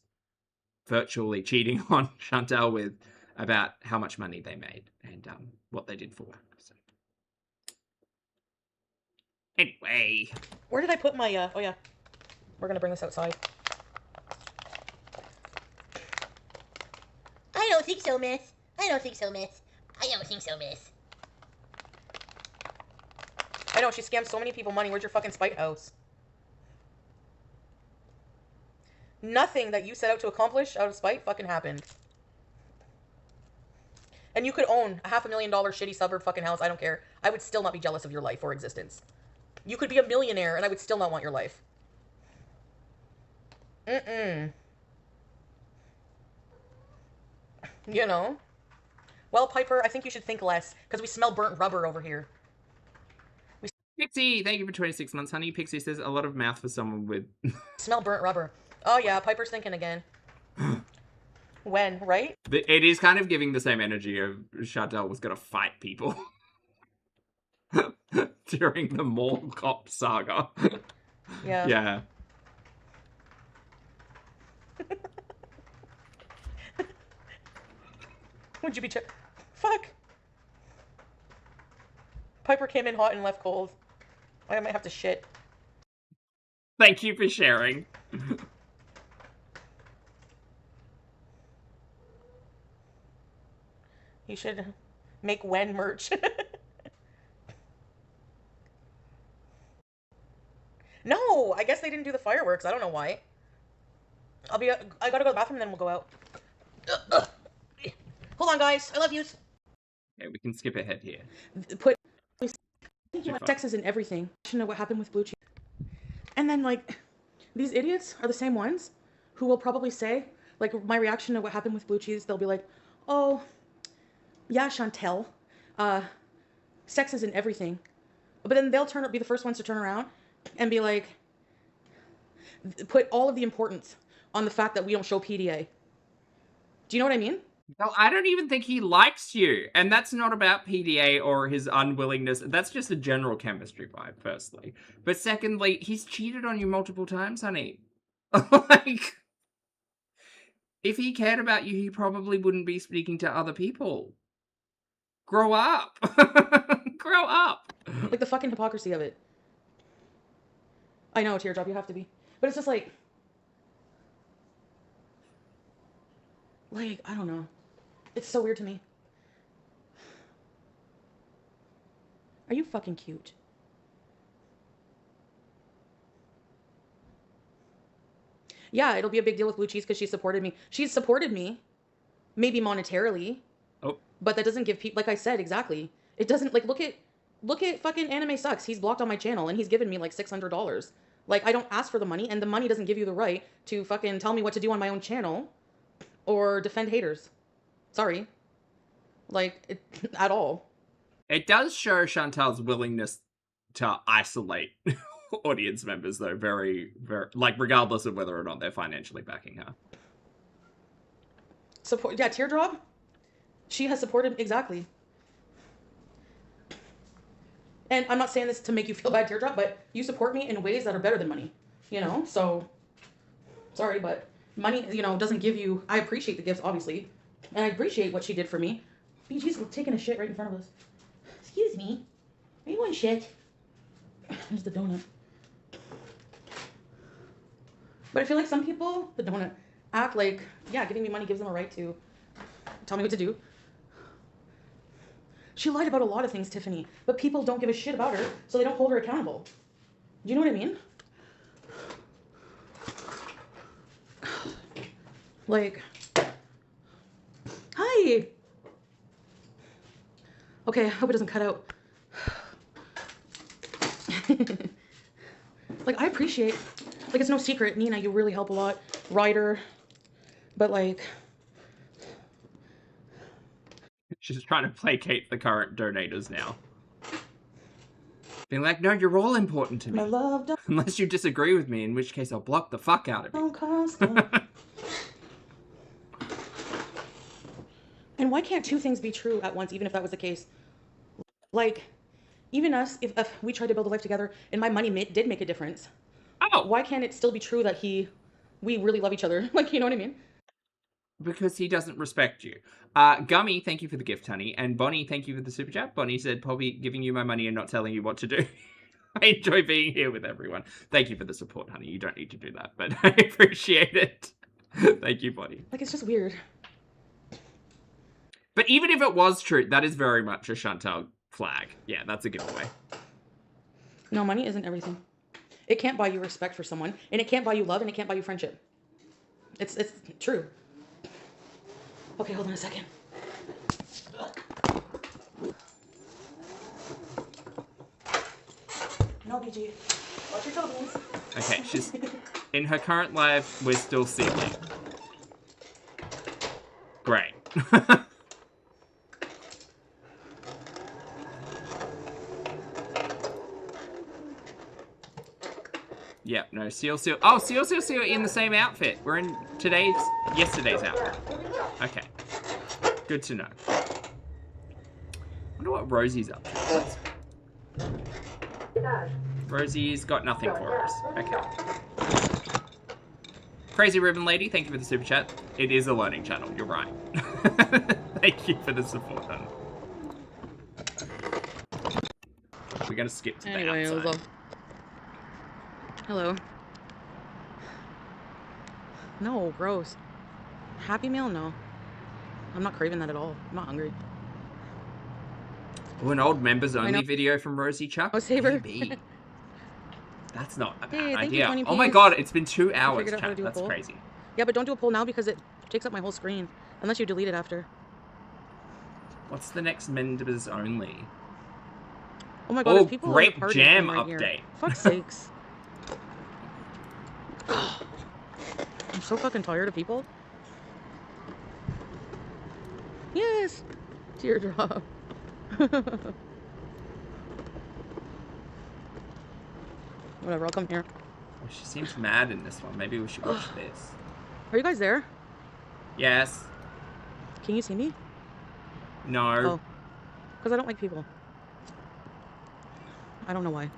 virtually cheating on Chantal with, about how much money they made and what they did for her. So. Anyway. Where did I put my, oh yeah. We're gonna bring this outside. I don't think so, miss. I don't think so, miss. I don't think so, miss. I know, she scammed so many people money. Where's your fucking spite house? Nothing that you set out to accomplish out of spite fucking happened. And you could own a $500,000 shitty suburb fucking house. I don't care. I would still not be jealous of your life or existence. You could be a millionaire and I would still not want your life. You know? Well, Piper, I think you should think less, because we smell burnt rubber over here. Pixie, thank you for 26 months, honey. Pixie says a lot of mouth for someone with... Smell burnt rubber. Oh yeah, Piper's thinking again. When, right? It is kind of giving the same energy of Chantal was going to fight people during the mall cop saga. Yeah. Yeah. Would you be fuck. Piper came in hot and left cold. I might have to shit. Thank you for sharing. You should make Wen merch. No, I guess they didn't do the fireworks. I don't know why. I gotta go to the bathroom and then we'll go out. Hold on, guys. I love you. Okay, we can skip ahead here. Put sex is in everything. I should know what happened with Blue Cheese. And then, like, these idiots are the same ones who will probably say, like, my reaction to what happened with Blue Cheese, they'll be like, oh, yeah, Chantel, sex isn't everything. But then they'll be the first ones to turn around and be like, put all of the importance on the fact that we don't show PDA. Do you know what I mean? No, I don't even think he likes you. And that's not about PDA or his unwillingness. That's just a general chemistry vibe, firstly. But secondly, he's cheated on you multiple times, honey. Like, if he cared about you, he probably wouldn't be speaking to other people. Grow up. Grow up. Like, the fucking hypocrisy of it. I know, Teardrop, you have to be. But it's just like, I don't know. It's so weird to me. Are you fucking cute? Yeah, it'll be a big deal with Blue Cheese because she supported me. She's supported me, maybe monetarily. Oh. But that doesn't give people, like I said, exactly. It doesn't, like, look at fucking Anime Sucks. He's blocked on my channel and he's given me like $600. Like, I don't ask for the money, and the money doesn't give you the right to fucking tell me what to do on my own channel or defend haters. Sorry. Like, at all. It does show Chantal's willingness to isolate audience members, though, very, very, like, regardless of whether or not they're financially backing her. Support, yeah, Teardrop, she has supported, exactly. And I'm not saying this to make you feel bad, Teardrop, but you support me in ways that are better than money, you know? So, sorry, but money, you know, doesn't give you, I appreciate the gifts, obviously, and I appreciate what she did for me. BG's taking a shit right in front of us. Excuse me. Are you on shit? There's the donut. But I feel like some people, the donut, act like, yeah, giving me money gives them a right to tell me what to do. She lied about a lot of things, Tiffany, but people don't give a shit about her, so they don't hold her accountable. Do you know what I mean? Like, hi. Okay, I hope it doesn't cut out. Like, I appreciate, like, it's no secret, Nina, you really help a lot. Ryder, but like... She's trying to placate the current donators now. Being like, no, you're all important to me. My love don't... Unless you disagree with me, in which case I'll block the fuck out of you. Don't cost And why can't two things be true at once, even if that was the case? Like, even us, if we tried to build a life together and my money did make a difference, oh, why can't it still be true that we really love each other? Like, you know what I mean? Because he doesn't respect you. Gummy, thank you for the gift, honey. And Bonnie, thank you for the super chat. Bonnie said, probably giving you my money and not telling you what to do. I enjoy being here with everyone. Thank you for the support, honey. You don't need to do that, but I appreciate it. Thank you, Bonnie. Like, it's just weird. But even if it was true, that is very much a Chantal flag. Yeah, that's a giveaway. No, money isn't everything. It can't buy you respect for someone, and it can't buy you love, and it can't buy you friendship. It's true. Okay, hold on a second. No, BG. Watch your toe, beans. Okay, she's... In her current life, we're still sealing. Great. Yep, no, seal. Oh, seal in the same outfit. We're in yesterday's outfit. Okay. Good to know. Wonder what Rosie's up to. Rosie's got nothing for us. Okay. Crazy Ribbon Lady, thank you for the super chat. It is a learning channel, you're right. Thank you for the support, hon. We're gonna skip to the outside. Hello. No, gross. Happy Meal? No. I'm not craving that at all. I'm not hungry. Oh, an old members only video from Rosie Chuck? Oh, Saber. Maybe. That's not a bad Hey, thank idea. you, Oh my god, it's been 2 hours, figured out how to chat. do a That's poll. crazy. Yeah, but don't do a poll now because it takes up my whole screen. Unless you delete it after. What's the next members only? Oh my god, there's people great on the party jam right update. Here. Fuck's sakes. I'm so fucking tired of people. Yes! Teardrop. Whatever, I'll come here. Well, she seems mad in this one. Maybe we should watch this. Are you guys there? Yes. Can you see me? No. Oh. Because I don't like people. I don't know why.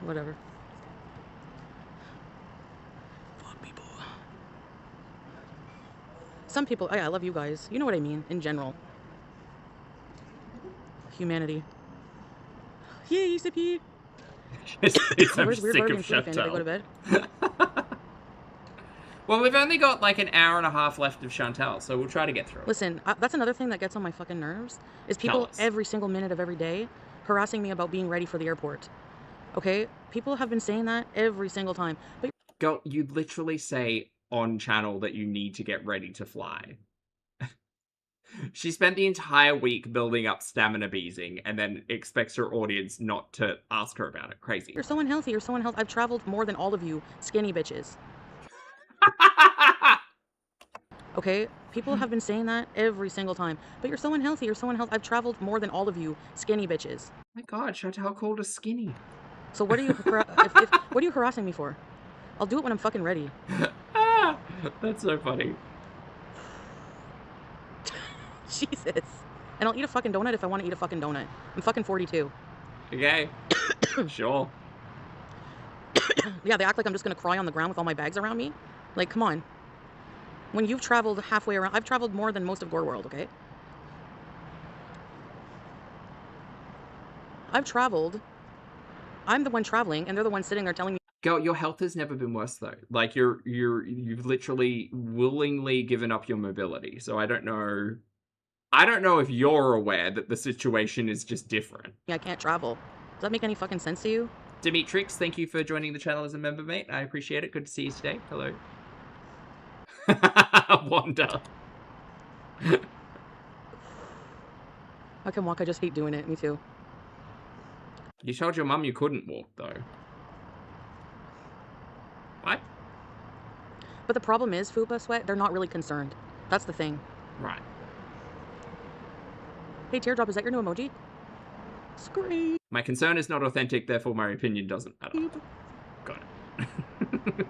Whatever. Fuck people. Some people, oh yeah, I love you guys. You know what I mean, in general. Humanity. Yay, Sippy! I'm sick of Did they go to bed? Well, we've only got like an hour and a half left of Chantel, so we'll try to get through it. Listen, that's another thing that gets on my fucking nerves, is people every single minute of every day harassing me about being ready for the airport. Okay? People have been saying that every single time. But girl, you literally say on channel that you need to get ready to fly. She spent the entire week building up stamina beasing and then expects her audience not to ask her about it. Crazy. You're so unhealthy, you're so unhealthy. I've traveled more than all of you skinny bitches. Okay? People have been saying that every single time. But you're so unhealthy, you're so unhealthy. I've traveled more than all of you skinny bitches. Oh my god, Chantel called us skinny. So what are you what are you harassing me for? I'll do it when I'm fucking ready. That's so funny. Jesus. And I'll eat a fucking donut if I want to eat a fucking donut. I'm fucking 42. Okay. Sure. Yeah, they act like I'm just gonna cry on the ground with all my bags around me. Like, come on. When you've traveled halfway around, I've traveled more than most of Gore World, okay? I've traveled. I'm the one traveling, and they're the ones sitting there telling me. Girl, your health has never been worse though. Like you've literally willingly given up your mobility. So I don't know if you're aware that the situation is just different. I can't travel. Does that make any fucking sense to you? Demetrix, thank you for joining the channel as a member, mate. I appreciate it. Good to see you today. Hello. Wanda. I can walk, I just hate doing it. Me too. You told your mum you couldn't walk, though. What? But the problem is, Fupa Sweat, they're not really concerned. That's the thing. Right. Hey, Teardrop, is that your new emoji? Scream. My concern is not authentic, therefore my opinion doesn't matter. Got it.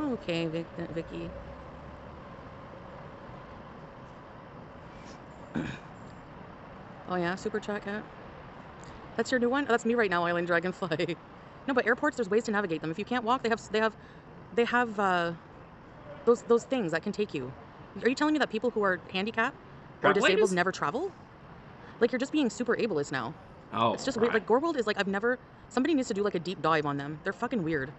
Okay, Vicky. Oh yeah, super chat cat. That's your new one? Oh, that's me right now, Island Dragonfly. No, but airports, there's ways to navigate them. If you can't walk, they have those things that can take you. Are you telling me that people who are handicapped or disabled never travel? Like, you're just being super ableist now. Oh, it's just weird. Like, Gore World is like, somebody needs to do like a deep dive on them. They're fucking weird.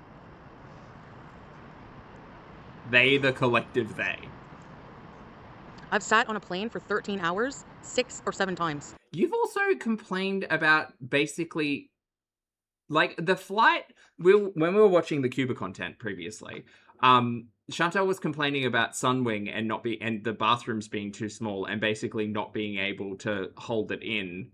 They, the collective they. I've sat on a plane for 13 hours, 6 or 7 times. You've also complained about basically, like, the flight, when we were watching the Cuba content previously, Chantal was complaining about Sunwing and the bathrooms being too small and basically not being able to hold it in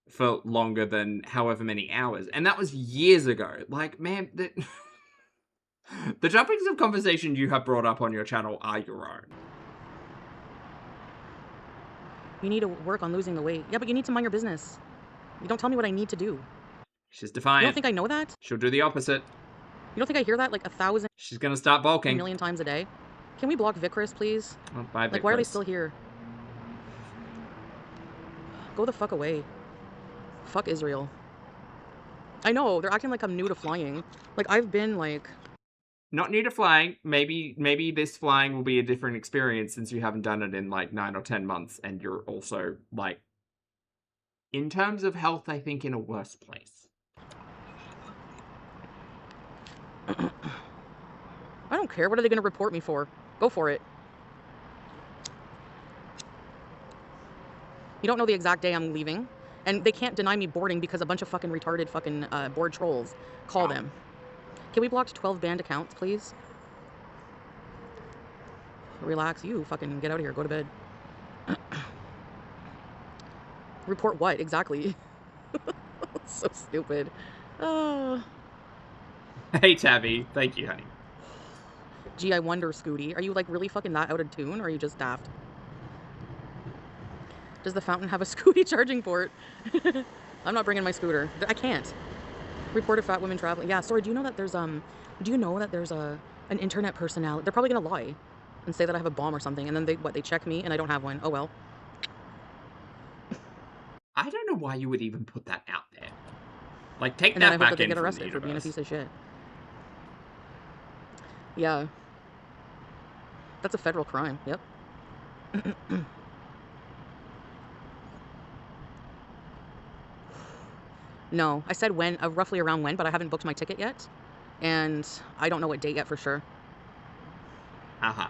for longer than however many hours. And that was years ago. Like, man, the topics of conversation you have brought up on your channel are your own. You need to work on losing the weight. Yeah, but you need to mind your business. You don't tell me what I need to do. She's defiant. You don't think I know that? She'll do the opposite. You don't think I hear that like 1,000... She's gonna start bulking. ...million times a day? Can we block Vicris, please? Oh, bye, like, why are they still here? Go the fuck away. Fuck Israel. I know, they're acting like I'm new to flying. Like, I've been like... Not new to flying. Maybe this flying will be a different experience since you haven't done it in like 9 or 10 months and you're also like, in terms of health, I think in a worse place. I don't care. What are they going to report me for? Go for it. You don't know the exact day I'm leaving. And they can't deny me boarding because a bunch of fucking retarded fucking board trolls call them. Can we block 12 banned accounts, please? Relax. You fucking get out of here. Go to bed. Report what? Exactly. So stupid. Hey, Tabby. Thank you, honey. Gee, I wonder, Scooty. Are you, like, really fucking that out of tune, or are you just daft? Does the fountain have a Scooty charging port? I'm not bringing my scooter. I can't. Report of fat women traveling. Yeah, sorry, do you know that there's, an internet personality? They're probably gonna lie and say that I have a bomb or something, and then they check me and I don't have one. Oh, well. I don't know why you would even put that out there. Like, take And that then I hope back that they in get from the arrested for being a universe. piece of shit. Yeah. That's a federal crime. Yep. No, I said when, roughly around when, but I haven't booked my ticket yet. And I don't know what date yet for sure. Uh-huh.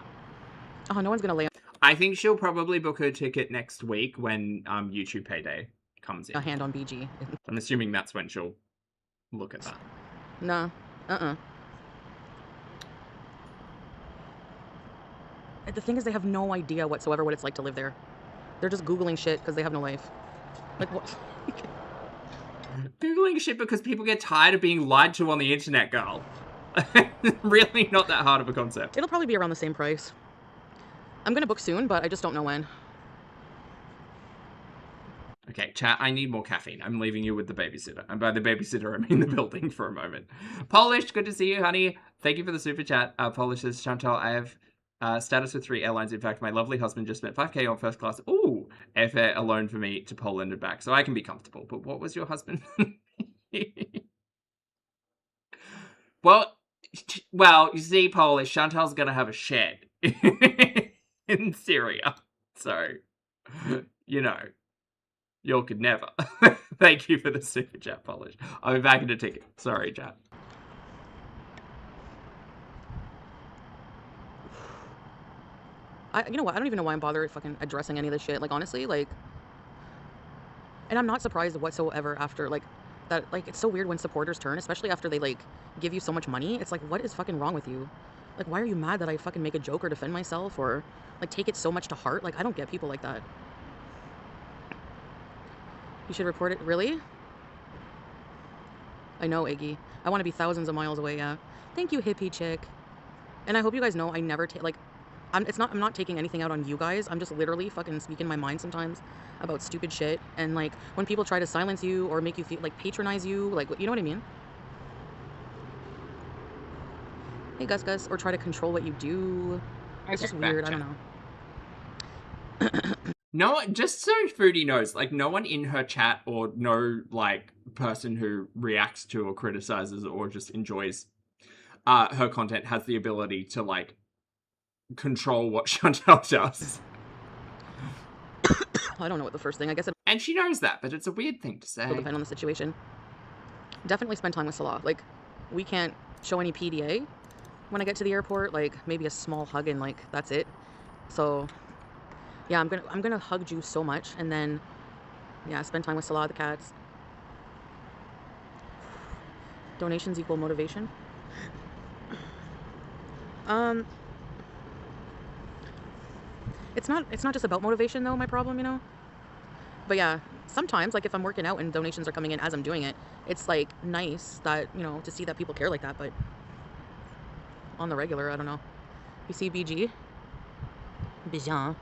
Oh, no one's gonna lay I think she'll probably book her ticket next week when YouTube payday comes in. a hand on BG. I'm assuming that's when she'll look at that. Nah. The thing is, they have no idea whatsoever what it's like to live there. They're just Googling shit because they have no life. Like, what? Googling shit because people get tired of being lied to on the internet, girl. Really not that hard of a concept. It'll probably be around the same price. I'm gonna book soon, but I just don't know when. Okay, chat, I need more caffeine. I'm leaving you with the babysitter. And by the babysitter, I mean the building for a moment. Polish, good to see you, honey. Thank you for the super chat. Polish says, Chantal, I have status with 3 airlines. In fact, my lovely husband just spent 5K on first class. Ooh, airfare alone for me to Poland and back. So I can be comfortable. But what was your husband? Well, you see, Polish, Chantal's going to have a shed in Syria. So, you know. You could never. Thank you for the super chat, Polish. I'll be back in a ticket. Sorry, chat. You know what? I don't even know why I'm bothering fucking addressing any of this shit. Like, honestly, like... And I'm not surprised whatsoever after, like... That, like, it's so weird when supporters turn, especially after they, like, give you so much money. It's like, what is fucking wrong with you? Like, why are you mad that I fucking make a joke or defend myself or, like, take it so much to heart? Like, I don't get people like that. You should report it. Really? I know, Iggy. I want to be thousands of miles away, yeah. Thank you, hippie chick. And I hope you guys know I never take, like, I'm not taking anything out on you guys. I'm just literally fucking speaking my mind sometimes about stupid shit. And, like, when people try to silence you or make you feel, like, patronize you, like, you know what I mean? Hey, Gus, or try to control what you do. It's just weird. I don't know. No, just so Foodie knows, like, no one in her chat or no, like, person who reacts to or criticizes or just enjoys her content has the ability to, like, control what Chantal does. I don't know what the first thing, I guess it... And she knows that, but it's a weird thing to say. Will depend on the situation. Definitely spend time with Slop. Like, we can't show any PDA when I get to the airport. Like, maybe a small hug and, like, that's it. So... yeah, I'm gonna hug you so much, and then, yeah, spend time with Salah the cats. Donations equal motivation. It's not just about motivation though. My problem, you know. But yeah, sometimes, like if I'm working out and donations are coming in as I'm doing it, it's like nice that, you know, to see that people care like that. But on the regular, I don't know. You see, BG. Bijan.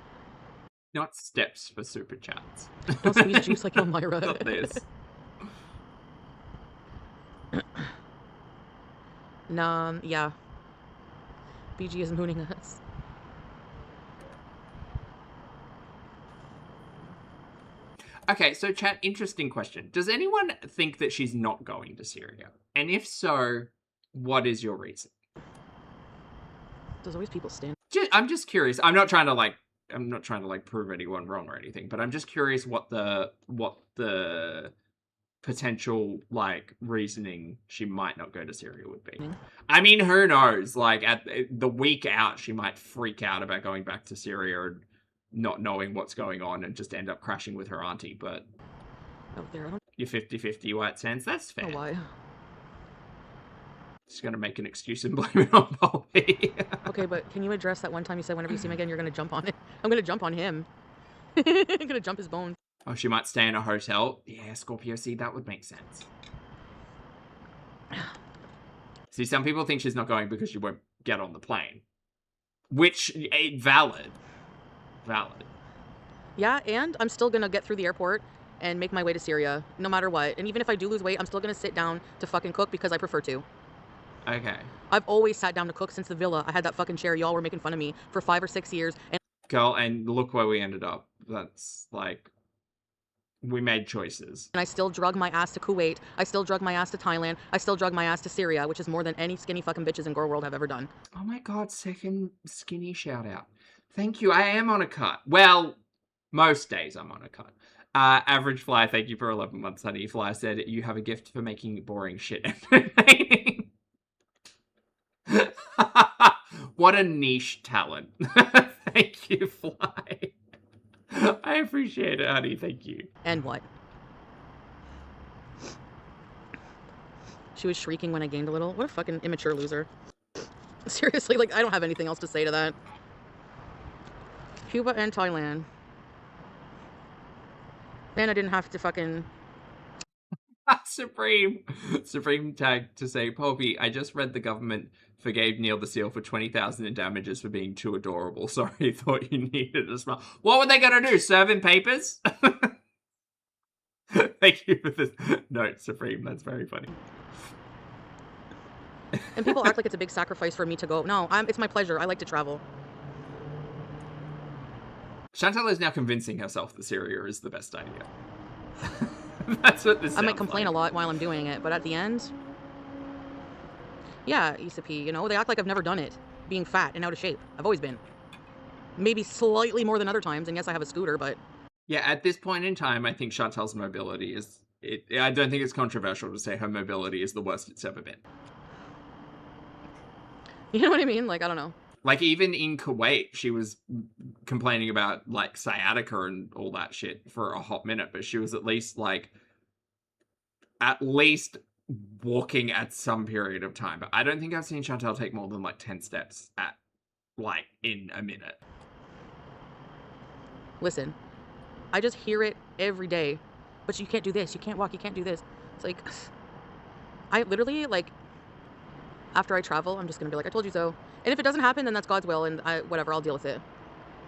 Not steps for super chats. Don't squeeze juice like Elmira. Not this. Nah, yeah. BG is mooning us. Okay, so chat, interesting question. Does anyone think that she's not going to Syria? And if so, what is your reason? There's always people stand. I'm just curious. I'm not trying to prove anyone wrong or anything, but I'm just curious what the potential like reasoning she might not go to Syria would be. I mean, who knows? Like at the week out, she might freak out about going back to Syria and not knowing what's going on and just end up crashing with her auntie. But you're 50-50 White Sands. That's fair. Oh, why? Just gonna make an excuse and blame it on Bobby. Okay, but can you address that one time you said whenever you see him again, you're gonna jump on it? I'm gonna jump on him. I'm gonna jump his bones. Oh, she might stay in a hotel. Yeah, Scorpio, see, that would make sense. See, some people think she's not going because she won't get on the plane. Which, valid. Yeah, and I'm still gonna get through the airport and make my way to Syria, no matter what. And even if I do lose weight, I'm still gonna sit down to fucking cook because I prefer to. Okay. I've always sat down to cook since the villa. I had that fucking chair. Y'all were making fun of me for 5 or 6 years. And Girl, and look where we ended up. That's, like, we made choices. I still drug my ass to Kuwait. I still drug my ass to Thailand. I still drug my ass to Syria, which is more than any skinny fucking bitches in girl world have ever done. Oh my god, second skinny shout out. Thank you, I am on a cut. Well, most days I'm on a cut. Average Fly, thank you for 11 months, honey. Fly said, you have a gift for making boring shit entertaining. What a niche talent. Thank you, Fly. I appreciate it, honey. Thank you. And what? She was shrieking when I gained a little. What a fucking immature loser. Seriously, like, I don't have anything else to say to that. Cuba and Thailand. And I didn't have to fucking... Supreme tag to say, Poppy, I just read the government forgave Neil the Seal for 20,000 in damages for being too adorable. Sorry, thought you needed a smile. What were they gonna do? Serve him papers? Thank you for this note, Supreme. That's very funny. And people act like it's a big sacrifice for me to go. No, it's my pleasure. I like to travel. Chantal is now convincing herself that Syria is the best idea. That's what this I might complain like. a lot while I'm doing it, but at the end... Yeah, Issa P, you know, they act like I've never done it. Being fat and out of shape. I've always been. Maybe slightly more than other times, and yes, I have a scooter, but... Yeah, at this point in time, I think Chantal's mobility is... I don't think it's controversial to say her mobility is the worst it's ever been. You know what I mean? Like, I don't know. Like, even in Kuwait, she was complaining about, like, sciatica and all that shit for a hot minute, but she was at least walking at some period of time. But I don't think I've seen Chantal take more than, like, 10 steps in a minute. Listen, I just hear it every day. But you can't do this, you can't walk, you can't do this. It's like, I literally, like, after I travel, I'm just gonna be like, I told you so. And if it doesn't happen, then that's God's will, and whatever, I'll deal with it.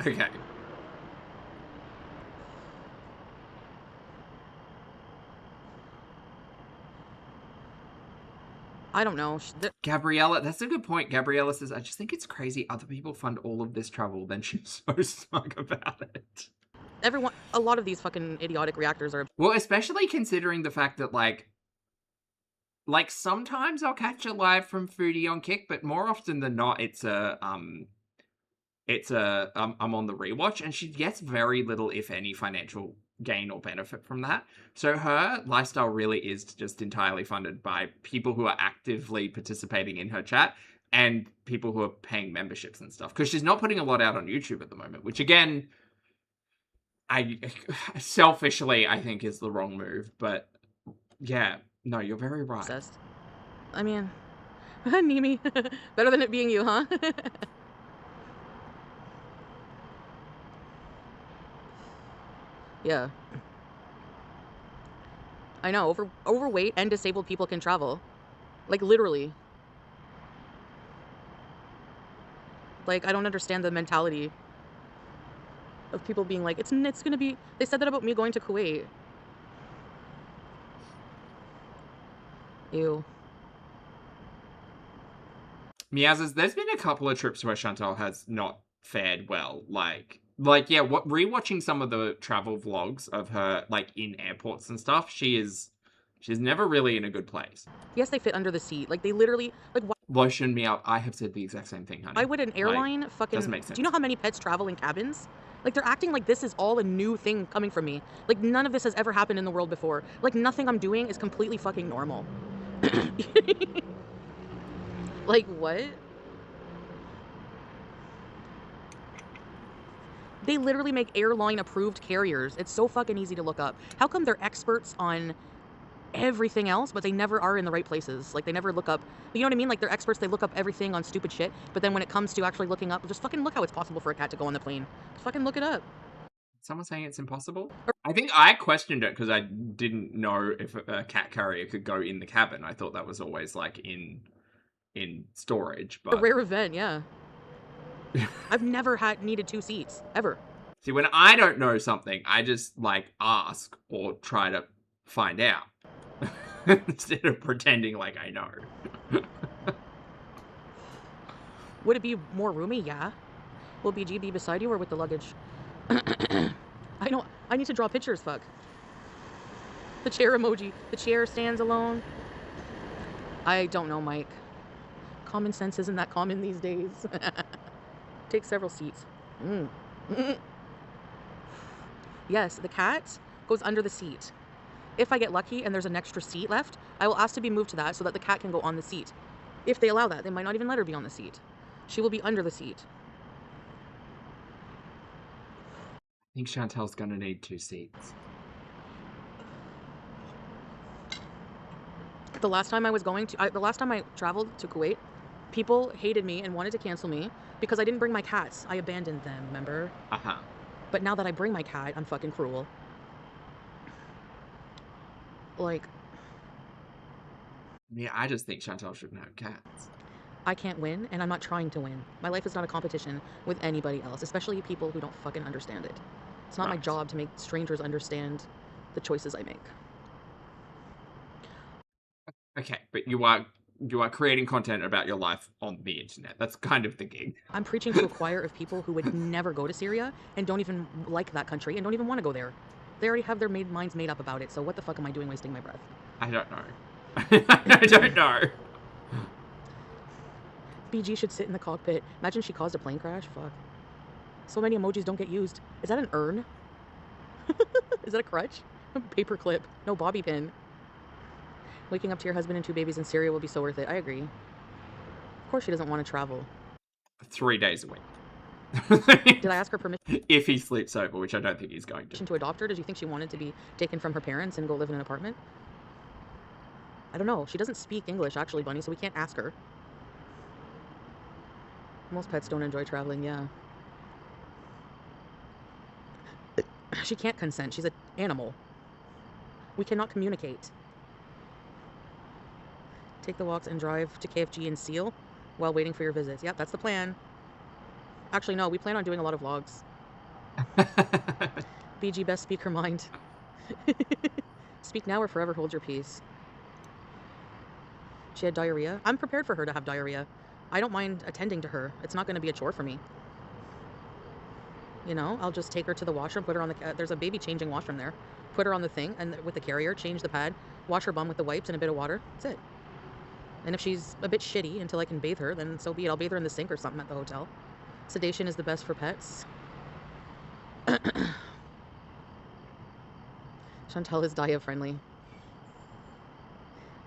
Okay. I don't know. Gabriella, that's a good point. Gabriella says, I just think it's crazy other people fund all of this travel, then she's so smug about it. A lot of these fucking idiotic reactors are... Well, especially considering the fact that, like, sometimes I'll catch a live from Foodie on Kick, but more often than not, I'm on the rewatch, and she gets very little, if any, financial gain or benefit from that. So her lifestyle really is just entirely funded by people who are actively participating in her chat and people who are paying memberships and stuff. Because she's not putting a lot out on YouTube at the moment, which again, selfishly, I think is the wrong move. But yeah, no, you're very right. Obsessed. I mean, Nimi, better than it being you, huh? Yeah. I know, overweight and disabled people can travel. Like, literally. Like, I don't understand the mentality of people being like, it's gonna be... They said that about me going to Kuwait. Ew. Miaz says, there's been a couple of trips where Chantal has not fared well. Like, yeah, rewatching some of the travel vlogs of her, like, in airports and stuff, she's never really in a good place. Yes, they fit under the seat. Like, they literally, like, Lotion me up. I have said the exact same thing, honey. Why would an airline fucking... Doesn't make sense. Do you know how many pets travel in cabins? Like, they're acting like this is all a new thing coming from me. Like, none of this has ever happened in the world before. Like, nothing I'm doing is completely fucking normal. Like, what? They literally make airline-approved carriers. It's so fucking easy to look up. How come they're experts on everything else, but they never are in the right places? Like, they never look up... You know what I mean? Like, they're experts, they look up everything on stupid shit, but then when it comes to actually looking up, just fucking look how it's possible for a cat to go on the plane. Just fucking look it up. Someone saying it's impossible? I think I questioned it because I didn't know if a cat carrier could go in the cabin. I thought that was always, like, in storage, but... A rare event, yeah. I've never needed 2 seats, ever. See, when I don't know something, I just, like, ask or try to find out. Instead of pretending like I know. Would it be more roomy? Yeah. Will BG be beside you or with the luggage? I know. I need to draw pictures, fuck. The chair emoji. The chair stands alone. I don't know, Mike. Common sense isn't that common these days. Take several seats. Yes, the cat goes under the seat. If I get lucky and there's an extra seat left, I will ask to be moved to that so that the cat can go on the seat. If they allow that, they might not even let her be on the seat. She will be under the seat. I think Chantel's gonna need 2 seats. The last time I traveled to Kuwait, people hated me and wanted to cancel me because I didn't bring my cats. I abandoned them, remember? Uh-huh. But now that I bring my cat, I'm fucking cruel. Like, Yeah, I just think Chantel shouldn't have cats. I can't win, and I'm not trying to win. My life is not a competition with anybody else, especially people who don't fucking understand it. It's not my job to make strangers understand the choices I make. Okay, but you are creating content about your life on the internet. That's kind of the gig. I'm preaching to a choir of people who would never go to Syria and don't even like that country and don't even want to go there. They already have their minds made up about it, so what the fuck am I doing wasting my breath? I don't know. I don't know. BG should sit in the cockpit. Imagine she caused a plane crash. Fuck. So many emojis don't get used. Is that an urn? Is that a crutch? A paper clip. No bobby pin. Waking up to your husband and 2 babies in Syria will be so worth it. I agree. Of course she doesn't want to travel. 3 days a week. Did I ask her permission If he sleeps over, which I don't think he's going to. to adopt her? Did you think she wanted to be taken from her parents and go live in an apartment? I don't know. She doesn't speak English, actually, Bunny, so we can't ask her. Most pets don't enjoy traveling, yeah. She can't consent. She's an animal. We cannot communicate. Take the walks and drive to KFG and Seal while waiting for your visits. Yep, that's the plan. Actually, no, we plan on doing a lot of vlogs. BG, best speaker mind. Speak now or forever hold your peace. She had diarrhea. I'm prepared for her to have diarrhea. I don't mind attending to her. It's not going to be a chore for me. You know, I'll just take her to the washroom, put her on the... there's a baby changing washroom there. Put her on the thing and with the carrier, change the pad, wash her bum with the wipes and a bit of water. That's it. And if she's a bit shitty until I can bathe her, then so be it. I'll bathe her in the sink or something at the hotel. Sedation is the best for pets. Chantel is Daya friendly.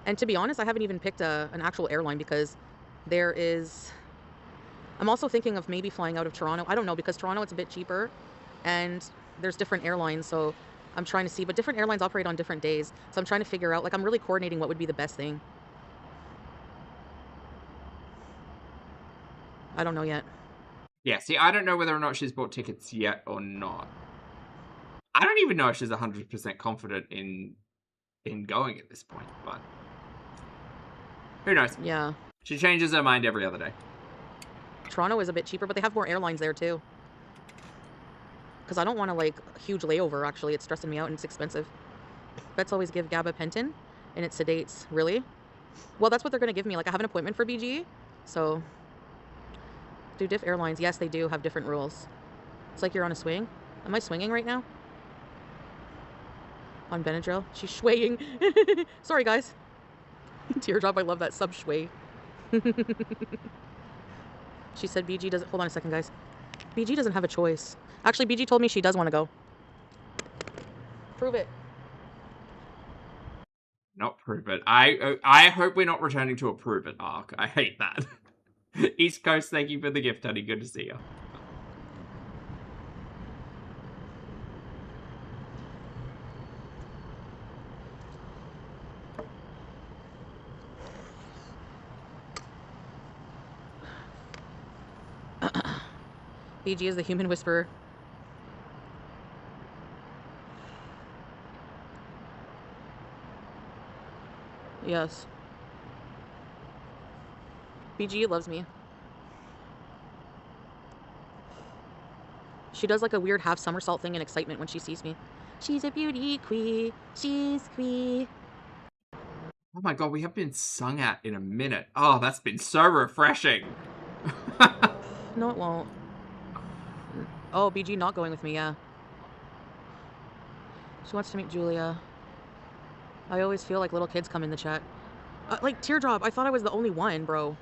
And to be honest, I haven't even picked an actual airline because there is... I'm also thinking of maybe flying out of Toronto. I don't know, because Toronto, it's a bit cheaper and there's different airlines. So I'm trying to see, but different airlines operate on different days. So I'm trying to figure out, like, I'm really coordinating what would be the best thing. I don't know yet. Yeah, see, I don't know whether or not she's bought tickets yet or not. I don't even know if she's 100% confident in going at this point, but who knows? Yeah. She changes her mind every other day. Toronto is a bit cheaper, but they have more airlines there too. Because I don't want to, like, a huge layover, actually. It's stressing me out and it's expensive. Vets always give gabapentin and it sedates. Really? Well, that's what they're going to give me. Like, I have an appointment for BG, so... Do diff airlines? Yes, they do have different rules. It's like you're on a swing. Am I swinging right now? On Benadryl? She's swaying. Sorry, guys. Teardrop, I love that sub sway. She said BG doesn't... Hold on a second, guys. BG doesn't have a choice. Actually, BG told me she does want to go. Prove it. Not prove it. I hope we're not returning to a prove it arc. I hate that. East Coast, thank you for the gift, honey. Good to see you. BG is the human whisperer. Yes. BG loves me. She does like a weird half somersault thing in excitement when she sees me. She's a beauty queen. She's queen. Oh my god, we have been sung at in a minute. Oh, that's been so refreshing. No, it won't. Oh, BG not going with me, yeah. She wants to meet Julia. I always feel like little kids come in the chat. Like, Teardrop, I thought I was the only one, bro.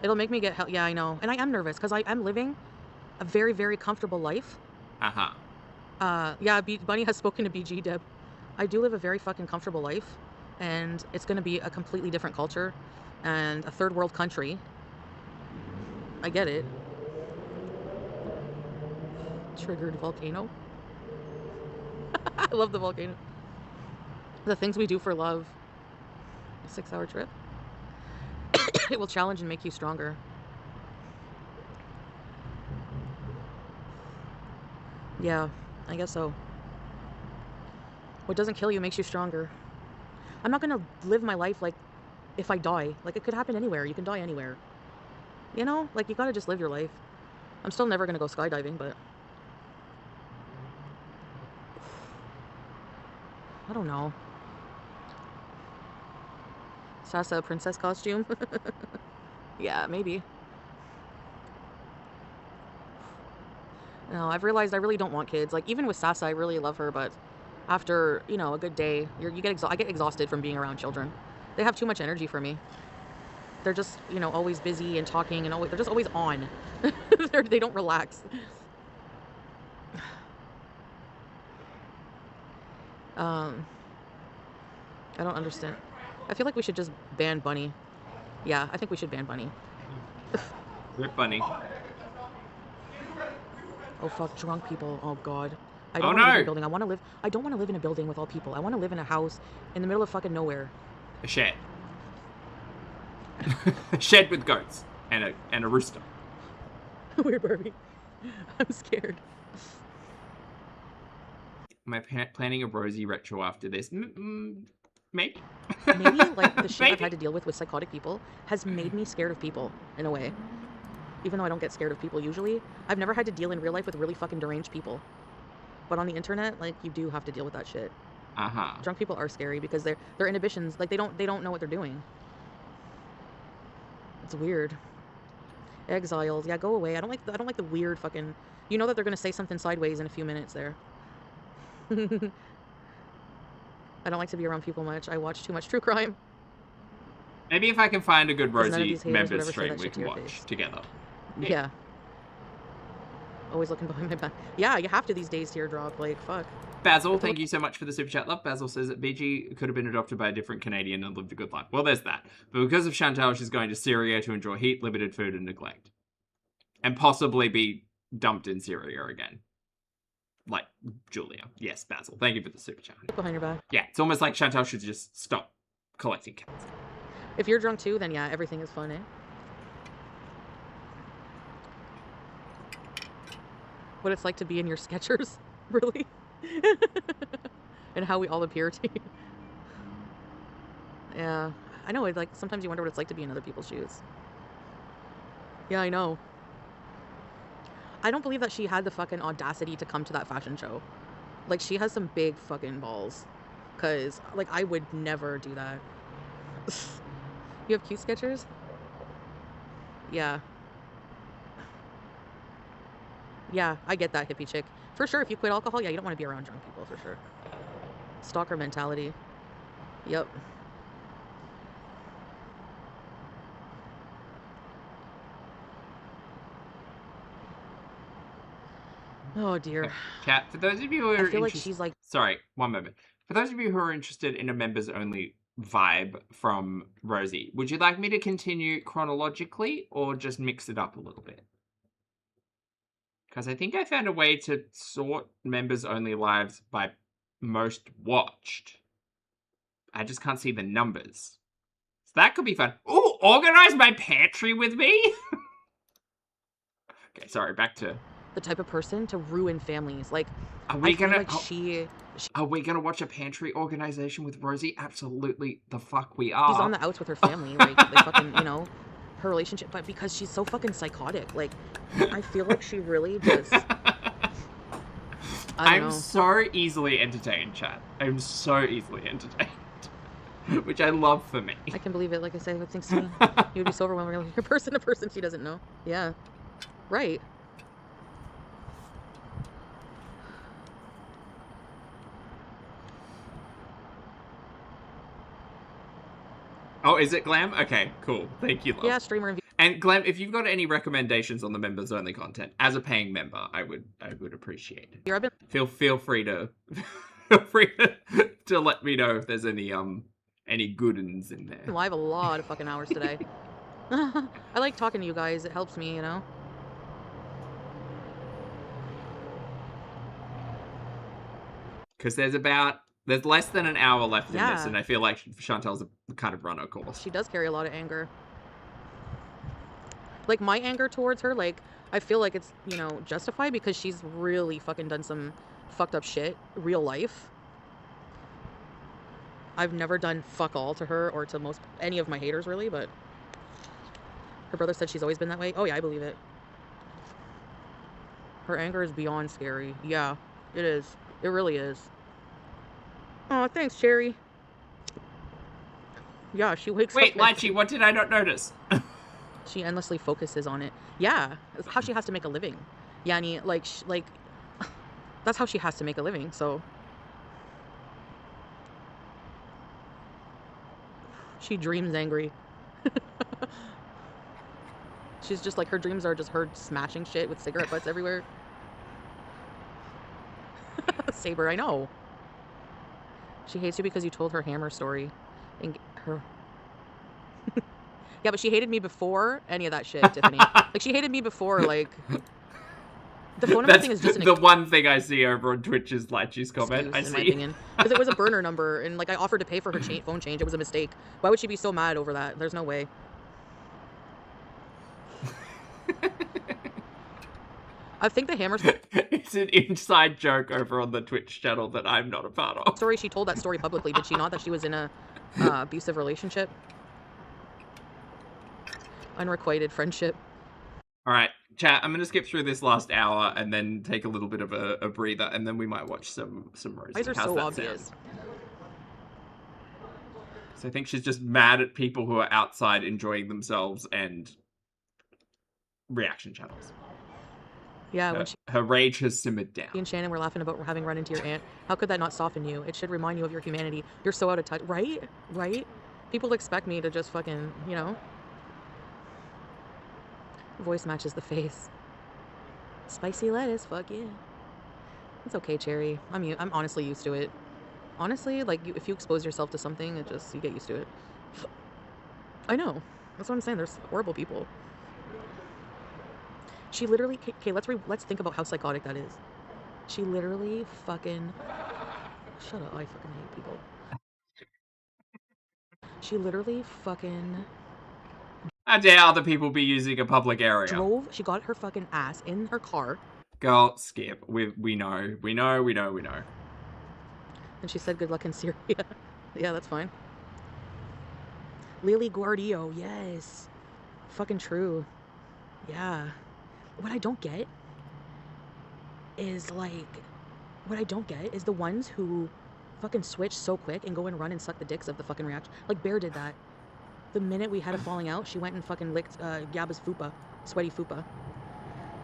It'll make me get hell. Yeah, I know. And I am nervous because I'm living a very, very comfortable life. Yeah, Bunny has spoken to BG, Deb. I do live a very fucking comfortable life. And it's going to be a completely different culture. And a third world country. I get it. Triggered volcano. I love the volcano. The things we do for love. A 6-hour trip. It will challenge and make you stronger. Yeah, I guess so. What doesn't kill you makes you stronger. I'm not gonna live my life like if I die. Like, it could happen anywhere. You can die anywhere. You know? Like, you gotta just live your life. I'm still never gonna go skydiving, but... I don't know. Sasa princess costume? Yeah, maybe. No, I've realized I really don't want kids. Like, even with Sasa, I really love her, but after, you know, a good day, I get exhausted from being around children. They have too much energy for me. They're just, you know, always busy and talking, and they're just always on. They don't relax. I don't understand. I feel like we should just ban Bunny. Yeah, I think we should ban Bunny. Rip Bunny. Oh fuck, drunk people. Oh god. I Oh don't want to live in no! a building. I don't want to live in a building with all people. I want to live in a house in the middle of fucking nowhere. A shed. A shed with goats and a rooster. We're Barbie. I'm scared. Am I planning a Rosie retro after this? Maybe. Maybe, like, the shit I've Maybe. had to deal with psychotic people has made me scared of people, in a way. Even though I don't get scared of people usually. I've never had to deal in real life with really fucking deranged people. But on the internet, like, you do have to deal with that shit. Drunk people are scary because their inhibitions, like, they don't know what they're doing. It's weird. Exiled. Yeah, go away. I don't like the weird fucking... You know that they're gonna say something sideways in a few minutes there. I don't like to be around people much. I watch too much true crime. Maybe if I can find a good Rosie haters would members ever say stream that we shit to can your watch face. together. Yeah. Always looking behind my back. Yeah, you have to these days, Teardrop. Like, fuck. Basil, thank you so much for the super chat, love. Basil says that BG could have been adopted by a different Canadian and lived a good life. Well, there's that. But because of Chantal, she's going to Syria to enjoy heat, limited food, and neglect. And possibly be dumped in Syria again. Like Julia. Yes, Basil. Thank you for the super chat. Behind your back. Yeah, it's almost like Chantal should just stop collecting cats. If you're drunk too, then yeah, everything is fun, eh? What it's like to be in your Skechers, really? And how we all appear to you. Yeah, I know. Like, sometimes you wonder what it's like to be in other people's shoes. Yeah, I know. I don't believe that she had the fucking audacity to come to that fashion show. Like, she has some big fucking balls. Because, like, I would never do that. You have cute Skechers? Yeah. Yeah, I get that, hippie chick. For sure, if you quit alcohol, yeah, you don't want to be around drunk people, for sure. Stalker mentality. Yep. Oh, dear. Kat, for those of you who are I feel like she's like... Sorry, one moment. For those of you who are interested in a members-only vibe from Rosie, would you like me to continue chronologically or just mix it up a little bit? Because I think I found a way to sort members-only lives by most watched. I just can't see the numbers. So that could be fun. Ooh, organize my pantry with me? Okay, sorry, back to... the type of person to ruin families. Like, are we gonna watch a pantry organization with Rosie? Absolutely the fuck we are. She's on the outs with her family. Like, they fucking, you know, her relationship, but because she's so fucking psychotic. Like, I feel like she really just... I'm so easily entertained, chat. I'm so easily entertained. Which I love for me. I can believe it. Like I said, it thinks you would be so overwhelmed when you're person to person she doesn't know. Yeah. Right. Oh, is it Glam? Okay, cool. Thank you, love. Yeah, streamer and... And Glam, if you've got any recommendations on the members only content as a paying member, I would appreciate it. Feel free to to let me know if there's any good ones in there. Well, I have a lot of fucking hours today. I like talking to you guys. It helps me, you know. Because there's less than an hour left in this, and I feel like Chantel's kind of run her course. She does carry a lot of anger. Like, my anger towards her, like, I feel like it's, you know, justified because she's really fucking done some fucked up shit, real life. I've never done fuck all to her or to any of my haters, really, but her brother said she's always been that way. Oh, yeah, I believe it. Her anger is beyond scary. Yeah, it is. It really is. Oh, thanks, Cherry. Yeah, she wakes up... Wait, Lychee, what did I not notice? She endlessly focuses on it. Yeah, it's how she has to make a living. Yani, like, that's how she has to make a living, so... She dreams angry. She's just like, her dreams are just her smashing shit with cigarette butts everywhere. Saber, I know. She hates you because you told her hammer story. And her... Yeah, but she hated me before any of that shit, Tiffany. Like, she hated me before, like... The phone number thing is just the one thing I see over on Twitch is Lychee's comment. I see. Because it was a burner number, and, like, I offered to pay for her phone change. It was a mistake. Why would she be so mad over that? There's no way. I think the hammer's... It's an inside joke over on the Twitch channel that I'm not a part of. Sorry, she told that story publicly, did she not? That she was in a abusive relationship? Unrequited friendship. All right, chat, I'm going to skip through this last hour and then take a little bit of a breather, and then we might watch some Rosie. Why are so obvious? Sound? So I think she's just mad at people who are outside enjoying themselves and reaction channels. Yeah, her rage has simmered down. Me and Shannon were laughing about having run into your aunt. How could that not soften you? It should remind you of your humanity. You're so out of touch. Right? Right? People expect me to just fucking, you know... Voice matches the face. Spicy lettuce, fuck yeah. It's okay, Cherry. I'm honestly used to it. Honestly, like, if you expose yourself to something, you get used to it. I know. That's what I'm saying. There's horrible people. She literally... Okay, let's think about how psychotic that is. She literally fucking... Shut up. I fucking hate people. She literally fucking... How dare other people be using a public area? She got her fucking ass in her car. Girl, skip. We know. And she said good luck in Syria. Yeah, that's fine. Lily Guardio, yes. Fucking true. Yeah. What I don't get is the ones who fucking switch so quick and go and run and suck the dicks of the fucking reaction. Like, Bear did that. The minute we had a falling out, she went and fucking licked Gabba's fupa. Sweaty fupa.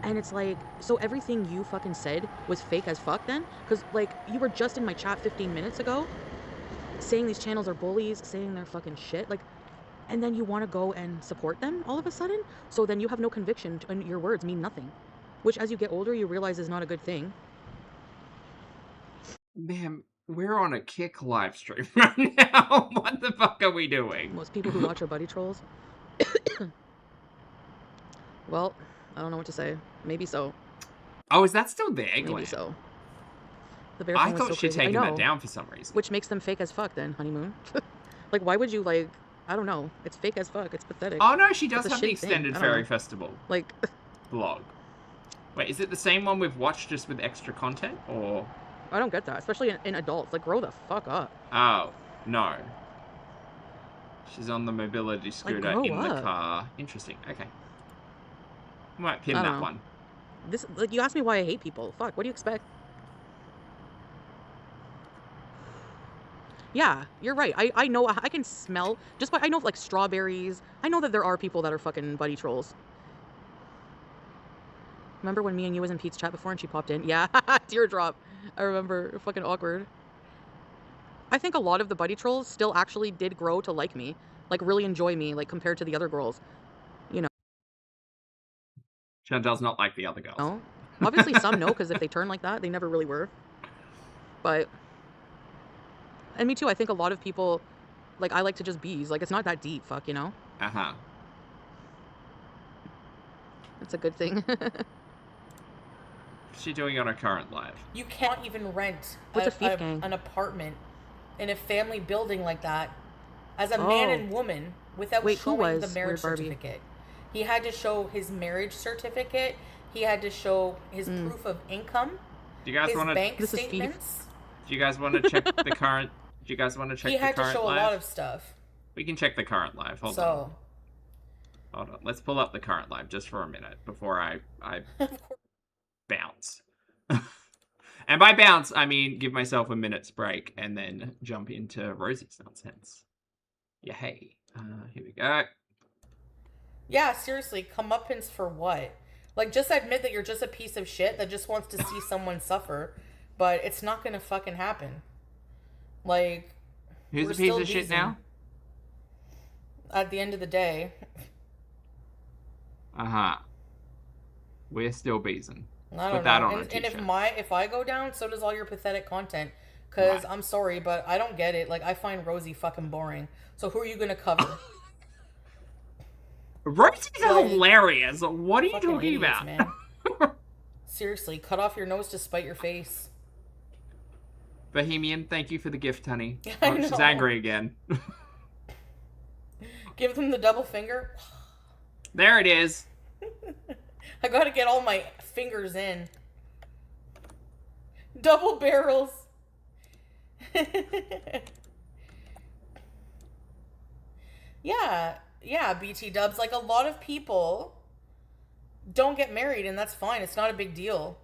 And it's like, so everything you fucking said was fake as fuck then? Because, like, you were just in my chat 15 minutes ago saying these channels are bullies, saying they're fucking shit. Like, and then you want to go and support them all of a sudden? So then you have no conviction and your words mean nothing. Which, as you get older, you realize is not a good thing. Ma'am, we're on a Kick live stream right now. What the fuck are we doing? Most people who watch are buddy trolls. Well, I don't know what to say. Maybe so. Oh, is that still there? Maybe so. The Bear I thing was thought so she'd crazy. taken that down for some reason. Which makes them fake as fuck then, honeymoon. Like, why would you, like, I don't know. It's fake as fuck. It's pathetic. Oh, no, she does have the Extended Fairy Festival. Like... vlog. Wait, is it the same one we've watched just with extra content, or...? I don't get that, especially in adults. Like, grow the fuck up. Oh, no. She's on the mobility scooter grow in the up. car. Interesting. Okay. Might pin that one. This, like, you asked me why I hate people. Fuck, what do you expect? Yeah, you're right. I know, I can smell, just by, I know, like, strawberries. I know that there are people that are fucking buddy trolls. Remember when me and you was in Pete's chat before and she popped in? Yeah, teardrop. I remember, fucking awkward. I think a lot of the buddy trolls still actually did grow to like me. Like, really enjoy me, like, compared to the other girls. You know. Chantel's not like the other girls. No. Obviously some no, because if they turn like that, they never really were. But... And me too, I think a lot of people, like, I like to just bees. Like, it's not that deep, fuck, you know? Uh-huh. It's a good thing. What's she doing on her current live? You can't even rent What's a thief gang? an apartment in a family building like that as a man and woman without showing the marriage certificate. He had to show his marriage certificate. He had to show his proof of income. Do you guys want to... bank statements. Do you guys want to check the current... Do you guys want to check the current live? He had to show a lot of stuff. We can check the current live. Hold on. Hold on. Let's pull up the current live just for a minute before I bounce. And by bounce, I mean give myself a minute's break and then jump into Rosie's nonsense. Yeah, hey. Here we go. Yeah, seriously, comeuppance for what? Like, just admit that you're just a piece of shit that just wants to see someone suffer, but it's not gonna fucking happen. Like, who's a piece of shit now? At the end of the day. Uh-huh. We're still beezing. I don't know. And if I go down, so does all your pathetic content. Because I'm sorry, but I don't get it. Like, I find Rosie fucking boring. So who are you gonna cover? Rosie's hilarious. What are you talking about? Man. Seriously, cut off your nose to spite your face. Bohemian, thank you for the gift, honey. Oh, she's angry again. Give them the double finger. There it is. I gotta get all my fingers in. Double barrels. Yeah, BT dubs. Like, a lot of people don't get married, and that's fine. It's not a big deal.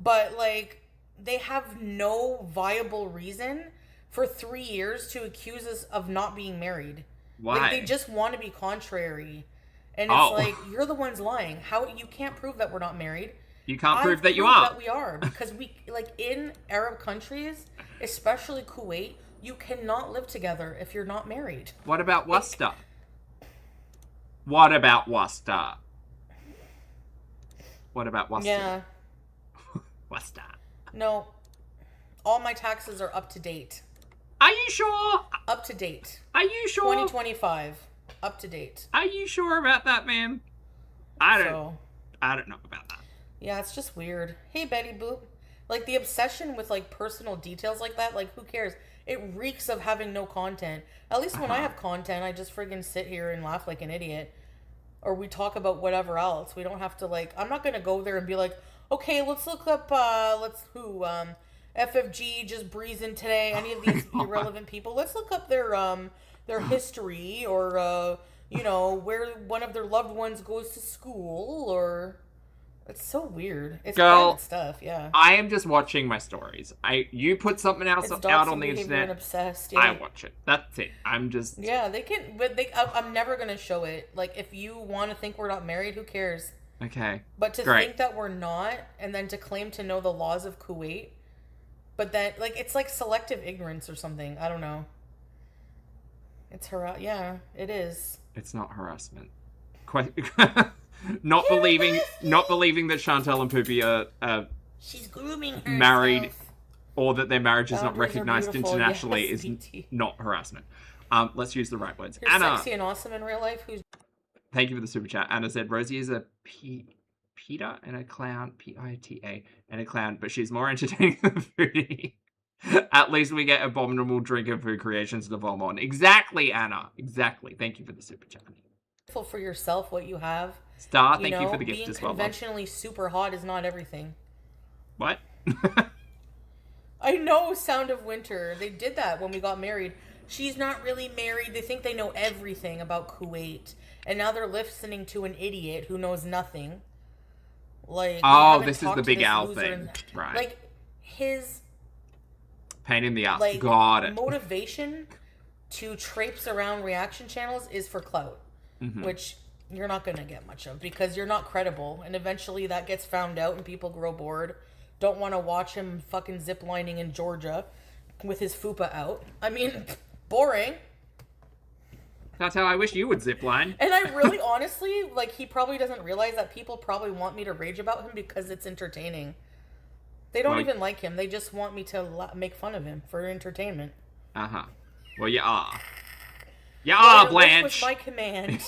But, like, they have no viable reason for 3 years to accuse us of not being married. Why? Like, they just want to be contrary. And it's like, you're the ones lying. How you can't prove that we're not married. You can't prove that you are. That we are, because we, like, in Arab countries, especially Kuwait, you cannot live together if you're not married. What about Worcester? What about Worcester? What about Worcester? Yeah. Worcester. No. All my taxes are up to date. Are you sure? Up to date. Are you sure? 2025. Up to date. Are you sure about that, man? I don't know about that. Yeah, it's just weird. Hey, Betty Boop. Like, the obsession with, like, personal details like that, like, who cares? It reeks of having no content. At least when I have content, I just friggin' sit here and laugh like an idiot. Or we talk about whatever else. We don't have to, like, I'm not gonna go there and be like, okay, let's look up, FFG just breezing today. Any of these irrelevant people. Let's look up their history, or, you know, where one of their loved ones goes to school, or... It's so weird. It's private stuff, yeah. I am just watching my stories. You put something else out on the internet, obsessed, yeah. I watch it. That's it. I'm just... Yeah, they can... But I'm never going to show it. Like, if you want to think we're not married, who cares? Okay. But to think that we're not, and then to claim to know the laws of Kuwait, but then, like, it's like selective ignorance or something. I don't know. It's yeah, it is. It's not harassment. Not believing that Chantel and Poopy are she's grooming herself. Married, or that their marriage is not recognized internationally, is not harassment. Let's use the right words. You're Anna, sexy and awesome in real life. Thank you for the super chat. Anna said Rosie is a Peter and a clown, Pita, and a clown, but she's more entertaining than Foodie. At least we get abominable drink and food creations to vom on. Exactly, Anna. Exactly. Thank you for the super chat. For yourself, what you have. Star, thank you for the gift as well. Being conventionally super hot is not everything. What? I know Sound of Winter. They did that when we got married. she's not really married. They think they know everything about Kuwait. And now they're listening to an idiot who knows nothing. Like, oh, this is the Big Al thing. Right. Like, his... Pain in the ass. Like, Got it. motivation to traipse around reaction channels is for clout. Which you're not going to get much of because you're not credible. And eventually that gets found out and people grow bored. Don't want to watch him fucking ziplining in Georgia with his fupa out. I mean, boring. That's how I wish you would zipline. And I really, honestly, like, he probably doesn't realize that people probably want me to rage about him because it's entertaining. They don't even like him. They just want me to make fun of him for entertainment. Uh-huh. Well, you are. You are, Blanche! Was my command.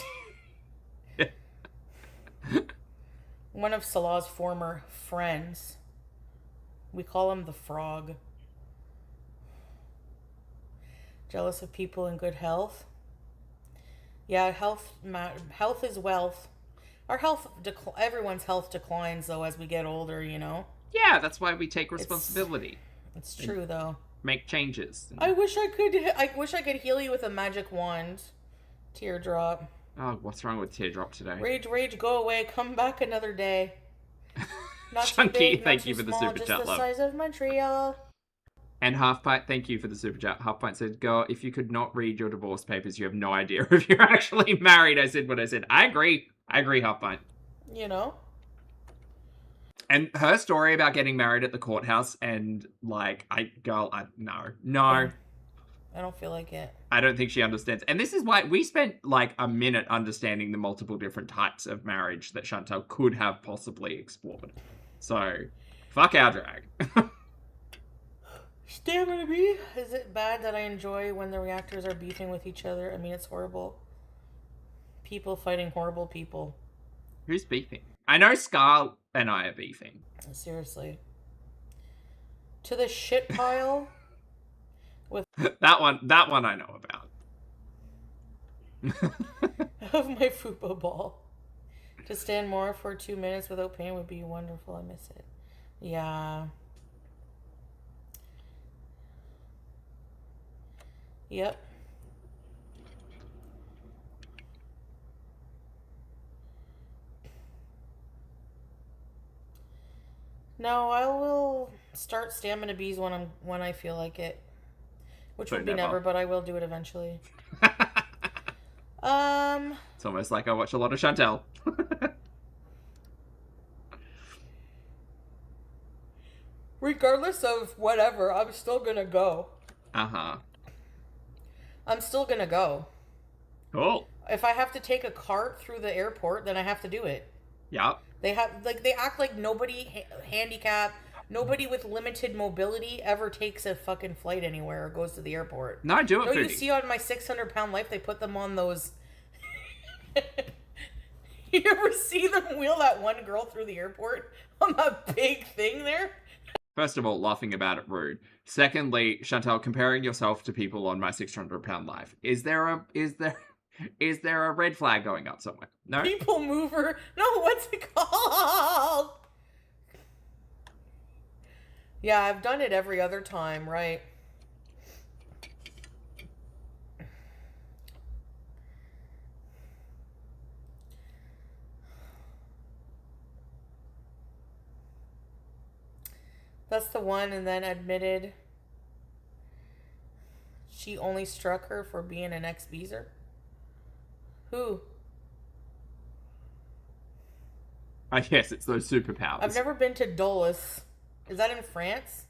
One of Salah's former friends. We call him the Frog. Jealous of people in good health. Yeah, health is wealth. Our health, everyone's health declines though as we get older, you know. Yeah, that's why we take responsibility. It's true though. Make changes. I wish I could heal you with a magic wand. Teardrop. Oh, what's wrong with Teardrop today? Rage, go away. Come back another day. Not Chunky, too big, thank not you too for the small, super just chat, the love. size of Montreal. And Half Pint, thank you for the super chat. Half Pint said, "Girl, if you could not read your divorce papers, you have no idea if you're actually married." I said what I said. I agree, Half Pint. You know? And her story about getting married at the courthouse and, like, no. I don't feel like it. I don't think she understands. And this is why we spent, like, a minute understanding the multiple different types of marriage that Chantal could have possibly explored. So, fuck our drag. Stamina bee. Is it bad that I enjoy when the reactors are beefing with each other? I mean, it's horrible. People fighting horrible people. Who's beefing? I know Scar and I are beefing. Seriously. To the shit pile. With that one I know about. of my fupa ball. To stand more for 2 minutes without pain would be wonderful. I miss it. Yeah. Yep. No, I will start stamina bees when I feel like it. Which will be never, but I will do it eventually. It's almost like I watch a lot of Chantal. Regardless of whatever, I'm still gonna go. Uh-huh. I'm still gonna go. Cool. If I have to take a cart through the airport, then I have to do it. Yeah. They act like nobody handicapped, nobody with limited mobility ever takes a fucking flight anywhere or goes to the airport. No, I do it. No, you see on my 600-pound life, they put them on those. You ever see them wheel that one girl through the airport on that big thing there? First of all, laughing about it, rude. Secondly, Chantal, comparing yourself to people on my 600-pound life, is there a red flag going up somewhere? No? People mover. No, what's it called? Yeah, I've done it every other time, right? That's the one, and then admitted she only struck her for being an ex-beezer. Who? I guess it's those superpowers. I've never been to Dulles. Is that in France?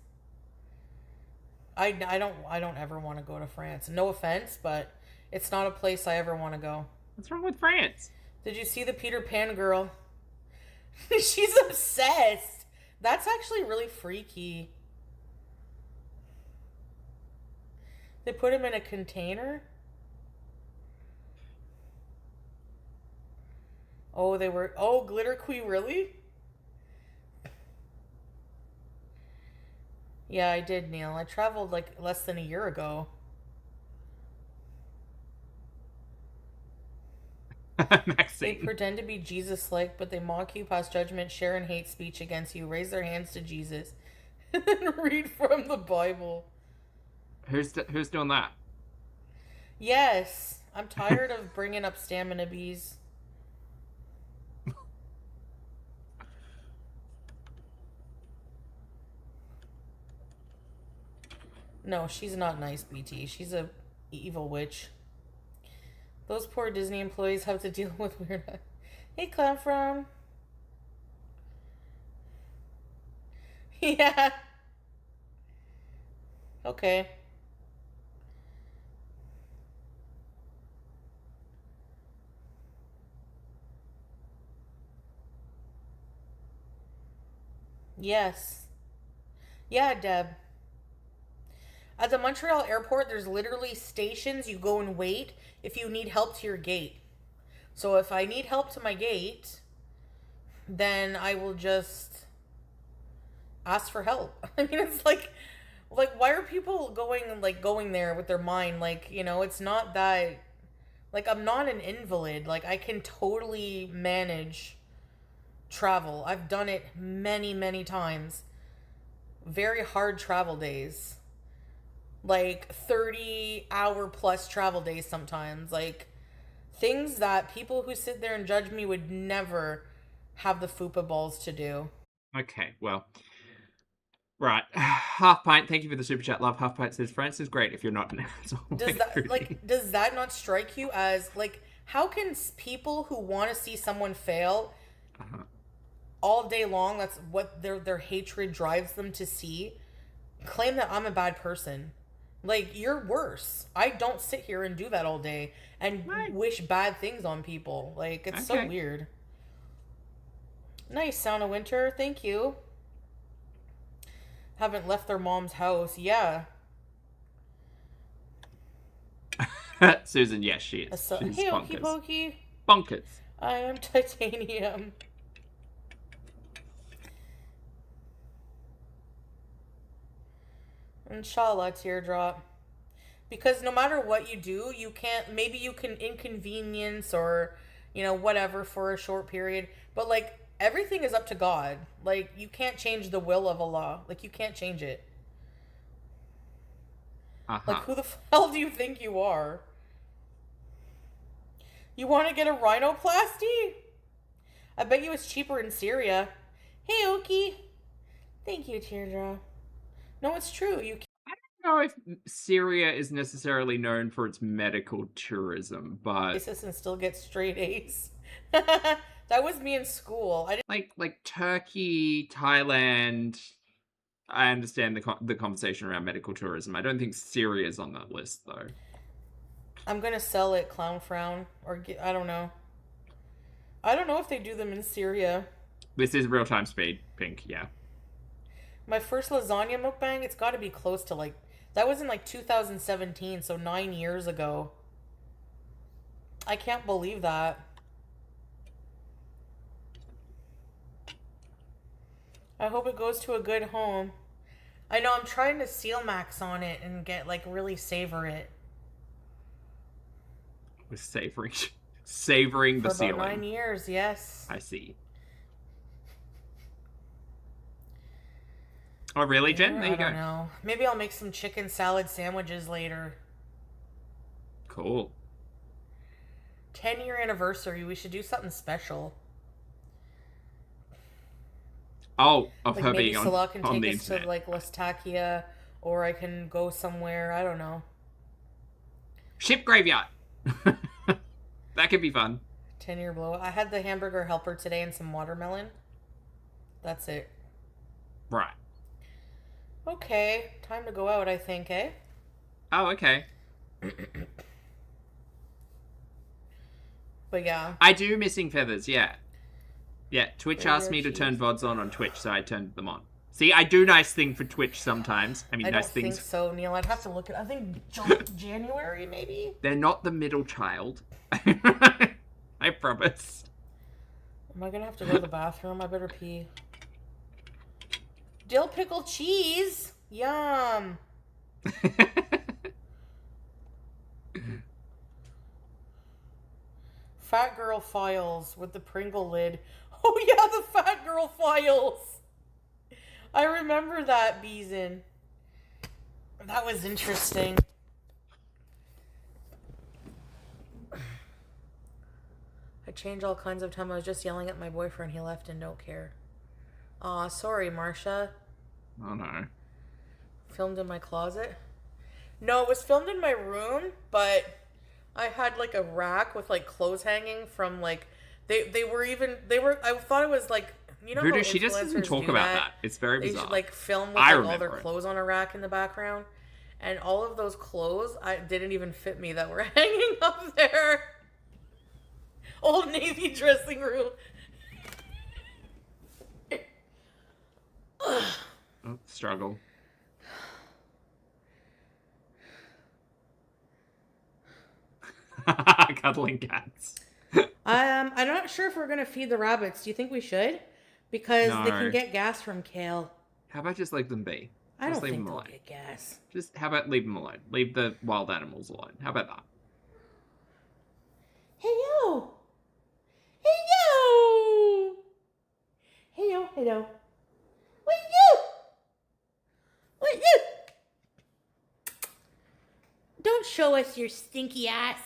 I don't ever want to go to France. No offense, but it's not a place I ever want to go. What's wrong with France? Did you see the Peter Pan girl? She's obsessed. That's actually really freaky. They put him in a container? Oh, Glitter Queen, really? Yeah, I did, Neil. I traveled like less than a year ago. Maxine. They pretend to be Jesus-like, but they mock you, pass judgment, share and hate speech against you, raise their hands to Jesus, and then read from the Bible. Who's doing that? Yes. I'm tired of bringing up stamina bees. No, she's not nice, BT. She's a evil witch. Those poor Disney employees have to deal with weird... Hey, Clown Frown. Yeah. Okay. Yes. Yeah, Deb. At the Montreal airport, there's literally stations you go and wait if you need help to your gate. So if I need help to my gate, then I will just ask for help. I mean, it's like why are people going there with their mind? Like, you know, it's not that, like, I'm not an invalid. Like, I can totally manage travel. I've done it many, many times. Very hard travel days. Like 30-hour plus travel days sometimes. Like, things that people who sit there and judge me would never have the fupa balls to do. Okay, well. Right. Half Pint, thank you for the super chat, love. Half Pint says, France is great if you're not an asshole. Does that not strike you as, like, how can people who want to see someone fail all day long, that's what their hatred drives them to see, claim that I'm a bad person? Like, you're worse. I don't sit here and do that all day and wish bad things on people. Like, it's so weird. Nice, Sound of Winter. Thank you. Haven't left their mom's house. Yeah. Susan, yes, she is. She's hey, bonkers. Okie Pokey. Bonkers. I am titanium. Inshallah, teardrop. Because no matter what you do, you can't, maybe you can inconvenience or, you know, whatever for a short period. But, like, everything is up to God. Like, you can't change the will of Allah. Like, you can't change it. Like, who the hell do you think you are? You want to get a rhinoplasty? I bet you it's cheaper in Syria. Hey, Okie. Thank you, teardrop. No, it's true. You can't. I don't know if Syria is necessarily known for its medical tourism, but Racist and still get straight A's. That was me in school. I didn't like Turkey, Thailand. I understand the conversation around medical tourism. I don't think Syria's on that list though. I'm gonna sell it, Clown Frown, or I don't know. I don't know if they do them in Syria. This is real time speed, Pink. Yeah. My first lasagna mukbang, it's got to be close to, like, that was in like 2017, so 9 years ago. I can't believe that. I hope it goes to a good home. I know, I'm trying to seal max on it and get, like, really savor it. With savoring the For ceiling. about 9 years, yes. I see. Oh, really, Jen? There you go. I don't know. Maybe I'll make some chicken salad sandwiches later. Cool. 10-year anniversary. We should do something special. Oh, of like her maybe being Salah can on take the us internet. to, like, Lestakia, or I can go somewhere. I don't know. Ship graveyard. That could be fun. 10-year blow. I had the hamburger helper today and some watermelon. That's it. Right. Okay, time to go out, I think, eh? Oh, okay. But yeah. I do Missing Feathers, yeah. Yeah, Twitch Very asked me to cheap. turn VODs on Twitch, so I turned them on. See, I do nice thing for Twitch sometimes. I mean, I nice don't things. think so, Neil. I'd have to look at. I think January, maybe. They're not the middle child. I promise. Am I gonna have to go to the bathroom? I better pee. Dill pickle cheese. Yum. Fat girl files with the Pringle lid. Oh yeah, the fat girl files. I remember that, Beeson. That was interesting. I change all kinds of time. I was just yelling at my boyfriend. He left and don't care. Aw, sorry, Marsha. Oh no. Filmed in my closet? No, it was filmed in my room, but I had like a rack with like clothes hanging from like I thought it was like, you know, Voodoo, how she just doesn't influencers talk do about that. It's very They bizarre. should like film with I like, all their remember it. clothes on a rack in the background, and all of those clothes didn't even fit me that were hanging up there. Old Navy dressing room. Oh, struggle. Cuddling cats. I'm not sure if we're gonna feed the rabbits. Do you think we should? Because they No. can get gas from kale. How about just leave them be? I Just don't leave think them they'll alone. get gas. Just how about leave them alone? Leave the wild animals alone. How about that? Hey yo! Hey yo! Hey yo! Hello! What you? What you? Don't show us your stinky ass.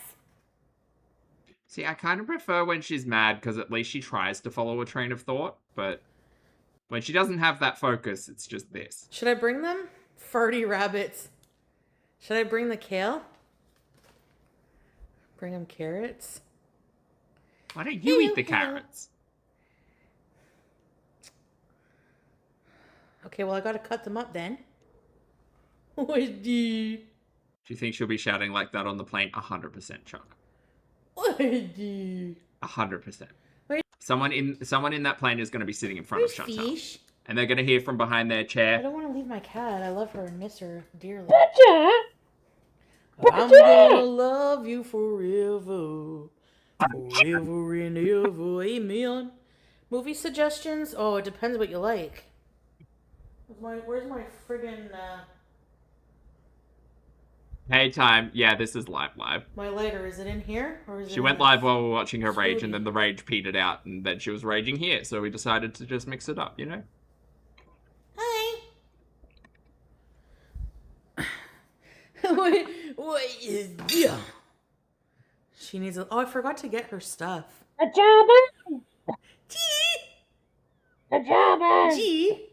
See, I kind of prefer when she's mad because at least she tries to follow a train of thought, but when she doesn't have that focus, it's just this. Should I bring them? Farty rabbits. Should I bring the kale? Bring them carrots? Why don't you eat the carrots? Okay, well, I gotta cut them up then. What do? Do you think she'll be shouting like that on the plane? 100%, Chuck. What do? 100%. Wait. Someone in that plane is going to be sitting in front Where's of Chantal. Fish? And they're going to hear from behind their I chair. don't want to leave my cat. I love her and miss her dearly. I'm gonna love you forever. Forever and ever. Amen. Movie suggestions? Oh, it depends what you like. Where's my friggin', Hey, time. Yeah, this is live. my lighter? Is it in here? Or is it She in went the- live while we were watching her rage, Foodie? and then the rage petered out, and then she was raging here, so we decided to just mix it up, you know? Hi. what is yeah? She needs a. Oh, I forgot to get her stuff. Pajamas! Gee, Pajamas! G.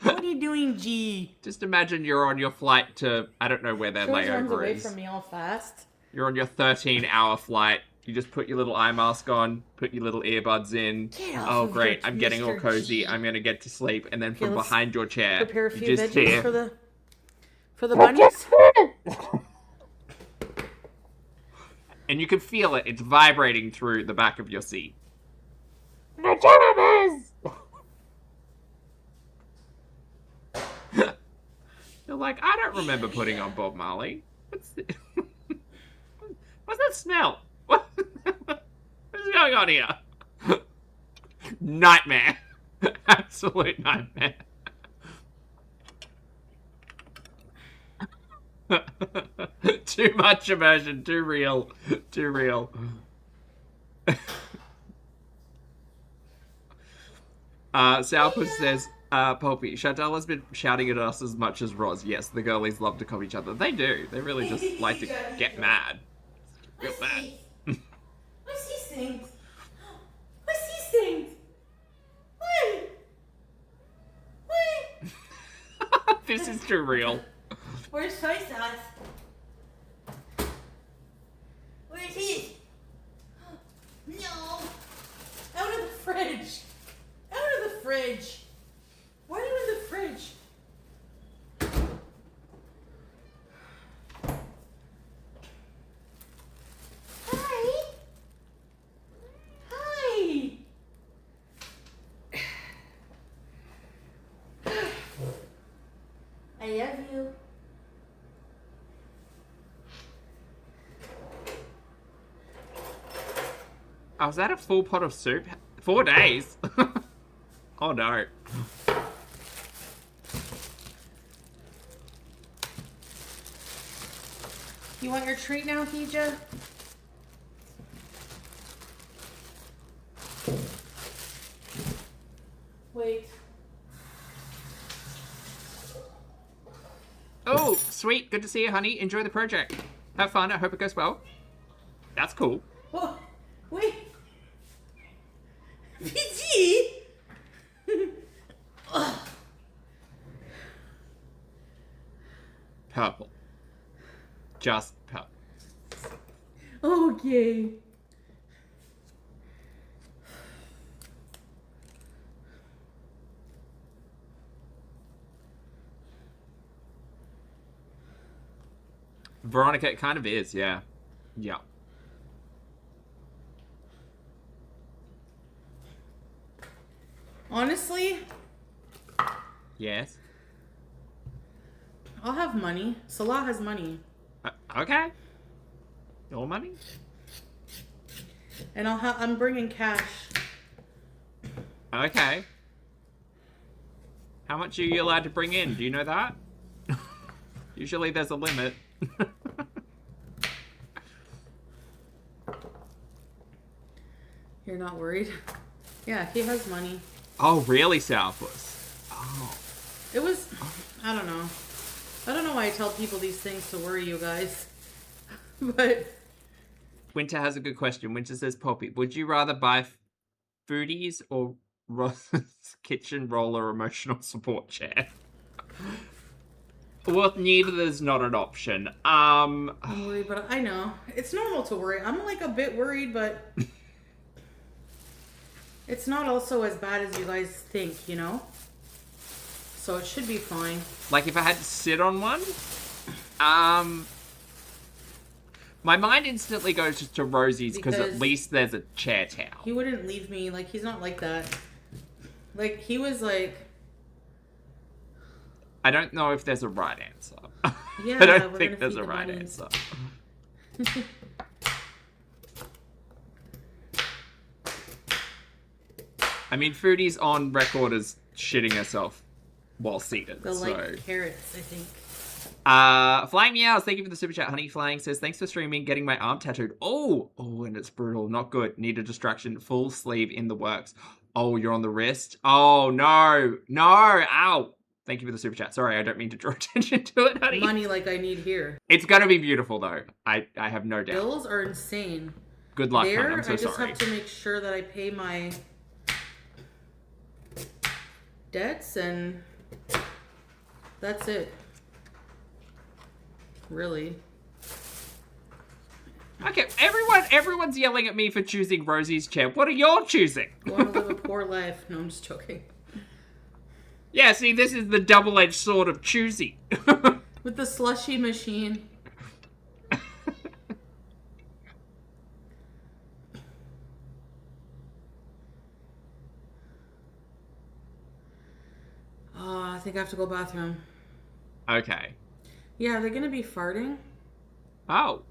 What are you doing, G? Just imagine you're on your flight to, I don't know where their She always runs layover away is. from me all fast. You're on your 13-hour flight. You just put your little eye mask on, put your little earbuds in. Get off Oh, of great, your I'm getting all Mr. cozy. G. I'm going to get to sleep. And then Okay, from let's behind your chair, Prepare a you few just veggies hear... for the bunnies. And you can feel it. It's vibrating through the back of your seat. Pajamas! You're like, I don't remember putting on Bob Marley. What's that smell? What's going on here? Nightmare. Absolute nightmare. Too much immersion. Too real. Too real. Sourpuss says, Pulpy, Chantal has been shouting at us as much as Roz. Yes, the girlies love to cop each other. They do. They really just like to get mad. Real mad. What's these things? What's these things? What? What? This is too real. Where's soy sauce? Where's his? No. Out of the fridge. Out of the fridge. Why are you in the fridge? Hi. Hi. I love you. Oh, was that a full pot of soup? 4 days? Oh no. You want your treat now, Hija? Wait. Oh, sweet. Good to see you, honey. Enjoy the project. Have fun. I hope it goes well. That's cool. Oh, Wait. PG? Purple. Just purple. Okay. Veronica, it kind of is, yeah. Yeah. Honestly, Yes. I'll have money. Salah has money. Okay. Your money? And I'm bringing cash. Okay. How much are you allowed to bring in? Do you know that? Usually there's a limit. You're not worried? Yeah, he has money. Oh, really, Southwest? Oh. It was, I don't know. I don't know why I tell people these things to worry you guys. But Winter has a good question. Winter says, Poppy, would you rather buy Foodies or Ross's kitchen roller emotional support chair? Well, neither is not an option. I'm worried, but I know. It's normal to worry. I'm like a bit worried, but it's not also as bad as you guys think, you know? So it should be fine. Like if I had to sit on one, my mind instantly goes to Rosie's because at least there's a chair towel. He wouldn't leave me. Like, he's not like that. Like, he was like... I don't know if there's a right answer. Yeah, I don't think there's a right answer. I mean, Foodie's on record as shitting herself while seated. The like carrots, I think. Flying Meows, thank you for the super chat. Honey Flying says, thanks for streaming, getting my arm tattooed. Oh, and it's brutal. Not good. Need a distraction. Full sleeve in the works. Oh, you're on the wrist? Oh, no. Ow. Thank you for the super chat. Sorry, I don't mean to draw attention to it, honey. Money like I need here. It's going to be beautiful, though. I have no doubt. Bills are insane. Good luck, there, honey. I'm so sorry. I just have to make sure that I pay my debts, and that's it. Really. Okay, everyone's yelling at me for choosing Rosie's chair. What are you choosing? Want to live a poor life. No, I'm just joking. Yeah, see, this is the double-edged sword of choosy. With the slushy machine. Oh, I think I have to go bathroom. Okay. Yeah, they're gonna be farting. Oh.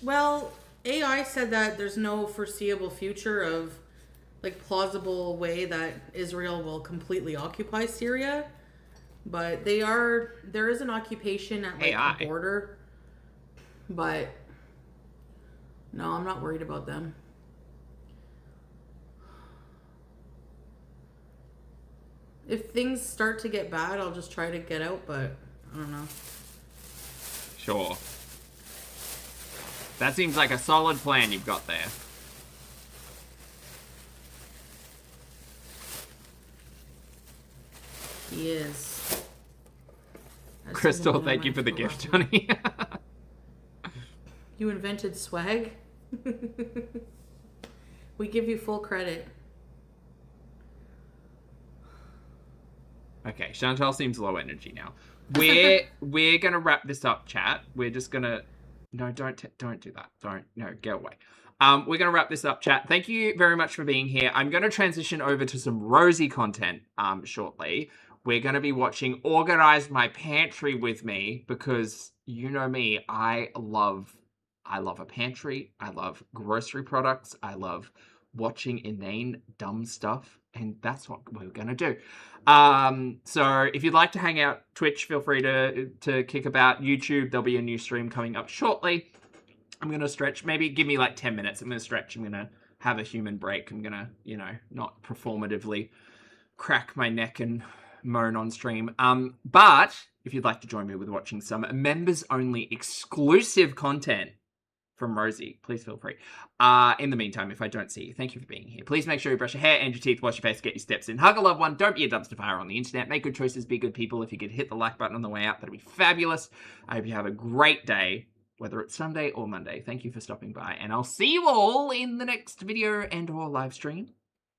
Well, AI said that there's no foreseeable future of, like, plausible way that Israel will completely occupy Syria. But there is an occupation at, like, AI. the border. But, no, I'm not worried about them. If things start to get bad, I'll just try to get out, but I don't know. Sure. That seems like a solid plan you've got there. He is. Crystal, thank you for the gift, honey. You invented swag? We give you full credit. Okay, Chantal seems low energy now. We're gonna wrap this up, chat. We're just gonna don't do that. Get away. We're gonna wrap this up, chat. Thank you very much for being here. I'm gonna transition over to some Rosie content shortly. We're gonna be watching Organize My Pantry with me because you know me, I love a pantry. I love grocery products. I love watching inane dumb stuff, and that's what we're gonna do. So if you'd like to hang out Twitch, feel free to kick about. YouTube, there'll be a new stream coming up shortly. I'm gonna stretch, maybe give me like 10 minutes. I'm gonna stretch, I'm gonna have a human break. I'm gonna, not performatively crack my neck and moan on stream. But if you'd like to join me with watching some members-only exclusive content from Rosie, please feel free. In the meantime, if I don't see you, thank you for being here. Please make sure you brush your hair and your teeth, wash your face, get your steps in. Hug a loved one. Don't be a dumpster fire on the internet. Make good choices, be good people. If you could hit the like button on the way out, that'd be fabulous. I hope you have a great day, whether it's Sunday or Monday. Thank you for stopping by, and I'll see you all in the next video and or live stream.